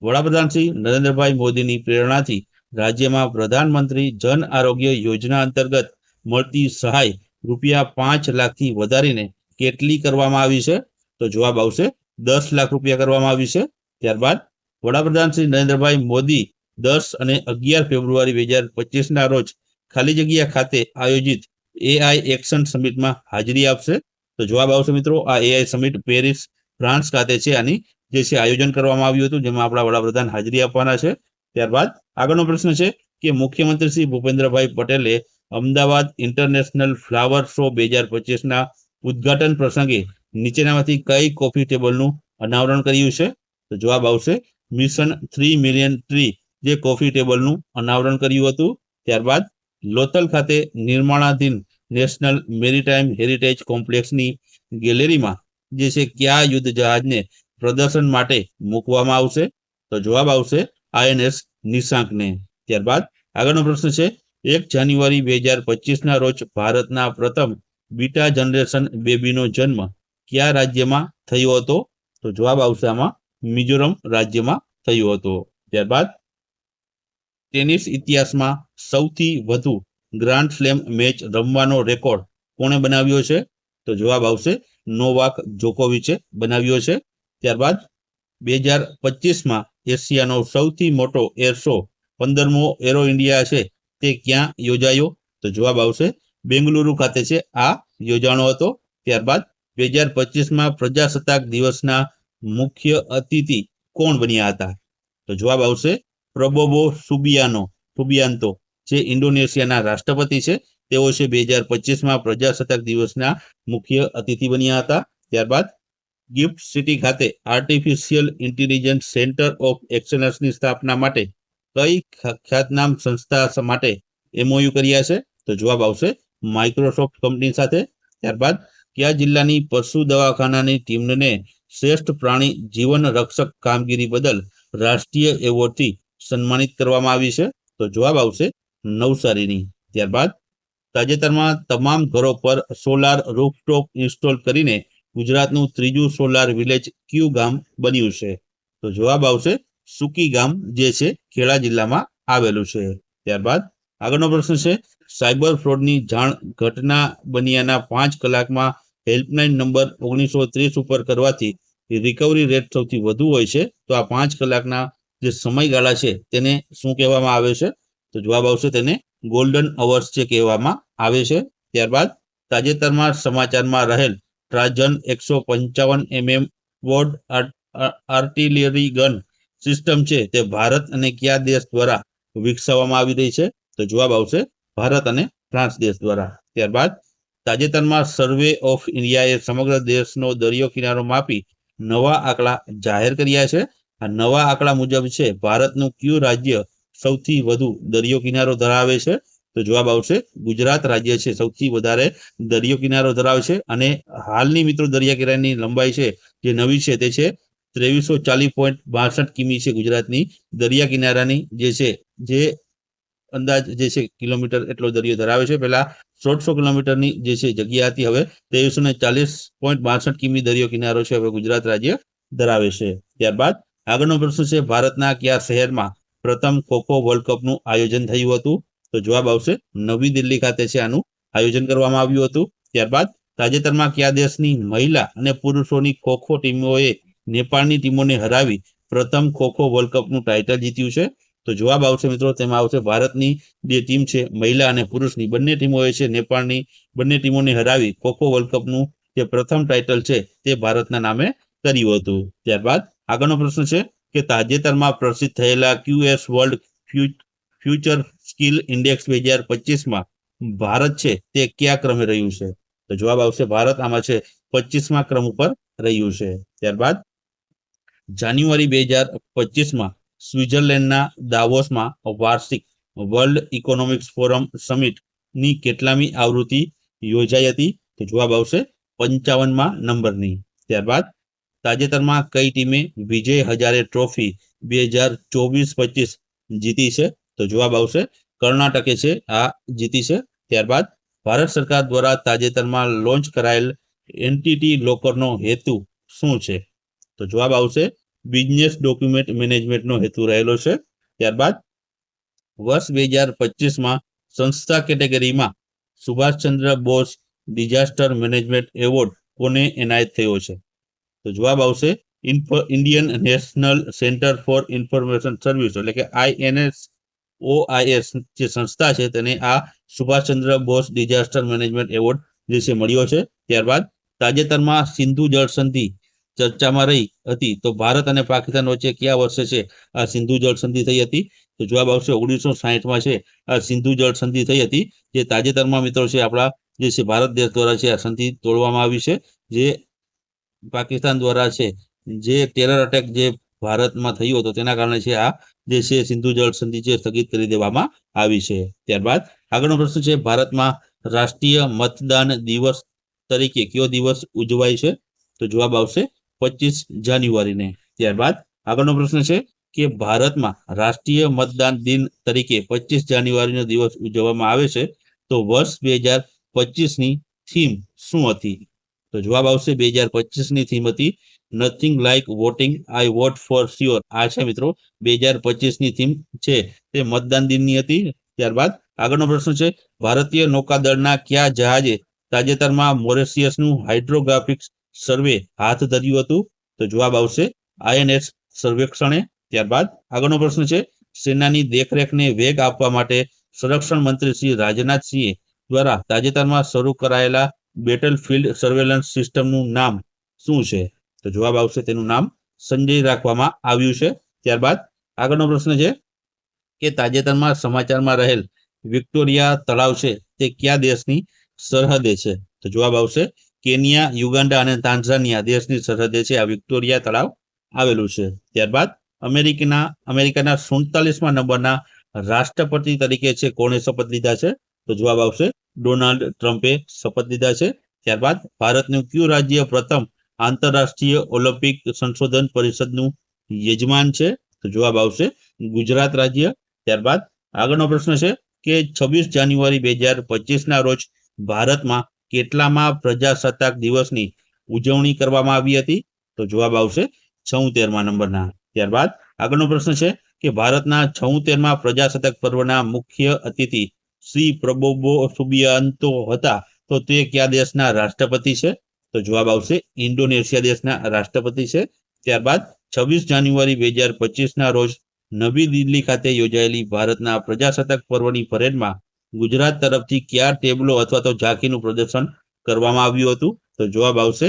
વડાપ્રધાન શ્રી નરેન્દ્રભાઈ મોદીની પ્રેરણાથી રાજ્યમાં પ્રધાનમંત્રી જન આરોગ્ય યોજના અંતર્ગત મળતી સહાય રૂપિયા 5 લાખથી વધારીને કેટલી કરવામાં આવી છે? તો જવાબ આવશે 10 લાખ રૂપિયા કરવામાં આવી છે. ત્યારબાદ વડાપ્રધાન શ્રી નરેન્દ્રભાઈ મોદી 10 અને 11 ફેબ્રુઆરી 2025ના રોજ ખાલી જગ્યા ખાતે આયોજિત AI એક્શન સમિટમાં હાજરી આપશે. તો જવાબ આવશે મિત્રો આ AI સમિટ પેરિસ ફ્રાન્સ ખાતે છે આની જે છે આયોજન કરવામાં આવ્યું હતું જેમાં આપણા વડાપ્રધાન હાજરી આપવાના છે. ત્યારબાદ આગળનો પ્રશ્ન છે કે મુખ્યમંત્રી શ્રી ભૂપેન્દ્રભાઈ પટેલે અમદાવાદ ઇન્ટરનેશનલ ફ્લાવર શો 2025ના ઉદ્ઘાટન પ્રસંગે નીચેનામાંથી કઈ કોફી ટેબલનું અનાવરણ કર્યું છે? તો જવાબ આવશે મિશન 3 મિલિયન ટ્રી જે કોફી ટેબલનું અનાવરણ કર્યું હતું. ત્યારબાદ લોથલ ખાતે નિર્માણાધીન નેશનલ મેરીટાઈમ હેરિટેજ કોમ્પ્લેક્સની ગેલેરીમાં જે છે કયા યુદ્ધ જહાજને પ્રદર્શન માટે મૂકવામાં આવશે? તો જવાબ આવશે INS નિશાંકને. ત્યારબાદ આગળનો પ્રશ્ન છે 1 જાન્યુઆરી 2025ના રોજ ભારતના પ્રથમ બીટા જનરેશન બેબીનો જન્મ કયા રાજ્યમાં થયો હતો? તો જવાબ આવશે આમાં મિઝોરમ રાજ્યમાં થયો હતો. ત્યારબાદ ટેનિસ ઇતિહાસમાં સૌથી વધુ ગ્રાન્ડ સ્લેમ મેચ રમવાનો રેકોર્ડ કોણે બનાવ્યો છે? તો જવાબ આવશે નોવાક જોકોવિચે બનાવ્યો છે. ત્યારબાદ 2025માં એશિયાનો સૌથી મોટો એર શો 15મો એરો ઇન્ડિયા છે તે ક્યાં યોજાયો? તો જવાબ આવશે બેંગલુરુ ખાતે છે આ યોજાણો હતો. ત્યારબાદ 2025માં પ્રજાસત્તાક દિવસના મુખ્ય અતિથિ કોણ બન્યા હતા? તો જવાબ આવશે પ્રબોવો સુબિયાન્તો જે ઇન્ડોનેશિયાના રાષ્ટ્રપતિ છે તેઓ છે 2025માં પ્રજાસત્તાક દિવસના મુખ્ય અતિથિ બન્યા હતા. ત્યારબાદ ગિફ્ટ સિટી ખાતે આર્ટિફિશિયલ ઇન્ટેલિજન્સ સેન્ટર ઓફ એક્સલન્સની સ્થાપના માટે કઈ ખ્યાતનામ સંસ્થા માટે MOU કર્યા છે? તો જવાબ આવશે માઇક્રોસોફ્ટ કંપની સાથે. ત્યારબાદ કયા જિલ્લાની પશુ દવાખાનાની ટીમને શ્રેષ્ઠ પ્રાણી જીવન રક્ષક કામગીરી બદલ રાષ્ટ્રીય એવોર્ડથી સન્માનિત કરવામાં આવી છે? તો જવાબ આવશે નવસારીની. ત્યારબાદ તાજેતરમાં તમામ ઘરો પર સોલાર રૂફટોપ ઇન્સ્ટોલ કરીને ગુજરાતનું ત્રીજું સોલાર વિલેજ કયું ગામ બન્યું છે? તો જવાબ આવશે સુકી ગામ જે છે ખેડા જિલ્લામાં આવેલું છે. ત્યારબાદ આગળનો પ્રશ્ન છે સાયબર ફ્રોડની જાણ ઘટના બન્યાના 5 કલાકમાં હેલ્પલાઇન નંબર 1930 ઉપર કરવાથી રિકવરી રેટ સૌથી વધુ હોય છે. તો આ 5 કલાકના જે સમયગાળા છે તેને શું કહેવામાં આવે છે? તો જવાબ આવશે તેને ગોલ્ડન અવર્સ જે કહેવામાં આવે છે. ત્યારબાદ તાજેતરમાં સમાચારમાં રહેલ ટ્રાજન 155mm board artillery gun system છે તે ભારત અને કયા દેશ દ્વારા વિકસાવવામાં આવી રહી છે? તો જવાબ આવશે ભારત અને ફ્રાન્સ દેશ દ્વારા. ત્યારબાદ તાજેતરમાં સર્વે ઓફ ઇન્ડિયાએ સમગ્ર દેશનો દરિયો કિનારો માપી નવા આંકડા જાહેર કર્યા છે. આ નવા આંકડા મુજબ છે ભારતનું કયું રાજ્ય સૌથી વધુ દરિયો કિનારો ધરાવે છે? તો જવાબ આવશે ગુજરાત રાજ્ય છે સૌથી વધારે દરિયો કિનારો ધરાવે છે. અને હાલની મિત્રો દરિયા કિનારાની લંબાઈ છે જે નવી છે તે છે 2340.62 કિમી છે. ગુજરાતની દરિયા કિનારાની જે છે જે અંદાજ જે છે કિલોમીટર એટલો દરિયો ધરાવે છે. પહેલા 1,600 કિલોમીટરની જે છે જગ્યા હતી, હવે 2340.62 કિમી દરિયો કિનારો છે હવે ગુજરાત રાજ્ય ધરાવે છે. ત્યારબાદ આગળનો પ્રશ્ન છે ભારતના કયા શહેરમાં પ્રથમ ખોખો વર્લ્ડ કપનું આયોજન થયું હતું? તો જવાબ આવશે નવી દિલ્હી ખાતે છે આનું આયોજન કરવામાં આવ્યું હતું. ત્યારબાદ તાજેતરમાં કયા દેશની મહિલા અને પુરુષોની ખોખો ટીમોએ નેપાળની ટીમોને હરાવી પ્રથમ ખોખો વર્લ્ડ કપનું ટાઇટલ જીત્યું છે? તો જવાબ આવશે મિત્રો તેમાં આવશે ભારતની જે ટીમ છે મહિલા અને પુરુષની બંને ટીમોએ છે નેપાળની બંને ટીમોને હરાવી ખોખો વર્લ્ડ કપનું જે પ્રથમ ટાઇટલ છે તે ભારતના નામે કર્યું હતું. ત્યારબાદ આગળનો પ્રશ્ન છે કે તાજેતરમાં પ્રસિદ્ધ થયેલા QS world future skill index 2025માં ભારત છે તે કયા ક્રમે રહ્યું છે? તો જવાબ આવશે ભારત આમાં છે 25મા ક્રમ ઉપર રહ્યું છે. ત્યારબાદ જાન્યુઆરી 2025માં સ્વિટ્ઝરલેન્ડના દાવોસમાં વાર્ષિક વર્લ્ડ ઇકોનોમિક્સ ફોરમ સમિટની કેટલામી આવૃત્તિ યોજાઈ હતી? તો જવાબ આવશે 55મા નંબરની. ત્યારબાદ તાજેતરમાં કઈ ટીમે વિજય હજારે ટ્રોફી 2024-25 જીતી છે? તો જવાબ આવશે કર્ણાટકે છે આ જીતી છે. ત્યારબાદ ભારત સરકાર દ્વારા તાજેતરમાં લોન્ચ કરાયેલ એન્ટિટી લોકરનો હેતુ શું છે? તો જવાબ આવશે બિઝનેસ ડોક્યુમેન્ટ મેનેજમેન્ટનો હેતુ રહેલો છે. ત્યારબાદ વર્ષ 2025માં સંસ્થા કેટેગરીમાં Subhashchandra Bose disaster management award કોને એનાયત થયો છે? તો જવાબ આવશે Indian national centre for information service એટલે કે INSOIS જે સંસ્થા છે તેને આ Subhashchandra Bose disaster management award જે છે મળ્યો છે. ત્યારબાદ તાજેતરમાં સિંધુ જળ સંધિ ચર્ચામાં રહી હતી તો ભારત અને પાકિસ્તાન વચ્ચે કયા વર્ષે છે આ સિંધુ જળ સંધિ થઈ હતી? તો જવાબ આવશે 1960માં છે આ સિંધુ જળ સંધિ થઈ હતી. જે તાજેતરમાં મિત્રો છે આપણા જે છે ભારત દેશ દ્વારા છે આ સંધિ તોડવામાં આવી છે. જે પાકિસ્તાન દ્વારા છે જે ટેરર અટેક જે ભારતમાં થયું હતો તેના કારણે છે આ જે છે સિંધુ જળ સંધિ છે સ્થગિત કરી દેવામાં આવી છે. ત્યારબાદ આગળનો પ્રશ્ન છે ભારતમાં રાષ્ટ્રીય મતદાન દિવસ તરીકે કયો દિવસ ઉજવાય છે? તો જવાબ આવશે 25 જાન્યુઆરીને. ત્યારબાદ આગળનો પ્રશ્ન છે કે ભારતમાં રાષ્ટ્રીય મતદાન દિન તરીકે 25 જાન્યુઆરીનો દિવસ ઉજવવામાં આવે છે તો વર્ષ 2025ની થીમ શું હતી? તો જવાબ આવશે 2025ની થીમ હતી nothing like voting I vote for sure. આ છે મિત્રો 2025ની થીમ છે તે મતદાન દિનની હતી. ત્યારબાદ આગળનો પ્રશ્ન છે ભારતીય નૌકાદળના કયા જહાજે તાજેતરમાં મોરેશિયસનું હાઇડ્રોગ્રાફિક સર્વે હાથ ધર્યું હતું? તો જવાબ આવશે INS સર્વેક્ષણે. ત્યારબાદ આગળનો પ્રશ્ન છે સેનાની દેખરેખને વેગ આપવા માટે સંરક્ષણ મંત્રી શ્રી રાજનાથસિંહ દ્વારા તાજેતરમાં શરૂ કરાયેલા બેટલફિલ્ડ સર્વેલન્સ સિસ્ટમનું નામ શું છે? તો જવાબ આવશે તેનું નામ સંજય રાખવામાં આવ્યું છે. ત્યારબાદ આગળનો પ્રશ્ન છે કે તાજેતરમાં સમાચારમાં રહેલ વિક્ટોરિયા તળાવ છે તે કયા દેશની સરહદે છે? તો જવાબ આવશે કેન્યા, યુગાન્ડા અને તાન્ઝાનિયા દેશની સરહદે છે આ વિક્ટોરિયા તળાવ આવેલું છે. ત્યારબાદ અમેરિકાના 47મા નંબરના રાષ્ટ્રપતિ તરીકે છે કોણે શપથ લીધા છે? તો જવાબ આવશે ડોનાલ્ડ ટ્રમ્પે શપથ લીધા છે. ત્યારબાદ ભારતનું કયું રાજ્ય પ્રથમ આંતરરાષ્ટ્રીય ઓલિમ્પિક સંશોધન પરિષદનું યજમાન છે? તો જવાબ આવશે ગુજરાત રાજ્ય. ત્યારબાદ આગળનો પ્રશ્ન છે કે 26 જાન્યુઆરી 2025ના રોજ ભારતમાં કેટલામાં પ્રજાસત્તાક દિવસની ઉજવણી કરવામાં આવી હતી? તો જવાબ આવશે 76મા નંબરના. ત્યારબાદ આગળનો પ્રશ્ન છે કે ભારતના 76મા પ્રજાસત્તાક પર્વના મુખ્ય અતિથિ શ્રી પ્રબોવો સુબિયાન્તો હતા તો તે કયા દેશના રાષ્ટ્રપતિ છે? તો જવાબ આવશે ઇન્ડોનેશિયા દેશના રાષ્ટ્રપતિ છે. ત્યારબાદ 26 જાન્યુઆરી 2025ના રોજ નવી દિલ્હી ખાતે યોજાયેલી ભારતના પ્રજાસત્તાક પર્વની પરેડમાં ગુજરાત તરફથી કયા ટેબલો અથવા તો ઝાંખીનું પ્રદર્શન કરવામાં આવ્યું હતું? તો જવાબ આવશે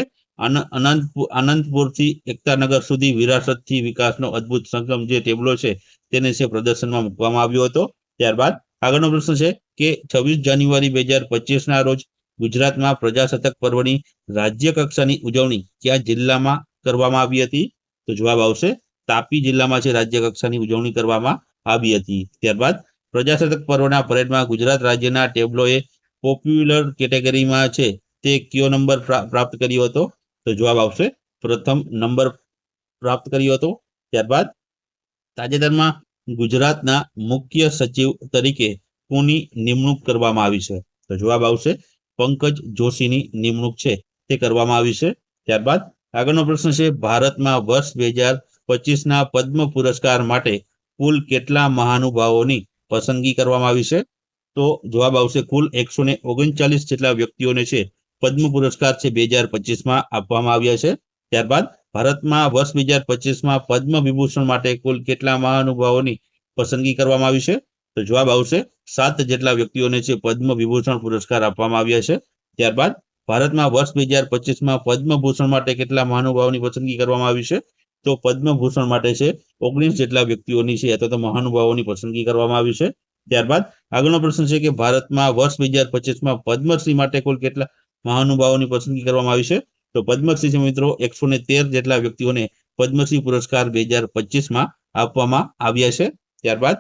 આનંદપુરથી એકતાનગર સુધી વિરાસતથી વિકાસનો અદ્ભુત સંગમ જે ટેબલો છે તેને છે પ્રદર્શનમાં મૂકવામાં આવ્યો હતો. ત્યારબાદ આગળનો પ્રશ્ન છે કે 26 જાન્યુઆરી 2025ના રોજ ગુજરાતમાં પ્રજાસત્તાક પર્વની રાજ્ય કક્ષાની ઉજવણી કયા જિલ્લામાં કરવામાં આવી હતી? તો જવાબ આવશે તાપી જિલ્લામાં છે રાજ્ય કક્ષાની ઉજવણી કરવામાં આવી હતી. ત્યારબાદ પ્રજાસત્તાક પર્વના પરેડમાં ગુજરાત રાજ્યના ટેબ્લોએ પોપ્યુલર કેટેગરીમાં છે તે કયો નંબર પ્રાપ્ત કર્યો હતો? તો જવાબ આવશે પ્રથમ નંબર પ્રાપ્ત કર્યો હતો. ત્યારબાદ તાજેતરમાં ગુજરાતના મુખ્ય સચિવ તરીકે કોની નિમણૂક કરવામાં આવી છે? તો જવાબ આવશે પંકજ જોશીની નિમણૂક છે તે કરવામાં આવી છે. ત્યારબાદ આગળનો પ્રશ્ન છે ભારતમાં વર્ષ 2025ના પદ્મ પુરસ્કાર માટે કુલ કેટલા મહાનુભાવોની પસંદગી કરવામાં આવી છે? તો જવાબ આવશે કુલ 139 જેટલા વ્યક્તિઓને છે પદ્મ પુરસ્કાર છે 2025માં આપવામાં આવ્યા છે. ત્યારબાદ ભારતમાં વર્ષ 2025માં પદ્મ વિભૂષણ માટે કુલ કેટલા મહાનુભાવોની પસંદગી કરવામાં આવી છે? તો જવાબ આવશે 7 જેટલા વ્યક્તિઓને છે પદ્મ વિભૂષણ પુરસ્કાર આપવામાં આવ્યા છે. ત્યારબાદ ભારતમાં વર્ષ 2025માં પદ્મભૂષણ માટે કેટલા મહાનુભાવોની પસંદગી કરવામાં આવી છે? તો પદ્મભૂષણ માટે છે 19 જેટલા વ્યક્તિઓની છે અથવા તો મહાનુભાવોની પસંદગી કરવામાં આવી છે. ત્યારબાદ આગળનો પ્રશ્ન છે કે ભારતમાં વર્ષ 2025માં પદ્મશ્રી માટે કુલ કેટલા મહાનુભાવોની પસંદગી કરવામાં આવી છે? તો પદ્મશ્રી છે મિત્રો 113 જેટલા વ્યક્તિઓને પદ્મશ્રી પુરસ્કાર 2025માં આપવામાં આવ્યા છે. ત્યારબાદ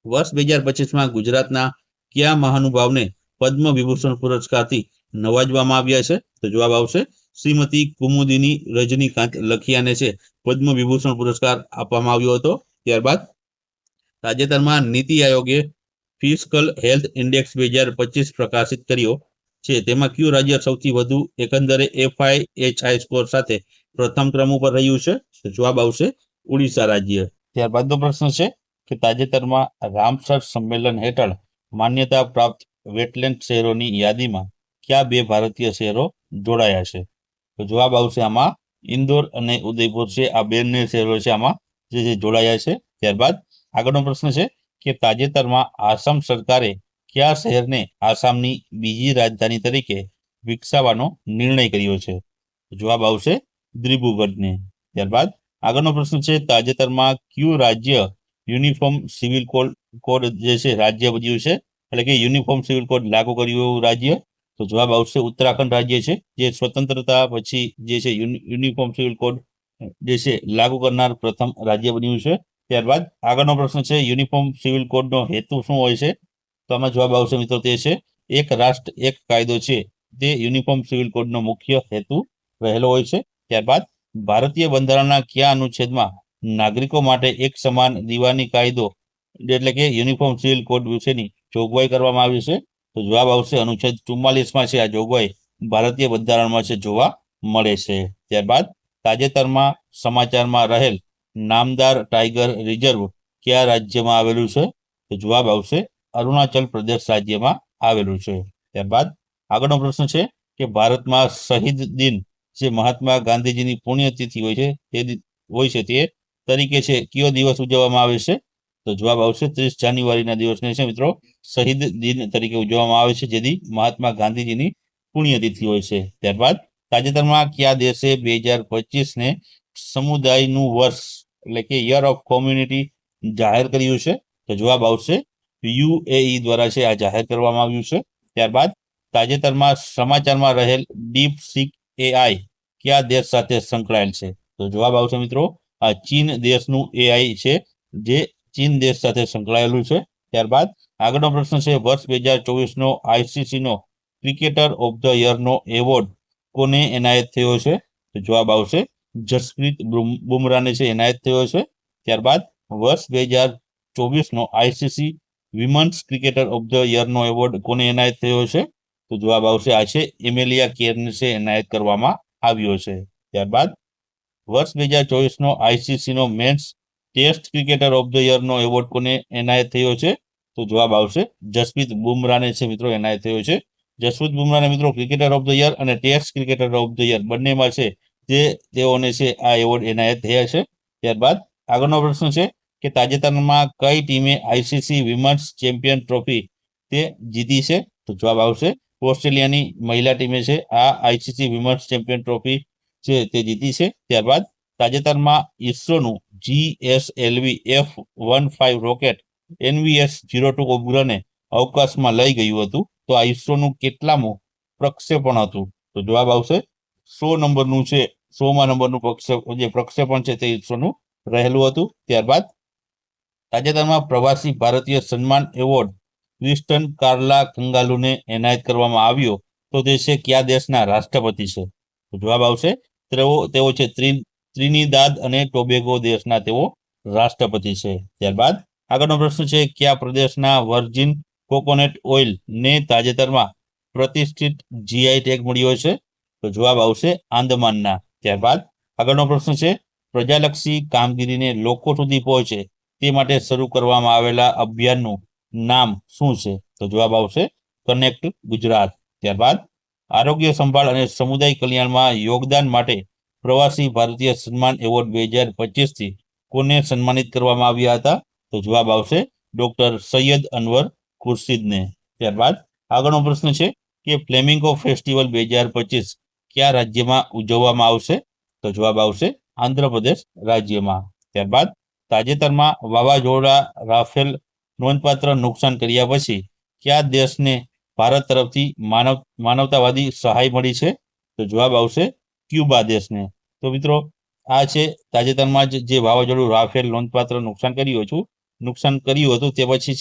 વર્ષ 2025માં ગુજરાતના કયા મહાનુભાવને પદ્મ વિભૂષણ પુરસ્કારથી નવાજવામાં આવ્યા છે? તો જવાબ આવશે શ્રીમતી કુમુદિની રજનીકાંત લખિયાને છે પદ્મ વિભૂષણ પુરસ્કાર આપવામાં આવ્યો હતો. ત્યારબાદ તાજેતરમાં નીતિ આયોગે ફિસ્કલ હેલ્થ ઇન્ડેક્સ 2025 પ્રકાશિત કર્યો છે તેમાં કયું રાજ્ય સૌથી વધુ એકંદરે FIHI સ્કોર સાથે પ્રથમ ક્રમ ઉપર રહ્યું છે? તો જવાબ આવશે ઓડિશા રાજ્ય. ત્યારબાદનો પ્રશ્ન છે કે તાજેતરમાં રામસર સંમેલન હેઠળ માન્યતા પ્રાપ્ત વેટલેન્ડ શહેરોની યાદીમાં કયા 2 ભારતીય શહેરો જોડાયા છે? તો જવાબ આવશે આમાં ઇન્દોર અને ઉદયપુર છે આ બંને શહેરો છે આમાં જે જોડાયા છે. ત્યારબાદ આગળનો પ્રશ્ન છે કે તાજેતરમાં આસામ સરકારે કયા શહેરને આસામની બીજી રાજધાની તરીકે વિકસાવવાનો નિર્ણય કર્યો છે? જવાબ આવશે દિબ્રુગઢને. ત્યારબાદ આગળનો પ્રશ્ન છે તાજેતરમાં કયું રાજ્ય યુનિફોર્મ સિવિલ કોડ જે છે રાજ્ય બન્યું છે એટલે કે યુનિફોર્મ સિવિલ કોડ લાગુ કર્યું એવું રાજ્ય? તો જવાબ આવશે ઉત્તરાખંડ રાજ્ય છે જે સ્વતંત્રતા પછી જે છે યુનિફોર્મ સિવિલ કોડ જે છે લાગુ કરનાર પ્રથમ રાજ્ય બન્યું છે. ત્યારબાદ આગળનો પ્રશ્ન છે યુનિફોર્મ સિવિલ કોડનો હેતુ શું હોય છે? તો આમાં જવાબ આવશે મિત્રો તે છે એક રાષ્ટ્ર એક કાયદો છે તે યુનિફોર્મ સિવિલ કોડનો મુખ્ય હેતુ રહેલો હોય છે. ત્યારબાદ ભારતીય બંધારણના કયા અનુચ્છેદમાં નાગરિકો માટે એક સમાન દીવાની કાયદો એટલે કે યુનિફોર્મ સિવિલ કોડ વિશેની જોગવાઈ કરવામાં આવી છે? તો જવાબ આવશે અનુચ્છેદ 44માં છે આ જોગવાઈ ભારતીય બંધારણમાં છે જોવા મળે છે. ત્યારબાદ તાજેતરમાં સમાચારમાં રહેલ નામદાર ટાઈગર રિઝર્વ કયા રાજ્યમાં આવેલું છે? તો જવાબ આવશે અરુણાચલ પ્રદેશ રાજ્યમાં આવેલું છે. ત્યારબાદ આગળનો પ્રશ્ન છે કે ભારતમાં શહીદ દિન જે મહાત્મા ગાંધીજીની પુણ્યતિથિ હોય છે તે તરીકે છે કયો દિવસ ઉજવવામાં આવે છે? તો જવાબ આવશે 30 જાન્યુઆરીના દિવસને છે મિત્રો શહીદ દિન તરીકે ઉજવવામાં આવે છે, જેથી મહાત્મા ગાંધીજીની પુણ્યતિથિ હોય છે. ત્યારબાદ તાજેતરમાં કયા દેશે 2025ને સમુદાયનું વર્ષ એટલે કે યર ઓફ કોમ્યુનિટી જાહેર કર્યું છે? તો જવાબ આવશે યુએઈ દ્વારા છે આ જાહેર કરવામાં આવ્યું છે. ત્યારબાદ તાજેતરમાં સમાચારમાં રહેલ ડીપ સીક એઆઈ કયા દેશ સાથે સંકળાયેલ છે? તો જવાબ આવશે મિત્રો આ ચીન દેશનું એઆઈ છે, જે ચીન દેશ સાથે સંકળાયેલું છે. ત્યારબાદ આગળનો પ્રશ્ન છે વર્ષ 2024નો આઈસીસીનો ક્રિકેટર ઓફ ધ યરનો એવોર્ડ કોને એનાયત થયો છે? તો જવાબ આવશે જસપ્રીત બુમરાહને છે એનાયત થયો છે. ત્યારબાદ વર્ષ 2024નો ICC women's cricketer of the યરનો એવોર્ડ કોને એનાયત થયો છે? તો જવાબ આવશે આ છે એમેલિયા કેરને છે એનાયત કરવામાં આવ્યો છે. ત્યારબાદ વર્ષ 2024નો આઈસીસીનો men's test cricketer of the યરનો એવોર્ડ કોને એનાયત થયો છે? તો જવાબ આવશે જસપ્રીત બુમરાહને છે મિત્રો એનાયત થયો છે. જસપ્રીત બુમરાહને મિત્રો ક્રિકેટર ઓફ ધ યર અને test cricketer of the year બંનેમાં છે જે તેઓને છે આ એવોર્ડ એનાયત થયા છે. ત્યારબાદ આગળનો પ્રશ્ન છે કે તાજેતરમાં કઈ ટીમે આઈસીસી વિમન્સ ચેમ્પિયન ટ્રોફી તે જીતી છે? તો જવાબ આવશે ઓસ્ટ્રેલિયાની મહિલા ટીમે છે આ આઈસીસી વિમન્સ ચેમ્પિયન ટ્રોફી છે તે જીતી છે. ત્યારબાદ તાજેતરમાં ઇસરોનું GSLV F-15 રોકેટ NVS-02 ઉપગ્રહને અવકાશમાં લઈ ગયું હતું, તો આ ઇસરોનું કેટલામું પ્રક્ષેપણ હતું? તો જવાબ આવશે 100 નંબરનું છે 100મા નંબરનું પ્રક્ષેપણ છે તે ઇસરોનું રહેલું હતું. ત્યારબાદ તાજેતરમાં પ્રવાસી ભારતીય સન્માન એવોર્ડ ક્રિસ્ટન કાર્લા કંગાલુને એનાયત કરવામાં આવ્યો, તો તે છે કયા દેશના રાષ્ટ્રપતિ છે? તો જવાબ આવશે તેઓ છે ત્રિનિદાદ અને ટોબેગો દેશના તેઓ રાષ્ટ્રપતિ છે. ત્યારબાદ આગળનો પ્રશ્ન છે કયા પ્રદેશના વર્જિન કોકોનટ ઓઇલ ને તાજેતરમાં પ્રતિષ્ઠિત જીઆઈ ટેગ મળ્યો છે? તો જવાબ આવશે આંદમાનના. ત્યારબાદ આગળનો પ્રશ્ન છે પ્રજાલક્ષી કામગીરીને લોકો સુધી પહોંચે તે માટે શરૂ કરવામાં આવેલા અભિયાનનું નામ શું છે? તો જવાબ આવશે કનેક્ટ ગુજરાત. ત્યારબાદ આરોગ્ય સંભાળ અને સમુદાય કલ્યાણમાં યોગદાન માટે પ્રવાસી ભારતીય સન્માન એવોર્ડ 2025થી કોને સન્માનિત કરવામાં આવ્યા હતા? તો જવાબ આવશે ડોક્ટર સૈયદ અનવર ખુરશીદને. ત્યારબાદ આગળનો પ્રશ્ન છે કે ફ્લેમિંગો ફેસ્ટિવલ 2025 કયા રાજ્યમાં ઉજવવામાં આવશે? તો જવાબ આવશે આંધ્રપ્રદેશ રાજ્યમાં. ત્યારબાદ તાજેતરમાં વાવાઝોડા રાફેલ નોંધપાત્ર નુકસાન કર્યા પછી કયા દેશને ભારત તરફથી માનવતાવાદી સહાય મળી છે? તો જવાબ આવશે ક્યુબા દેશને. તો મિત્રો આ છે તાજેતરમાં જે વાવાઝોડું રાફેલ નોંધપાત્ર નુકસાન કર્યું હતું તે પછી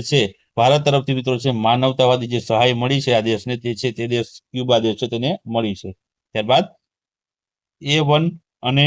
છે ભારત તરફથી મિત્રો છે માનવતાવાદી જે સહાય મળી છે આ દેશને તે દેશ ક્યુબા દેશ છે તેને મળી છે. ત્યારબાદ A1 અને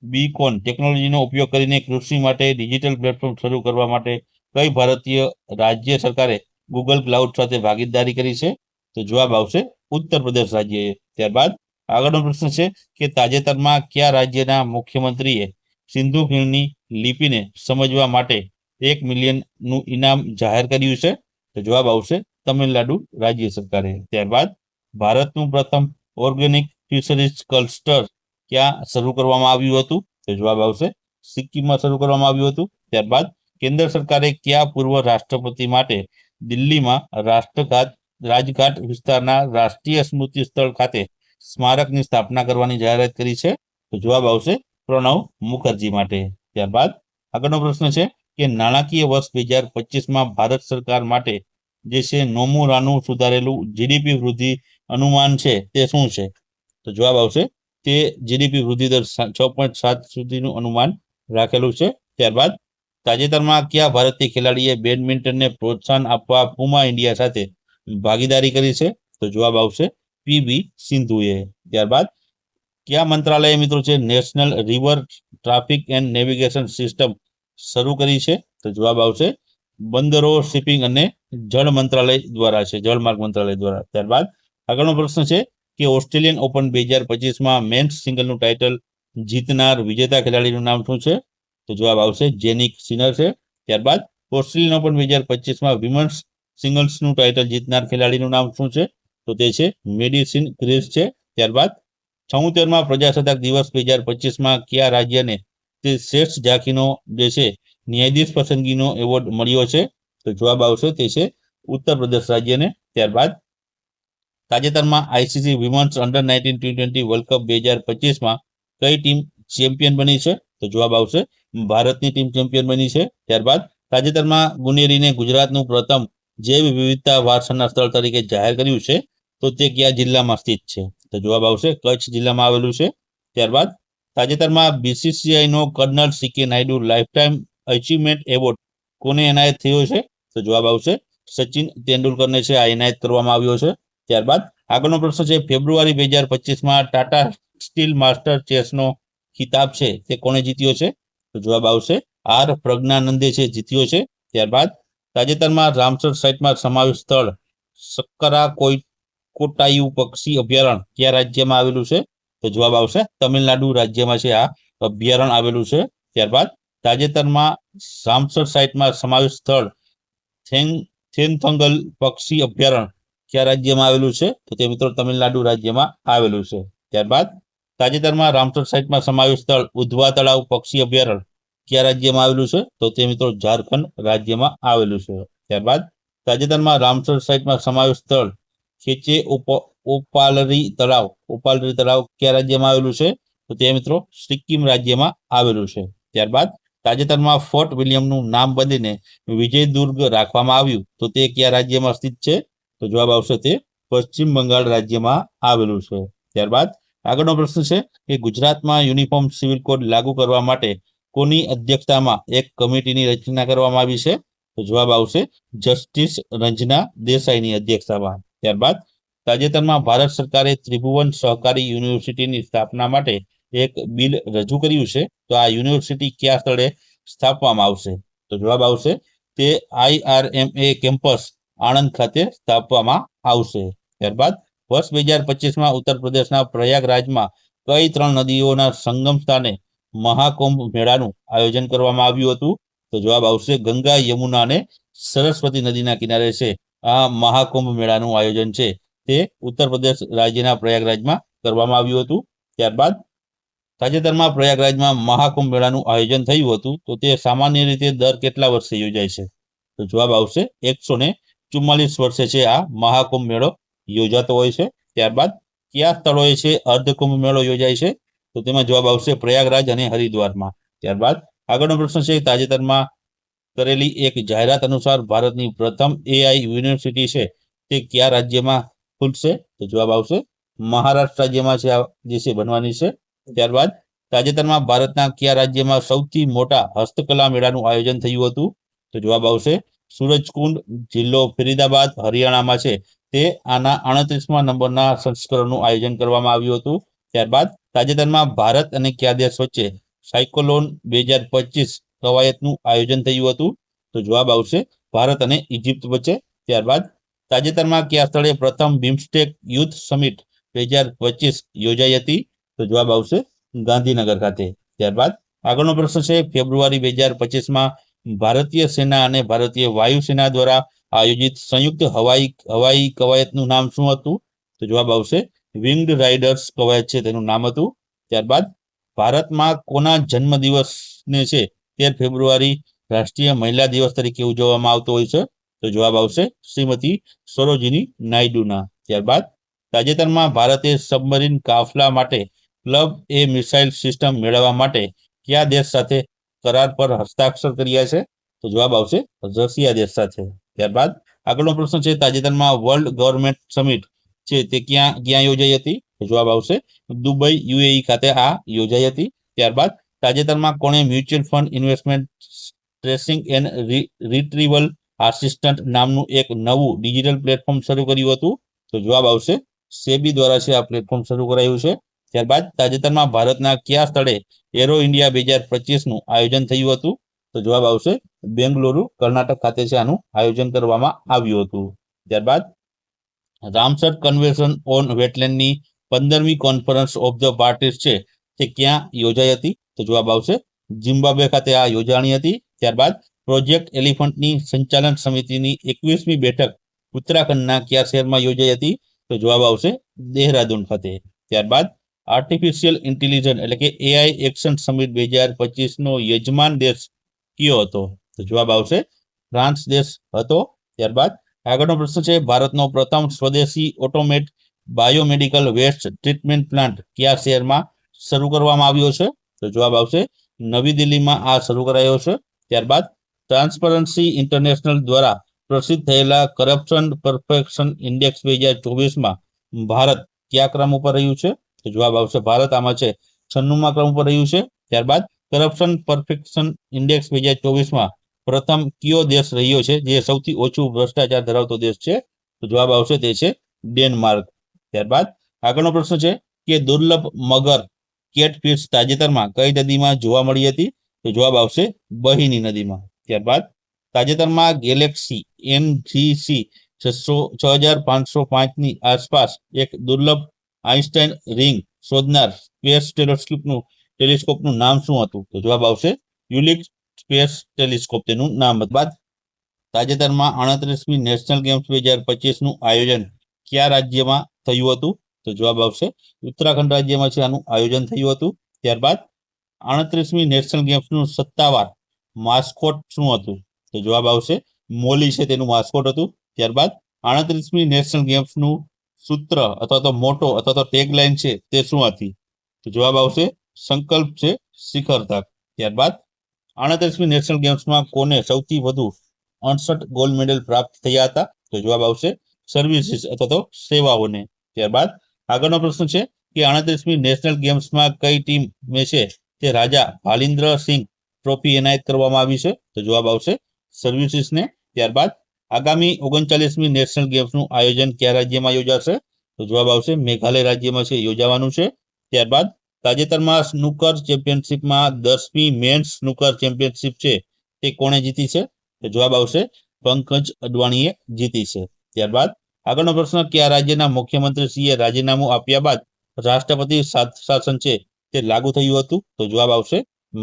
બીકોન ટેકનોલોજીનો ઉપયોગ કરીને કૃષિ માટે ડિજિટલ પ્લેટફોર્મ શરૂ કરવા માટે કઈ ભારતીય રાજ્ય સરકારે ગૂગલ ક્લાઉડ સાથે ભાગીદારી કરી છે? તો જવાબ આવશે ઉત્તર પ્રદેશ રાજ્યએ. ત્યારબાદ આગળનો પ્રશ્ન છે કે તાજેતરમાં કયા રાજ્યના મુખ્યમંત્રીએ સિંધુ ખીણની લિપિને સમજવા માટે 1 મિલિયનનું ઇનામ જાહેર કર્યું છે? તો જવાબ આવશે તમિલનાડુ રાજ્ય સરકારે. ત્યારબાદ ભારતનું પ્રથમ ઓર્ગેનિક ફિશરીઝ ક્લસ્ટર ક્યાં શરૂ કરવામાં આવ્યું હતું? તો જવાબ આવશે સિક્કિમમાં શરૂ કરવામાં આવ્યું હતું. ત્યારબાદ કેન્દ્ર સરકારે કયા પૂર્વ રાષ્ટ્રપતિ માટે દિલ્હીમાં રાજઘાટ વિસ્તારના રાષ્ટ્રીય સ્મૃતિ સ્થળ ખાતે સ્મારકની સ્થાપના કરવાની જાહેરાત કરી છે? તો જવાબ આવશે પ્રણવ મુખર્જી માટે. ત્યારબાદ આગળનો પ્રશ્ન છે કે નાણાકીય વર્ષ 2025માં ભારત સરકાર માટે જે છે નોમુરાનું સુધારેલું જીડીપી વૃદ્ધિ અનુમાન છે તે શું છે? તો જવાબ આવશે તે જીડીપી વૃદ્ધિ દર 6.7 સુધીનું અનુમાન રાખેલું છે. ત્યારબાદ તાજેતરમાં કયા ભારતીય ખેલાડીએ બેડમિન્ટનને પ્રોત્સાહન આપવા પુમા ઇન્ડિયા સાથે ભાગીદારી કરી છે? તો જવાબ આવશે પીવી સિંધુએ. ત્યારબાદ કયા મંત્રાલયે મિત્રો છે national river traffic and navigation system શરૂ કરી છે? તો જવાબ આવશે બંદરો શિપિંગ અને જળ મંત્રાલય દ્વારા છે, જળમાર્ગ મંત્રાલય દ્વારા. ત્યારબાદ આગળનો પ્રશ્ન છે કે ઓસ્ટ્રેલિયન ઓપન 2025માં મેન્સ સિંગલનું ટાઇટલ જીતનાર વિજેતા ખેલાડીનું નામ શું છે? તો જવાબ આવશે જેનિક સિનર છે. ત્યારબાદ ઓસ્ટ્રેલિયન ઓપન 2025માં વિમન્સ સિંગલ્સનું ટાઇટલ જીતનાર ખેલાડીનું નામ શું છે? તો તે છે મેડિસિન ક્રિસ છે. ત્યારબાદ 76માં પ્રજાસત્તાક દિવસ 2025માં કયા રાજ્યને તે શ્રેષ્ઠ ઝાંખીનો જે છે ન્યાયાધીશ પસંદગીનો એવોર્ડ મળ્યો છે? તો જવાબ આવશે તે છે ઉત્તર પ્રદેશ રાજ્યને. ત્યારબાદ તાજેતરમાં ICC women's under 19 T20 world cup 2025માં કઈ ટીમ ચેમ્પિયન બની છે? તો જવાબ આવશે ભારતની ટીમ ચેમ્પિયન બની છે. ત્યારબાદ તાજેતરમાં ગુનેરીને ગુજરાતનું પ્રથમ જૈવ વિવિધતા વારસાના સ્થળ તરીકે જાહેર કર્યું છે, તો તે કયા જિલ્લામાં સ્થિત છે? તો જવાબ આવશે કચ્છ જિલ્લામાં આવેલું છે. ત્યારબાદ તાજેતરમાં બીસીસીઆઈનો colonel CK Naidu lifetime achievement award કોને એનાયત થયો છે? તો જવાબ આવશે સચિન તેંડુલકરને છે આ એનાયત કરવામાં આવ્યો છે. ત્યારબાદ આગળનો પ્રશ્ન છે ફેબ્રુઆરી 2025માં ટાટા સ્ટીલ માસ્ટર ચેસનો ખિતાબ છે તે કોણે જીત્યો છે? તો જવાબ આવશે આર પ્રજ્ઞાનંદે છે જીત્યો છે. ત્યારબાદ તાજેતરમાં રામસર સાઇટમાં સમાવેશ સ્થળ સક્કરા કોટાયુ પક્ષી અભયારણ્ય કયા રાજ્યમાં આવેલું છે? તો જવાબ આવશે તમિલનાડુ રાજ્યમાં છે આ અભયારણ્ય આવેલું છે. ત્યારબાદ તાજેતરમાં રામસર સાઇટમાં સમાવેશ સ્થળ થેનથંગલ પક્ષી અભયારણ્ય કયા રાજ્યમાં આવેલું છે? તો તે મિત્રો તમિલનાડુ રાજ્યમાં આવેલું છે. ત્યારબાદ તાજેતરમાં રામસર સાઇટમાં સમાવેશ સ્થળ ઉધવા તળાવ પક્ષી અભયારણ્ય કયા રાજ્યમાં આવેલું છે? તો તે મિત્રો ઝારખંડ રાજ્યમાં આવેલું છે. ત્યારબાદ તાજેતરમાં રામસર સાઇટમાં સમાવેશ સ્થળ ખેચે ઓપાલરી તળાવ કયા રાજ્યમાં આવેલું છે? તો તે મિત્રો સિક્કિમ રાજ્યમાં આવેલું છે. ત્યારબાદ તાજેતરમાં ફોર્ટ વિલિયમનું નામ બદલીને વિજયદુર્ગ રાખવામાં આવ્યું, તો તે કયા રાજ્યમાં સ્થિત છે? તો જવાબ આવશે તે પશ્ચિમ બંગાળ રાજ્યમાં આવેલું છે. ત્યારબાદ આગળનો પ્રશ્ન છે કે ગુજરાતમાં યુનિફોર્મ સિવિલ કોડ લાગુ કરવા માટે કોની અધ્યક્ષતામાં એક કમિટીની રચના કરવામાં આવી છે? તો જવાબ આવશે જસ્ટિસ રંજના દેસાઈની અધ્યક્ષતામાં. ત્યારબાદ તાજેતરમાં ભારત સરકારે ત્રિભુવન સહકારી યુનિવર્સિટીની સ્થાપના માટે એક બિલ રજૂ કર્યું છે, તો આ યુનિવર્સિટી કયા સ્થળે સ્થાપવામાં આવશે? તો જવાબ આવશે તે IRMA કેમ્પસ આણંદ ખાતે સ્થાપવામાં આવશે. ત્યારબાદ વર્ષ 2025માં ઉત્તર પ્રદેશના પ્રયાગરાજમાં કઈ 3 નદીઓના સંગમ સ્થાને મહાકુંભ મેળાનું આયોજન કરવામાં આવ્યું હતું? તો જવાબ આવશે ગંગા, યમુના અને સરસ્વતી નદીના કિનારે છે આ મહાકુંભ મેળાનું આયોજન છે તે ઉત્તર પ્રદેશ રાજ્યના પ્રયાગરાજમાં કરવામાં આવ્યું હતું. ત્યારબાદ તાજેતરમાં પ્રયાગરાજમાં મહાકુંભ મેળાનું આયોજન થયું હતું, તો તે સામાન્ય રીતે દર કેટલા વર્ષે યોજાય છે? તો જવાબ આવશે 144 વર્ષે છે આ મહાકુંભ મેળો યોજાતો હોય છે. ત્યારબાદ કયા સ્થળોએ છે અર્ધકુંભ મેળો યોજાય છે? તો તેમાં જવાબ આવશે પ્રયાગરાજ અને હરિદ્વારમાં. ત્યારબાદ આગળનો પ્રશ્ન છે તાજેતરમાં કરેલી એક જાહેરાત અનુસાર ભારતની પ્રથમ AI યુનિવર્સિટી છે તે કયા રાજ્યમાં ખુલશે? તો જવાબ આવશે મહારાષ્ટ્ર રાજ્યમાં છે આ જે છે બનવાની છે. ત્યારબાદ તાજેતરમાં ભારતના કયા રાજ્યમાં સૌથી મોટા હસ્તકલા મેળાનું આયોજન થયું હતું? તો જવાબ આવશે સૂરજકુંડ, જિલ્લો ફરીદાબાદ, હરિયાણામાં છે તે આના 38મા નંબરના સંસ્કરણનું આયોજન કરવામાં આવ્યું હતું. ત્યારબાદ તાજેતરમાં ભારત અને કયા દેશ વચ્ચે સાયક્લોન 2025 કવાયતનું આયોજન થયું હતું? તો જવાબ આવશે ભારત અને ઇજિપ્ત વચ્ચે. ત્યારબાદ તાજેતરમાં કયા સ્થળે પ્રથમ બિમસ્ટેક યુથ સમિટ 2025 યોજાઈ હતી? તો જવાબ આવશે ગાંધીનગર ખાતે. ત્યારબાદ આગળનો પ્રશ્ન છે ફેબ્રુઆરી 2025માં ભારતીય સેના અને ભારતીય વાયુસેના દ્વારા આયોજિત સંયુક્ત હવાઈ કવાયતનું નામ શું હતું? તો જવાબ આવશે વિંગ્ડ રાઇડર્સ કવાયત છે તેનું નામ હતું. ત્યારબાદ ભારતમાં કોના જન્મદિવસને છે 13 ફેબ્રુઆરી રાષ્ટ્રીય મહિલા દિવસ તરીકે ઉજવવામાં આવતો હોય છે? તો જવાબ આવશે શ્રીમતી સરોજિની નાયડુના. ત્યારબાદ તાજેતરમાં ભારતે સબમરીન કાફલા માટે ક્લબ એ મિસાઇલ સિસ્ટમ મેળવવા માટે કયા દેશ સાથે કરાર પર હસ્તાક્ષર કર્યા છે? તો જવાબ આવશે રશિયા દેશ સાથે. ત્યારબાદ આગળનો પ્રશ્ન છે તાજેતરમાં વર્લ્ડ ગવર્નમેન્ટ સમિટ છે તે ક્યાં યોજાઈ હતી? તો જવાબ આવશે દુબઈ UAE ખાતે આ યોજાઈ હતી. ત્યારબાદ તાજેતરમાં કોણે mutual fund investment tracing and retrieval assistant નામનું એક નવું ડિજિટલ પ્લેટફોર્મ શરૂ કર્યું હતું? તો જવાબ આવશે સેબી દ્વારા છે આ પ્લેટફોર્મ શરૂ કરાયું છે. ત્યારબાદ તાજેતરમાં ભારતના કયા સ્થળે એરો ઇન્ડિયા 2025નું આયોજન થયું હતું? તો જવાબ આવશે બેંગલુરુ કર્ણાટક ખાતે છે આનું આયોજન કરવામાં આવ્યું હતું. ત્યારબાદ રામસર કન્વેન્શન ઓન વેટલેન્ડની 15મી કોન્ફરન્સ ઓફ ધ પાર્ટીસ છે તે ક્યાં યોજાઈ હતી? તો જવાબ આવશે ઝિમ્બાબ્વે ખાતે આ યોજાણી હતી. ત્યારબાદ પ્રોજેક્ટ એલિફન્ટની સંચાલન સમિતિની 21મી બેઠક ઉત્તરાખંડના કયા શહેરમાં યોજાઈ હતી? તો જવાબ આવશે દેહરાદૂન ખાતે. ત્યારબાદ આર્ટિફિશિયલ ઇન્ટેલિજન્સ એટલે કે એઆઈ એક્શન સમિટ 2025નો યજમાન દેશ કયો હતો? તો જવાબ આવશે ફ્રાન્સ દેશ હતો. ત્યારબાદ આગળનો પ્રશ્ન છે, ભારતનો પ્રથમ સ્વદેશી automate biomedical waste treatment plant કયા શહેરમાં શરૂ કરવામાં આવ્યો છે? તો જવાબ આવશે નવી દિલ્હીમાં આ શરૂ કરાયો છે. ત્યારબાદ ટ્રાન્સપરન્સી ઇન્ટરનેશનલ દ્વારા પ્રસિદ્ધ થયેલા કરપ્શન પરફેક્શન ઇન્ડેક્સ 2024માં ભારત કયા ક્રમ ઉપર રહ્યું છે? તો જવાબ આવશે ભારત આમાં છે 96મા ક્રમ ઉપર રહ્યું છે. ત્યારબાદ કરપ્શન પરફેક્શન ઇન્ડેક્સ 2024માં પ્રથમ કયો દેશ રહ્યો છે જે સૌથી ઓછું ભ્રષ્ટાચાર ધરાવતો દેશ છે? તો જવાબ આવશે તે છે ડેનમાર્ક. ત્યારબાદ આગળનો પ્રશ્ન છે કે દુર્લભ મગર કેટફિશ તાજેતરમાં કઈ નદીમાં જોવા મળી હતી? તો જવાબ આવશે બહિની નદીમાં. ત્યારબાદ તાજેતરમાં ગેલેક્સી NGC 6505ની આસપાસ એક દુર્લભ આઇન્સ્ટાઇન રિંગ શોધનાર સ્પેસ ટેલિસ્કોપનું નામ શું હતું? તો જવાબ આવશે યુલિક સ્પેસ ટેલિસ્કોપ તેનું નામ હતું. બાદ તાજેતરમાં 38મી નેશનલ ગેમ્સ 2025નું આયોજન કયા રાજ્યમાં થયું હતું? તો જવાબ આવશે ઉત્તરાખંડ રાજ્યમાં છે આનું આયોજન થયું હતું. ત્યારબાદ 38મી નેશનલ ગેમ્સનું સત્તાવાર માસ્કોટ શું હતું? તો જવાબ આવશે મોલી છે તેનું માસ્કોટ હતું. ત્યારબાદ 38મી નેશનલ ગેમ્સનું સૂત્ર અથવા તો મોટો અથવા તો ટેગલાઇન છે તે શું હતી? તો જવાબ આવશે સંકલ્પ છે શિખર તક. ત્યારબાદ 38મી નેશનલ ગેમ્સમાં કોને સૌથી વધુ 68 ગોલ્ડ મેડલ પ્રાપ્ત થયા હતા? તો જવાબ આવશે સર્વિસીસ અથવા તો સેવાઓને. ત્યારબાદ આગળનો પ્રશ્ન છે કે 38મી નેશનલ ગેમ્સમાં કઈ ટીમ છે તે રાજા ભાલિન્દ્ર સિંહ ટ્રોફી એનાયત કરવામાં આવી છે? તો જવાબ આવશે સર્વિસીસને. ત્યારબાદ આગામી 39મી નેશનલ ગેમ્સનું આયોજન કયા રાજ્યમાં યોજાશે? તો જવાબ આવશે મેઘાલય રાજ્યમાં છે યોજાવાનું છે. ત્યારબાદ તાજેતરમાં સ્નૂકર ચેમ્પિયનશિપમાં 10મી મેન્સ સ્નૂકર ચેમ્પિયનશિપ છે તે કોણે જીતી છે? તો જવાબ આવશે પંકજ અડવાણીએ જીતી છે. ત્યારબાદ આગળનો પ્રશ્ન કે આ રાજ્યના મુખ્યમંત્રીશ્રીએ રાજીનામું આપ્યા બાદ રાષ્ટ્રપતિ શાસન છે તે લાગુ થયું હતું? તો જવાબ આવશે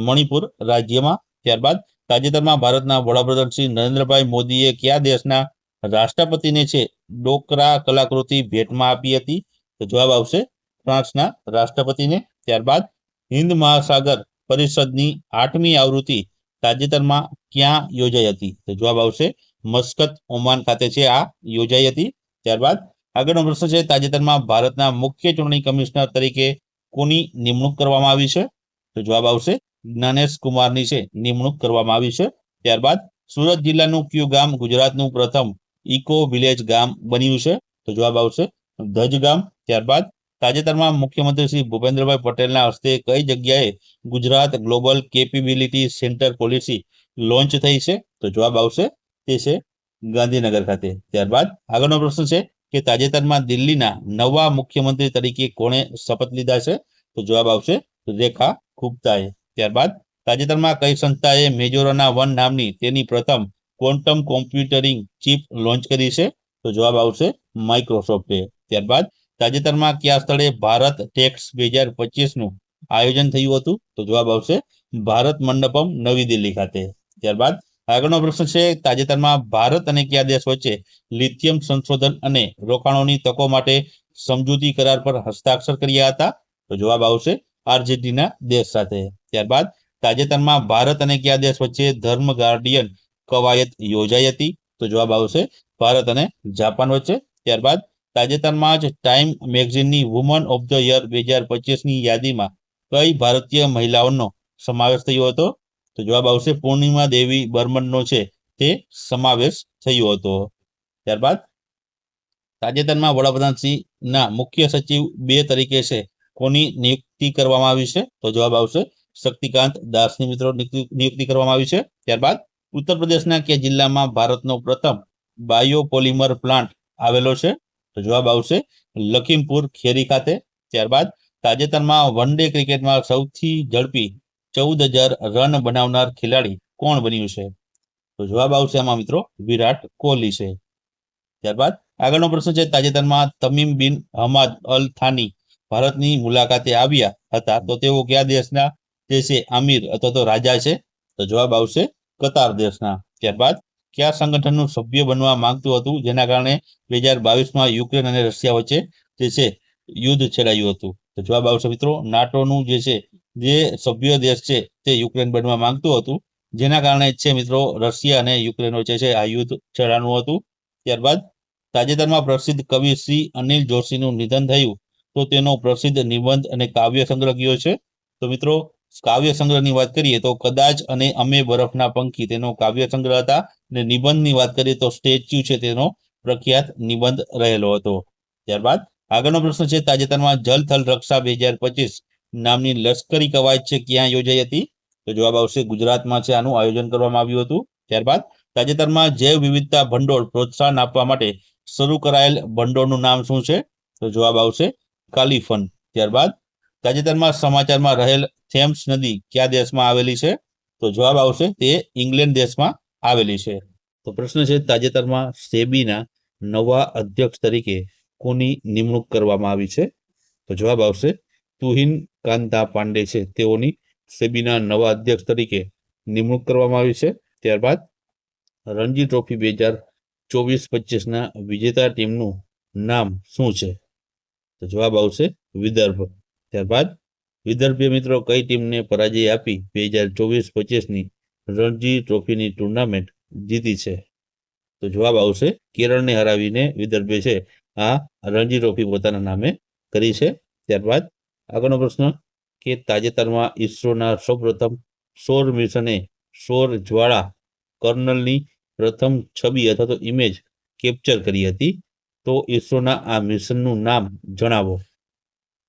મણિપુર રાજ્યમાં. ત્યારબાદ તાજેતરમાં ભારતના વડાપ્રધાન શ્રી નરેન્દ્રભાઈ મોદીએ કયા દેશના રાષ્ટ્રપતિને છે ડોકરા કલાકૃતિ ભેટમાં આપી હતી? તો જવાબ આવશે ફ્રાન્સના રાષ્ટ્રપતિને. ત્યારબાદ હિન્દ મહાસાગર પરિષદની 8મી આવૃત્તિ તાજેતરમાં ક્યાં યોજાઈ હતી? તો જવાબ આવશે મસ્કત ઓમાન ખાતે છે આ યોજાઈ હતી. ત્યારબાદ આગળનો પ્રશ્ન છે તાજેતરમાં ભારતના મુખ્ય ચૂંટણી કમિશનર તરીકે કોની નિમણૂક કરવામાં આવી છે? તો જવાબ આવશે જ્ઞાનેશ કુમારની છે નિમણૂક કરવામાં આવી છે. ત્યારબાદ સુરત જિલ્લાનું કયું ગામ ગુજરાતનું પ્રથમ ઇકો વિલેજ ગામ બન્યું છે? તો જવાબ આવશે ધજ ગામ. ત્યારબાદ તાજેતરમાં મુખ્યમંત્રી શ્રી ભૂપેન્દ્રભાઈ પટેલના હસ્તે કઈ જગ્યાએ Gujarat global capability centre policy launch થઈ છે? તો જવાબ આવશે તે છે ગાંધીનગર ખાતે. ત્યારબાદ આગળનો પ્રશ્ન છે કે તાજેતરમાં દિલ્હીના નવા મુખ્યમંત્રી તરીકે કોણે શપથ લીધા છે? તો જવાબ આવશે રેખા ગુપ્તાએ. ત્યારબાદ તાજેતરમાં કઈ સંસ્થાએ મેજોરાના 1 નામની તેની પ્રથમ ક્વોન્ટમ કોમ્પ્યુટરિંગ ચિપ લોન્ચ કરી છે? તો જવાબ આવશે માઇક્રોસોફ્ટે. ત્યારબાદ તાજેતરમાં કયા સ્થળે ભારત ટેક્સ 2025નું આયોજન થયું હતું? તો જવાબ આવશે ભારત મંડપમ નવી દિલ્હી ખાતે. ત્યારબાદ આગળનો પ્રશ્ન છે તાજેતરમાં ભારત અને કયા દેશ વચ્ચે લિથિયમ સંશોધન અને રોકાણોની તકો માટે સમજૂતી કરાર પર હસ્તાક્ષર કર્યા હતા? તો જવાબ આવશે આર્જેન્ટિના દેશ સાથે. ત્યારબાદ તાજેતરમાં ભારત અને કયા દેશ વચ્ચે ધર્મ ગાર્ડિયન કવાયત યોજાઈ હતી? તો જવાબ આવશે ભારત અને જાપાન વચ્ચે. ત્યારબાદ તાજેતરમાં જ ટાઈમ મેગઝીનની વુમન ઓફ ધ યર 2025ની યાદીમાં કઈ ભારતીય મહિલાઓનો સમાવેશ થયો હતો? તો જવાબ આવશે પૂર્ણિમા દેવી બર્મનનો છે તે સમાવેશ થયો હતો. ત્યારબાદ તાજેતરમાં વડાપ્રધાનશ્રીના મુખ્ય સચિવ 2 તરીકે છે કોની નિયુક્તિ કરવામાં આવી છે? તો જવાબ આવશે શક્તિકાંત દાસની મિત્રો નિયુક્તિ કરવામાં આવી છે. ત્યારબાદ ઉત્તર પ્રદેશના કયા જિલ્લામાં ભારતનો પ્રથમ બાયોપોલિમર પ્લાન્ટ આવેલો છે? તો જવાબ આવશે લખીમપુર ખેરી ખાતે. ત્યારબાદ તાજેતરમાં વન ડે ક્રિકેટમાં સૌથી ઝડપી 14,000 રન બનાવનાર ખેલાડી કોણ બન્યું છે? તો જવાબ આવશે આમાં મિત્રો વિરાટ કોહલી છે. ત્યારબાદ આગળનો પ્રશ્ન છે, તાજેતરમાં તમીમ બિન હમાદ અલ થાની ભારતની મુલાકાતે આવ્યા હતા, તો તેઓ કયા દેશના જે છે આમિર અથવા તો રાજા છે? તો જવાબ આવશે કતાર દેશના. ત્યારબાદ કયા સંગઠનનું સભ્ય બનવા માંગતું હતું, જેના કારણે 2022માં યુક્રેન અને રશિયા વચ્ચે જે છે યુદ્ધ છેડાયું હતું? તો જવાબ આવશે મિત્રો નાટોનું જે છે જે સભ્ય દેશ છે તે યુક્રેન બનવા માંગતું હતું, જેના કારણે છે મિત્રો રશિયા અને યુક્રેન વચ્ચે છે આ યુદ્ધ છેડાનું હતું. ત્યારબાદ તાજેતરમાં પ્રસિદ્ધ કવિ શ્રી અનિલ જોશીનું નિધન થયું, તો તેનો પ્રસિદ્ધ નિબંધ અને કાવ્ય સંગ્રહ કયો છે? તો મિત્રો કાવ્ય સંગ્રહની વાત કરીએ તો કદાચ અને અમે બરફના પંખી તેનો કાવ્ય સંગ્રહ હતા, અને નિબંધની વાત કરીએ તો સ્ટેચ્યુ છે તેનો પ્રખ્યાત નિબંધ રહેલો હતો. ત્યારબાદ આગળનો પ્રશ્ન છે, તાજેતરમાં જલ થલ રક્ષા 2025 નામની લશ્કરી કવાયત છે ક્યાં યોજાઈ હતી? તો જવાબ આવશે ગુજરાતમાં છે આનું આયોજન કરવામાં આવ્યું હતું. ત્યારબાદ તાજેતરમાં જૈવ વિવિધતા ભંડોળ પ્રોત્સાહન આપવા માટે શરૂ કરાયેલ ભંડોળનું નામ શું છે? તો જવાબ આવશે કાલી ફંડ. ત્યારબાદ તાજેતરમાં સમાચારમાં રહેલ થેમ્સ નદી કયા દેશમાં આવેલી છે? તો જવાબ આવશે તે ઇંગ્લેન્ડ દેશમાં આવેલી છે. તો પ્રશ્ન છે, તાજેતરમાં સેબીના નવા અધ્યક્ષ તરીકે કોની નિમણૂક કરવામાં આવી છે? તો જવાબ આવશે તુહિન કાંતા પાંડે છે તેઓની સેબીના નવા અધ્યક્ષ તરીકે નિમણૂક કરવામાં આવી છે. ત્યારબાદ રણજી ટ્રોફી 2024-25ના વિજેતા ટીમનું નામ શું છે? તો જવાબ આવશે વિદર્ભ. ત્યારબાદ વિદર્ભે મિત્રો કઈ ટીમને પરાજય આપી 2024-25ની રણજી ટ્રોફીની ટુર્નામેન્ટ જીતી છે? તો જવાબ આવશે કેરળને હરાવીને વિદર્ભે છે આ રણજી ટ્રોફી પોતાના નામે કરી છે. ત્યારબાદ આગળનો પ્રશ્ન કે તાજેતરમાં ઈસરોના સૌપ્રથમ સૌર મિશને સૌર જ્વાળા કર્નલની પ્રથમ છબી અથવા તો ઇમેજ કેપ્ચર કરી હતી, તો ઈસરોના આ મિશનનું નામ જણાવો.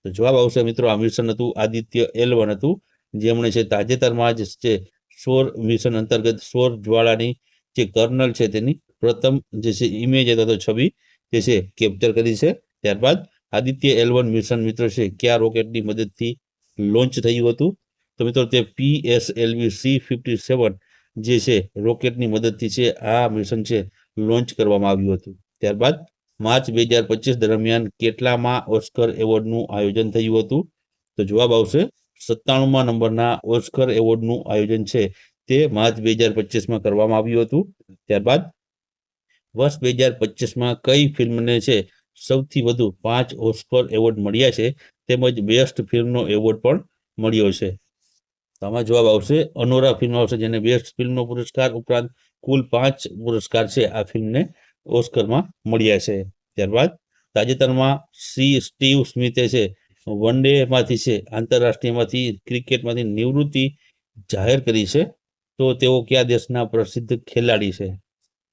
તો જવાબ આવશે મિત્રો આ મિશન હતું આદિત્ય L1 હતું, જેમણે છે તાજેતરમાં જ છે સૌર મિશન અંતર્ગત સૌર જ્વાળાની જે કર્નલ છે તેની પ્રથમ જે છે ઇમેજ અથવા તો છબી જે છે કેપ્ચર કરી છે. ત્યારબાદ આદિત્ય L1 મિશન મિત્રો છે કયા રોકેટની મદદથી લોન્ચ થયું હતું? તો મિત્રો તે PSLV C-57 જે છે રોકેટની મદદથી છે આ મિશન છે લોન્ચ કરવામાં આવ્યું હતું. ત્યારબાદ માર્ચ 2025 દરમિયાન કેટલામાં ઓસ્કર એવોર્ડનું આયોજન થયું હતું? તો જવાબ આવશે 97મા નંબરના ઓસ્કર એવોર્ડનું આયોજન છે તે માર્ચ 2025માં કરવામાં આવ્યું હતું. ત્યારબાદ વર્ષ 2025માં કઈ ફિલ્મને છે સૌથી વધુ 5 ઓસ્કર એવોર્ડ મળ્યા છે, તેમજ બેસ્ટ ફિલ્મનો એવોર્ડ પણ મળ્યો છે? તો આમાં જવાબ આવશે અનોરા ફિલ્મ આવશે, જેને બેસ્ટ ફિલ્મનો પુરસ્કાર ઉપરાંત કુલ 5 પુરસ્કાર છે આ ફિલ્મને ઓસ્કરમાં મળ્યા છે. ત્યારબાદ તાજેતરમાં સ્ટીવ સ્મિથે છે વન ડેમાંથી છે આંતરરાષ્ટ્રીયમાંથી ક્રિકેટમાંથી નિવૃત્તિ જાહેર કરી છે, તો તેઓ કયા દેશના પ્રસિદ્ધ ખેલાડી છે?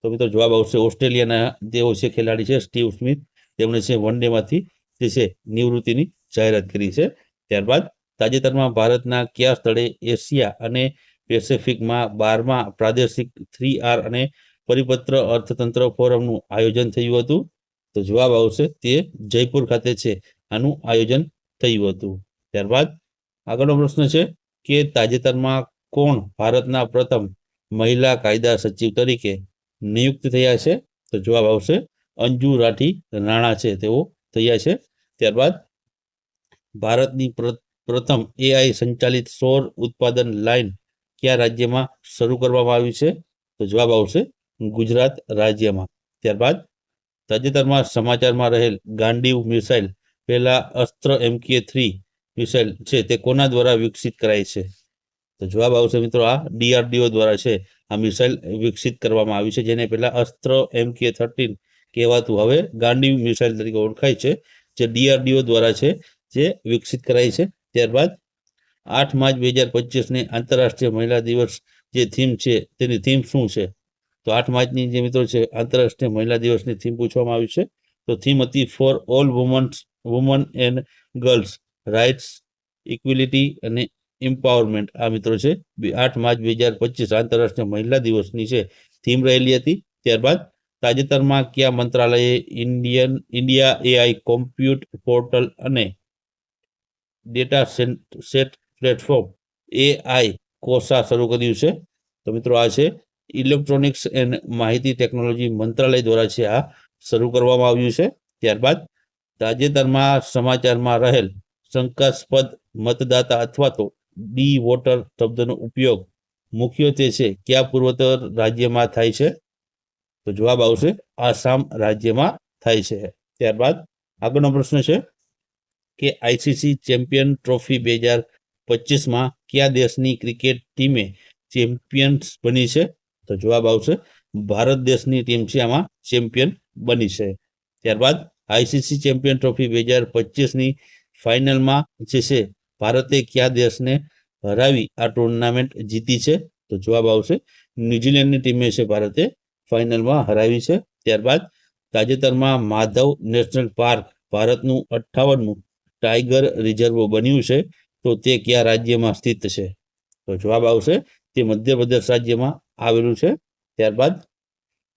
તો મિત્રો જવાબ આવશે ઓસ્ટ્રેલિયાના તેઓ છે ખેલાડી છે સ્ટીવ સ્મિથ, તેમણે છે વન ડેમાંથી જે છે નિવૃત્તિની જાહેરાત કરી છે. ત્યારબાદ તાજેતરમાં ભારતના કયા સ્થળે એશિયા અને પેસિફિકમાં 12મા પ્રાદેશિક 3R અને પરિપત્ર અર્થતંત્ર ફોરમનું આયોજન થયું હતું? તો જવાબ આવશે તે જયપુર ખાતે છે આનું આયોજન થયું હતું. ત્યારબાદ આગળનો પ્રશ્ન છે કે તાજેતરમાં કોણ ભારતના પ્રથમ મહિલા કાયદા સચિવ તરીકે નિયુક્ત થયા છે? તો જવાબ આવશે અંજુ રાઠી રાણા છે તેઓ થયા છે. ત્યારબાદ ભારતની પ્રથમ AI સંચાલિત સૌર ઉત્પાદન લાઇન કયા રાજ્યમાં શરૂ કરવામાં આવી છે? તો જવાબ આવશે ગુજરાત રાજ્યમાં. ત્યારબાદ તાજેતરમાં સમાચારમાં રહેલ ગાંડીવ મિસાઇલ પહેલા અસ્ત્ર MK3 મિસાઇલ છે તે કોના દ્વારા વિકસિત કરાઈ છે? તો જવાબ આવશે મિત્રો આ DRDO દ્વારા છે આ મિસાઇલ વિકસિત કરવામાં આવી છે, જેને પહેલા અસ્ત્ર MK13 કહેવાતું હવે ગાંડીવ મિસાઇલ તરીકે ઓળખાય છે, જે DRDO દ્વારા છે જે વિકસિત કરાઈ છે. ત્યારબાદ 8 માર્ચ 2025ને આંતરરાષ્ટ્રીય મહિલા દિવસ જે થીમ છે તેની થીમ શું છે? તો 8 માર્ચની જે મિત્રો છે આંતરરાષ્ટ્રીય મહિલા દિવસની થીમ પૂછવામાં આવી છે, તો થીમ હતી for all women and girls rights equality અને એમ્પાવરમેન્ટ. આ મિત્રો છે 8 માર્ચ 2025 આંતરરાષ્ટ્રીય મહિલા દિવસની છે થીમ રહેલી હતી. ત્યારબાદ તાજેતરમાં કયા મંત્રાલયે ઇન્ડિયા AI કોમ્પ્યુટ પોર્ટલ અને data set platform AI Kosa શરૂ કર્યું છે? તો મિત્રો આ છે ઇલેક્ટ્રોનિક્સ એન્ડ માહિતી ટેકનોલોજી મંત્રાલય દ્વારા છે આ શરૂ કરવામાં આવ્યું છે. ત્યારબાદ તાજેતરમાં સમાચારમાં રહેલ શંકાસ્પદ મતદાતા અથવા તો ડી વોટર શબ્દનો ઉપયોગ મુખ્યત્વે છે કયા પૂર્વોત્તર રાજ્યમાં થાય છે? તો જવાબ આવશે આસામ રાજ્યમાં થાય છે. ત્યારબાદ આગળનો પ્રશ્ન છે કે આઈસીસી ચેમ્પિયન ટ્રોફી 2025માં કયા દેશની ક્રિકેટ ટીમે ચેમ્પિયન્સ બની છે? તો જવાબ આવશે ભારત દેશની ટીમ છે આમાં ચેમ્પિયન બની છે. ત્યારબાદ આઈસીસી ચેમ્પિયન ટ્રોફી 2025ની ફાઇનલમાં જે છે ભારતે કયા દેશને હરાવી આ ટુર્નામેન્ટ જીતી છે? તો જવાબ આવશે ન્યુઝીલેન્ડની ટીમે છે ભારતે ફાઇનલમાં હરાવી છે. ત્યારબાદ તાજેતરમાં માધવ નેશનલ પાર્ક ભારતનું 58મું ટાઈગર રિઝર્વ બન્યું છે, તો તે કયા રાજ્યમાં સ્થિત છે? તો જવાબ આવશે તે મધ્યપ્રદેશ રાજ્યમાં આવેલું છે. ત્યારબાદ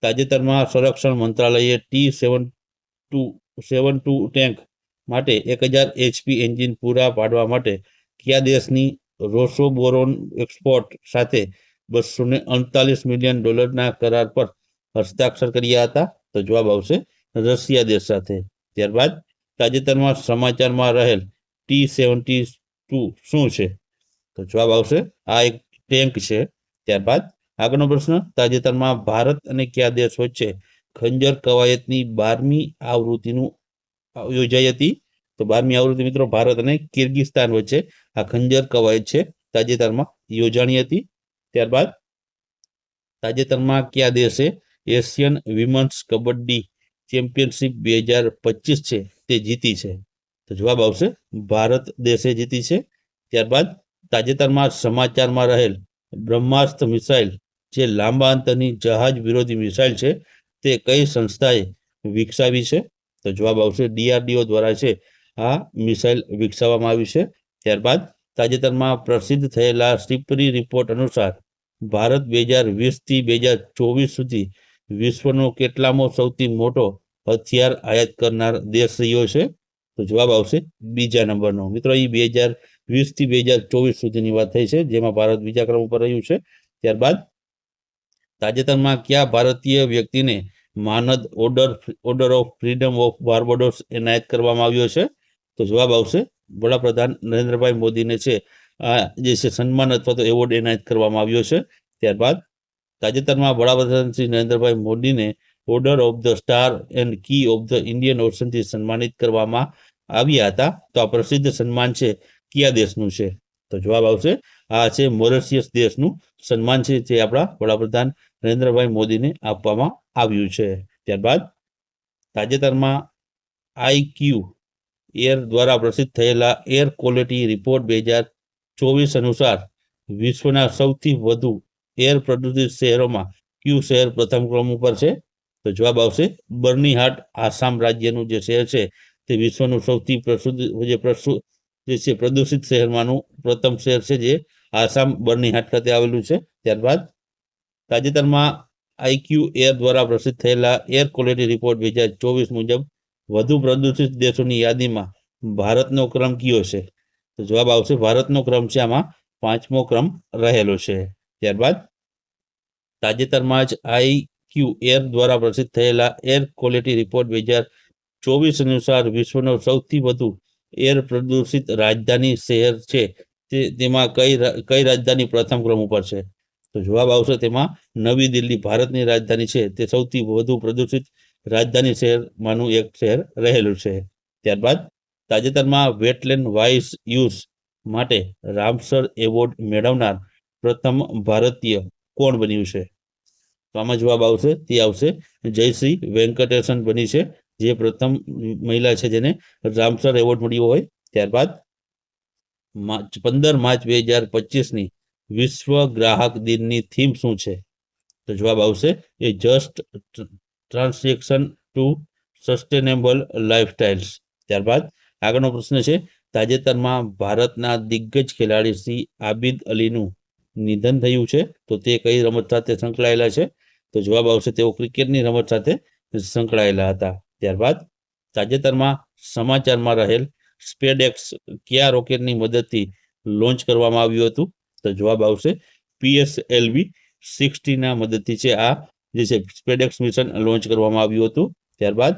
તાજેતરમાં સંરક્ષણ મંત્રાલયે T-72 ટેન્ક માટે 1000 HP એન્જિન પૂરા પાડવા માટે કયા દેશની રોસોબોરોન એક્સપોર્ટ સાથે $239 મિલિયન કરાર પર હસ્તાક્ષર કર્યા હતા? તો જવાબ આવશે રશિયા દેશ સાથે. ત્યારબાદ તાજેતરમાં સમાચારમાં રહેલ T-72 શું છે? તો જવાબ આવશે આ એક ટેન્ક છે. ત્યારબાદ આગળનો પ્રશ્ન તાજેતરમાં ભારત અને કયા દેશ વચ્ચે ખંજર કવાયતની 12મી આવૃત્તિનું યોજાઈ હતી? તો 12મી આવૃત્તિ મિત્રો ભારત અને કિર્ગિસ્તાન વચ્ચે આ ખંજર કવાયત છે તાજેતરમાં યોજાણી હતી. ત્યારબાદ તાજેતરમાં કયા દેશે એશિયન વિમન્સ કબડ્ડી ચેમ્પિયનશિપ 2025 છે તે જીતી છે? તો જવાબ આવશે ભારત દેશે જીતી છે. ત્યારબાદ તાજેતરમાં સમાચારમાં રહેલ બ્રહ્માસ્ત્ર મિસાઇલ જે લાંબા અંતરની જહાજ વિરોધી મિસાઇલ છે તે કઈ સંસ્થાએ વિકસાવી છે? તો જવાબ આવશે DRDO દ્વારા છે આ મિસાઇલ વિકસાવવામાં આવી છે. ત્યારબાદ તાજેતરમાં પ્રસિદ્ધ થયેલા સિપરી રિપોર્ટ અનુસાર ભારત 2020થી 2024 સુધી વિશ્વનો કેટલામો સૌથી મોટો હથિયાર આયાત કરનાર દેશ રહ્યો છે? તો જવાબ આવશે બીજા નંબરનો. મિત્રો એ 2020થી 2024 સુધીની વાત થઈ છે, જેમાં ભારત બીજા ક્રમ ઉપર રહ્યું છે. ત્યારબાદ તાજેતરમાં કયા ભારતીય વ્યક્તિને માનદ order of freedom of Barbados એનાયત કરવામાં આવ્યો છે? તો જવાબ આવશે વડાપ્રધાન નરેન્દ્રભાઈ મોદીને છે આ જે છે સન્માન અથવા તો એવોર્ડ એનાયત કરવામાં આવ્યો છે. ત્યારબાદ તાજેતરમાં વડાપ્રધાન શ્રી નરેન્દ્રભાઈ મોદીને order of the star and key of the Indian ઓશનથી સન્માનિત કરવામાં આવ્યા હતા. તો આ પ્રસિદ્ધ સન્માન છે કયા દેશનું છે? તો જવાબ આવશે આ છે મોરેશિયસ દેશનું સન્માન છે જે આપણા વડાપ્રધાન નરેન્દ્રભાઈ મોદીને આપવામાં આવ્યું છે. ત્યારબાદ તાજેતરમાં IQ એર દ્વારા પ્રસિદ્ધ થયેલા એર ક્વોલિટી રિપોર્ટ 2024 અનુસાર વિશ્વના સૌથી વધુ એર પ્રદૂષિત શહેરોમાં કયું શહેર પ્રથમ ક્રમ ઉપર છે? તો જવાબ આવશે બર્નીહાટ આસામ રાજ્યનું જે શહેર છે તે વિશ્વનું સૌથી પ્રદૂષિત શહેરમાંનું પ્રથમ શહેર છે જે આસામ બર્નીહાટ ખાતે આવેલું છે. ત્યારબાદ તાજેતરમાં IQ એર દ્વારા પ્રસિદ્ધ થયેલા એર ક્વોલિટી રિપોર્ટ 2024 મુજબ વધુ પ્રદૂષિત દેશોની યાદીમાં ભારતનો ક્રમ કયો છે? તો જવાબ આવશે ભારતનો ક્રમ છે આમાં 5મો ક્રમ રહેલો છે. ત્યારબાદ તાજેતરમાં જ IQ એર દ્વારા પ્રસિદ્ધ થયેલા એર ક્વોલિટી રિપોર્ટ 2024 અનુસાર વિશ્વનો સૌથી વધુ એર પ્રદૂષિત રાજધાની શહેર છે તેમાં કઈ રાજધાની પ્રથમ ક્રમ ઉપર છે? તો જવાબ આવશે તેમાં નવી દિલ્હી ભારતની રાજધાની છે તે સૌથી વધુ પ્રદૂષિત રાજધાની શહેરમાંનું એક શહેર રહેલું છે. ત્યારબાદ તાજેતરમાં વેટલેન્ડ વાઇસ યુઝ માટે રામસર એવોર્ડ મેળવનાર પ્રથમ ભારતીય કોણ બન્યું છે? તો આમાં જવાબ આવશે તે આવશે જયશ્રી વેંકટેશન બની છે જે પ્રથમ મહિલા છે જેને રામસર એવોર્ડ મળ્યો હોય. ત્યારબાદ 15 માર્ચ 2025ની વિશ્વ ગ્રાહક દિનની થીમ શું છે? તો જવાબ આવશે એ જસ્ટ ટ્રાન્ઝેક્શન ટુ સસ્ટેનેબલ લાઇફસ્ટાઇલ્સ. ત્યારબાદ આગળનો પ્રશ્ન છે તાજેતરમાં ભારતના દિગ્ગજ ખેલાડી શ્રી આબિદ અલીનું નિધન થયું છે, તો તે કઈ રમત સાથે સંકળાયેલા છે? તો જવાબ આવશે તેઓ ક્રિકેટની રમત સાથે સંકળાયેલા હતા. ત્યારબાદ તાજેતરમાં સમાચારમાં રહેલ સ્પેડએક્સ કયા રોકેટની મદદથી લોન્ચ કરવામાં આવ્યું હતું? તો જવાબ આવશે PSLV-60 ના મદદથી છે આ જે છે સ્પેડએક્સ મિશન લોન્ચ કરવામાં આવ્યું હતું. ત્યારબાદ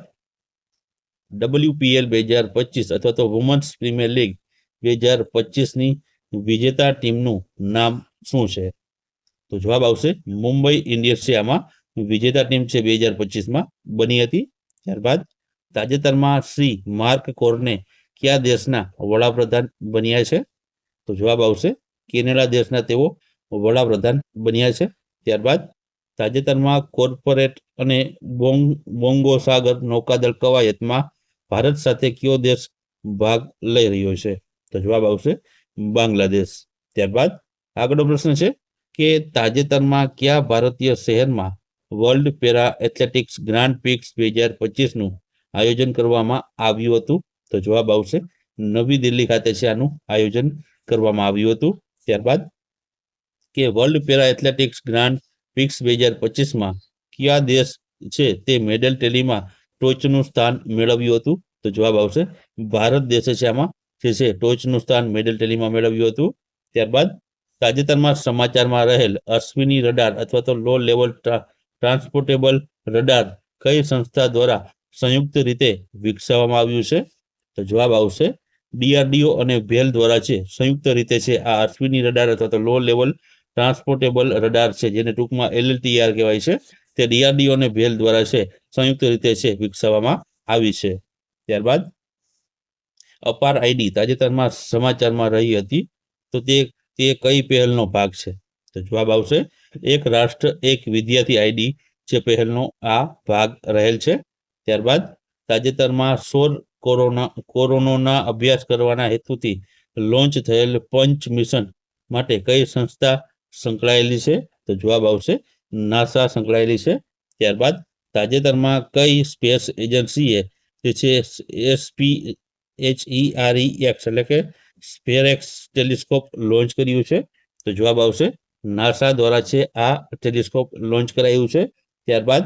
WPL 2025 અથવા તો વુમન્સ પ્રીમિયર લીગ 2025ની વિજેતા ટીમનું નામ શું છે? તો જવાબ આવશે મુંબઈ ઇન્ડિયન્સ છે આમાં વિજેતા ટીમ છે 2025માં બની હતી. ત્યારબાદ તાજેતરમાં શ્રી માર્ક કોર્ને કયા દેશના વડાપ્રધાન બન્યા છે? તો જવાબ આવશે કેનેડા દેશના તેઓ વડાપ્રધાન બન્યા છે. ત્યારબાદ તાજેતરમાં કોર્પોરેટ અને બોંગો સાગર નૌકાદળ કવાયતમાં ભારત સાથે કયો દેશ ભાગ લઈ રહ્યો છે? તો જવાબ આવશે બાંગ્લાદેશ. ત્યારબાદ આગળનો પ્રશ્ન છે કે તાજેતરમાં કયા ભારતીય શહેરમાં world para athletics grand prix 2025નું આયોજન કરવામાં આવ્યું હતું? તો જવાબ આવશે નવી દિલ્હી ખાતે છે આનું આયોજન કરવામાં આવ્યું હતું. ત્યારબાદ કે world para athletics grand prix 2025માં કયા દેશ છે તે મેડલ ટેલીમાં ટોચનું સ્થાન મેળવ્યું હતું? તો જવાબ આવશે ભારત દેશે છે આમાં જે છે ટોચનું સ્થાન મેડલ ટેલીમાં મેળવ્યું હતું. ત્યારબાદ તાજેતરમાં સમાચારમાં રહેલ અશ્વિની રડાર અથવા તો લો લેવલ ટ્રાન્સપોર્ટેબલ રડાર કઈ સંસ્થા દ્વારા સંયુક્ત રીતે વિકસાવવામાં આવ્યું છે? તો જવાબ આવશે DRDO અને ભેલ દ્વારા છે સંયુક્ત રીતે છે આ અશ્વિની રડાર અથવા તો લો લેવલ ટ્રાન્સપોર્ટેબલ રડાર છે જેને ટૂંકમાં LLTR કહેવાય છે તે DRDO અને ભેલ દ્વારા છે સંયુક્ત રીતે છે વિકસાવવામાં આવી છે. ત્યારબાદ અપાર આઈડી તાજેતરમાં સમાચારમાં રહી હતી તો તે કઈ પહેલનો ભાગ છે? તો જવાબ આવશે એક રાષ્ટ્ર એક વિદ્યાર્થી આઈડી જે પહેલનો આ ભાગ રહેલ છે. ત્યારબાદ તાજેતરમાં સૌર કોરોનાના અભ્યાસ કરવાના હેતુથી લોન્ચ થયેલ પંચ મિશન માટે કઈ સંસ્થા સંકળાયેલી છે? તો જવાબ આવશે નાસા સંકળાયેલી છે. ત્યારબાદ તાજેતરમાં કઈ સ્પેસ એજન્સીએ જે છે SPHEREX એટલે કે સ્પેરેક્સ ટેલિસ્કોપ લોન્ચ કર્યું છે? તો જવાબ આવશે નાસા દ્વારા છે આ ટેલિસ્કોપ લોન્ચ કરાયું છે. ત્યારબાદ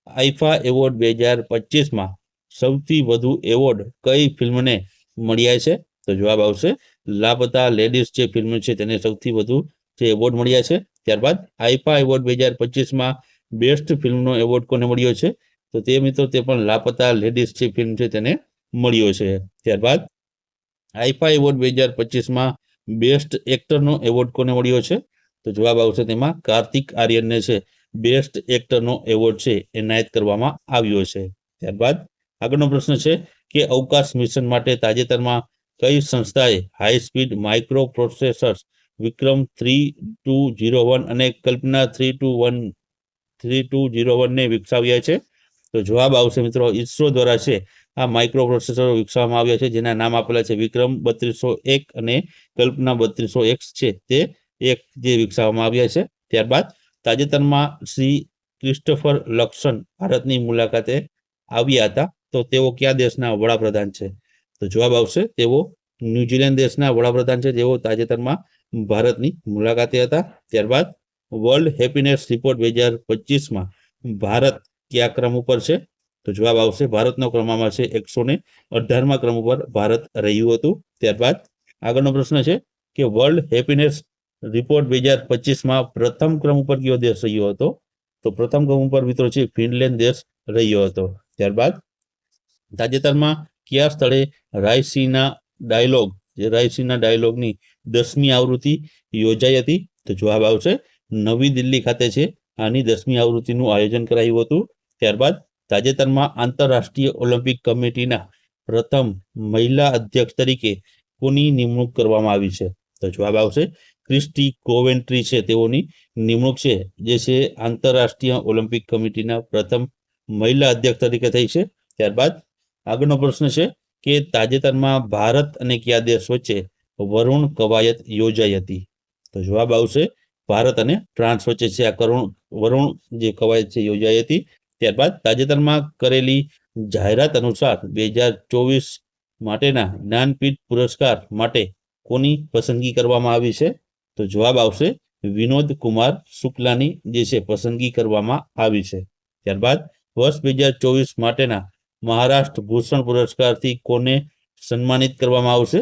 આઈફા એવોર્ડ 2025માં સૌથી વધુ એવોર્ડ કઈ ફિલ્મને મળ્યા છે? તો જવાબ આવશે લાપતા લેડીઝ જે ફિલ્મ છે તેને સૌથી વધુ જે એવોર્ડ મળ્યા છે. ત્યારબાદ આઈફા એવોર્ડ 2025માં બેસ્ટ ફિલ્મનો એવોર્ડ કોને મળ્યો છે? તો તે મિત્રો તે પણ લાપતા લેડીઝ જે ફિલ્મ છે તેને મળ્યો છે. ત્યારબાદ આઈફા એવોર્ડ 2025માં બેસ્ટ એક્ટરનો એવોર્ડ કોને મળ્યો છે? તો જવાબ આવશે તેમાં કાર્તિક આર્યનને છે બેસ્ટ એક્ટરનો એવોર્ડ છે એનાયત કરવામાં આવ્યો છે. ત્યારબાદ આગળનો પ્રશ્ન છે કે અવકાશ મિશન માટે તાજેતરમાં કઈ સંસ્થાએ હાઈ સ્પીડ માઇક્રો પ્રોસેસર્સ વિક્રમ 3201 અને કલ્પના 3201ને વિકસાવ્યા છે? તો જવાબ આવશે મિત્રો ઇસરો દ્વારા છે આ માઇક્રો પ્રોસેસરો વિકસાવવામાં આવ્યા છે જેના નામ આપેલા છે વિક્રમ 3201 અને કલ્પના 3201 છે તે એક જે વિકસાવવામાં આવ્યા છે. ત્યારબાદ તાજેતરમાં શ્રી ક્રિસ્ટોફર લક્સન ભારતની મુલાકાતે આવ્યા હતા તો તેઓ કયા દેશના વડાપ્રધાન છે? તો જવાબ આવશે તેઓ ન્યુઝીલેન્ડ દેશના વડાપ્રધાન છે જેઓ તાજેતરમાં ભારતની મુલાકાતે હતા. ત્યારબાદ વર્લ્ડ હેપીનેસ રિપોર્ટ 2025માં ભારત કયા ક્રમ ઉપર છે? તો જવાબ આવશે ભારતનો ક્રમમાં છે 118મા ક્રમ ઉપર ભારત રહ્યું હતું. ત્યારબાદ આગળનો પ્રશ્ન છે કે વર્લ્ડ હેપીનેસ રિપોર્ટ 2025માં પ્રથમ ક્રમ ઉપર કયો દેશ રહ્યો હતો? તો પ્રથમ ક્રમ ઉપર મિત્રો છે ફિનલેન્ડ દેશ રહ્યો હતો. ત્યારબાદ તાજેતરમાં કયા સ્થળે રાયસીના ડાયલોગની 10મી આવૃત્તિ યોજાઈ હતી? તો જવાબ આવશે નવી દિલ્હી ખાતે છે આની 10મી આવૃત્તિનું આયોજન કરાયું હતું. ત્યારબાદ તાજેતરમાં આંતરરાષ્ટ્રીય ઓલિમ્પિક કમિટીના પ્રથમ મહિલા અધ્યક્ષ તરીકે કોની નિમણૂક કરવામાં આવી છે? તો જવાબ આવશે ક્રિસ્ટી કોવેન્ટ્રી છે તેઓની નિમણૂક છે જે છે આંતરરાષ્ટ્રીય ઓલિમ્પિક કમિટીના પ્રથમ મહિલા અધ્યક્ષ તરીકે થઈ છે. ત્યારબાદ આગળનો પ્રશ્ન છે કે તાજેતરમાં ભારત અને કયા દેશ વચ્ચે વરુણ કવાયત યોજાઈ હતી? તો જવાબ આવશે ભારત અને ફ્રાન્સ વચ્ચે છે આ વરુણ જે કવાયત છે યોજાઈ હતી. ત્યારબાદ તાજેતરમાં કરેલી જાહેરાત અનુસાર 2024 માટેના જ્ઞાનપીઠ પુરસ્કાર માટે કોની પસંદગી કરવામાં આવી છે? તો જવાબ આવશે વિનોદ કુમાર શુક્લાની જે છે પસંદગી કરવામાં આવી છે. ત્યારબાદ વર્ષ 2024 માટેના મહારાષ્ટ્ર ભૂષણ પુરસ્કારથી કોને સન્માનિત કરવામાં આવશે?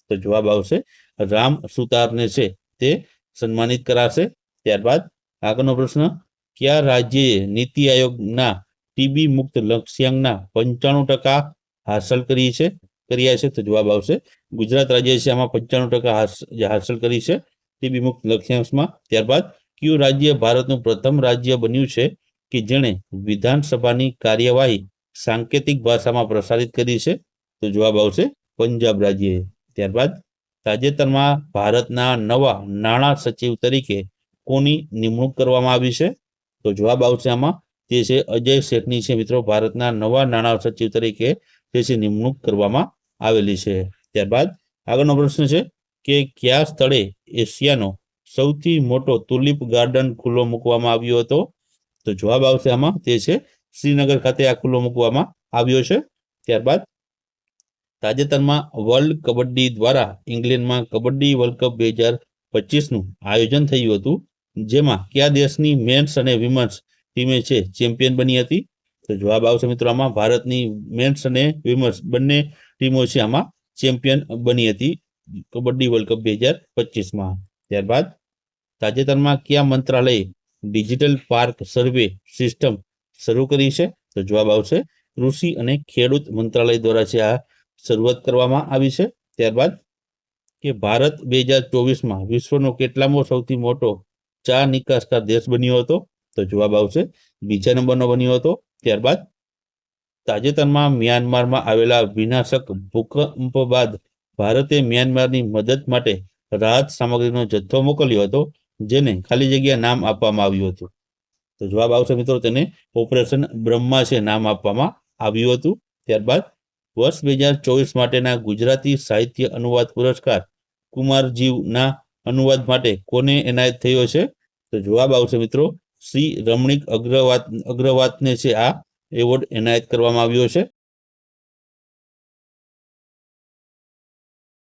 તો જવાબ આવશે રામ સુતારને છે તે સન્માનિત કરાશે. ત્યારબાદ આગળનો પ્રશ્ન કયા રાજ્યએ નીતિ આયોગના ટીબી મુક્ત લક્ષ્યાંકના 95% હાંસલ કર્યા છે? તો જવાબ આવશે ગુજરાત રાજ્ય છે આમાં 95% હાંસલ કરી છે ટીબી મુક્ત લક્ષ્યાંકમાં. ત્યારબાદ કયું રાજ્ય ભારતનું પ્રથમ રાજ્ય બન્યું છે કે જેણે વિધાનસભાની કાર્યવાહી સાંકેતિક ભાષામાં પ્રસારિત કરી છે? તો જવાબ આવશે પંજાબ રાજ્યએ. ત્યારબાદ તાજેતરમાં ભારતના નવા નાણાં સચિવ તરીકે કોની નિમણૂક કરવામાં આવી છે? તો જવાબ આવશે આમાં તે છે અજય શેખની છે મિત્રો. ભારતના નવા નાણાં સચિવ તરીકે તે છે નિમણૂક કરવામાં આવેલી છે. ત્યારબાદ આગળનો પ્રશ્ન છે કે કયા સ્થળે એશિયાનો સૌથી મોટો તુલિપ ગાર્ડન ખુલ્લો મૂકવામાં આવ્યો હતો? તો જવાબ આવશે આમાં તે છે શ્રીનગર ખાતે આ ખુલ્લો મૂકવામાં આવ્યો છે. ત્યારબાદ તાજેતરમાં વર્લ્ડ કબડ્ડી દ્વારા ઇંગ્લેન્ડમાં કબડ્ડી વર્લ્ડ કપ 2025નું આયોજન થયું હતું, જેમાં કયા દેશની મેન્સ અને વિમન્સ ટીમે છે ચેમ્પિયન બની હતી? તો જવાબ આવશે મિત્રો આમાં ભારતની મેન્સ અને વિમન્સ બંને ટીમો છે આમાં ચેમ્પિયન બની હતી કબડ્ડી વર્લ્ડ કપ 2025માં. ત્યારબાદ તાજેતરમાં કયા મંત્રાલયે ડિજિટલ પાર્ક સર્વે સિસ્ટમ શરૂ કરી છે? તો જવાબ આવશે કૃષિ અને ખેડૂત મંત્રાલય દ્વારા છે આ શરૂઆત કરવામાં આવી છે. ત્યારબાદ કે ભારત 2024માં વિશ્વનો કેટલામો સૌથી મોટો ચા નિકાસકાર દેશ બન્યો હતો? તો જવાબ આવશે બીજા નંબરનો બન્યો હતો. ત્યારબાદ તાજેતરમાં મ્યાનમારમાં આવેલા વિનાશક ભૂકંપ બાદ ભારતે મ્યાનમારની મદદ માટે રાહત સામગ્રીનો જથ્થો મોકલ્યો હતો, જેને ખાલી જગ્યા નામ આપવામાં આવ્યું હતું. તો જવાબ આવશે મિત્રો તેને ઓપરેશન બ્રહ્મા છે નામ આપવામાં આવ્યું હતું. ત્યારબાદ વર્ષ 2024 માટેના ગુજરાતી સાહિત્ય અનુવાદ પુરસ્કાર કુમારજીવના અનુવાદ માટે કોને એનાયત થયો છે? તો જવાબ આવશે મિત્રો શ્રી રમણીક અગ્રવાતને છે આ એવોર્ડ એનાયત કરવામાં આવ્યો છે.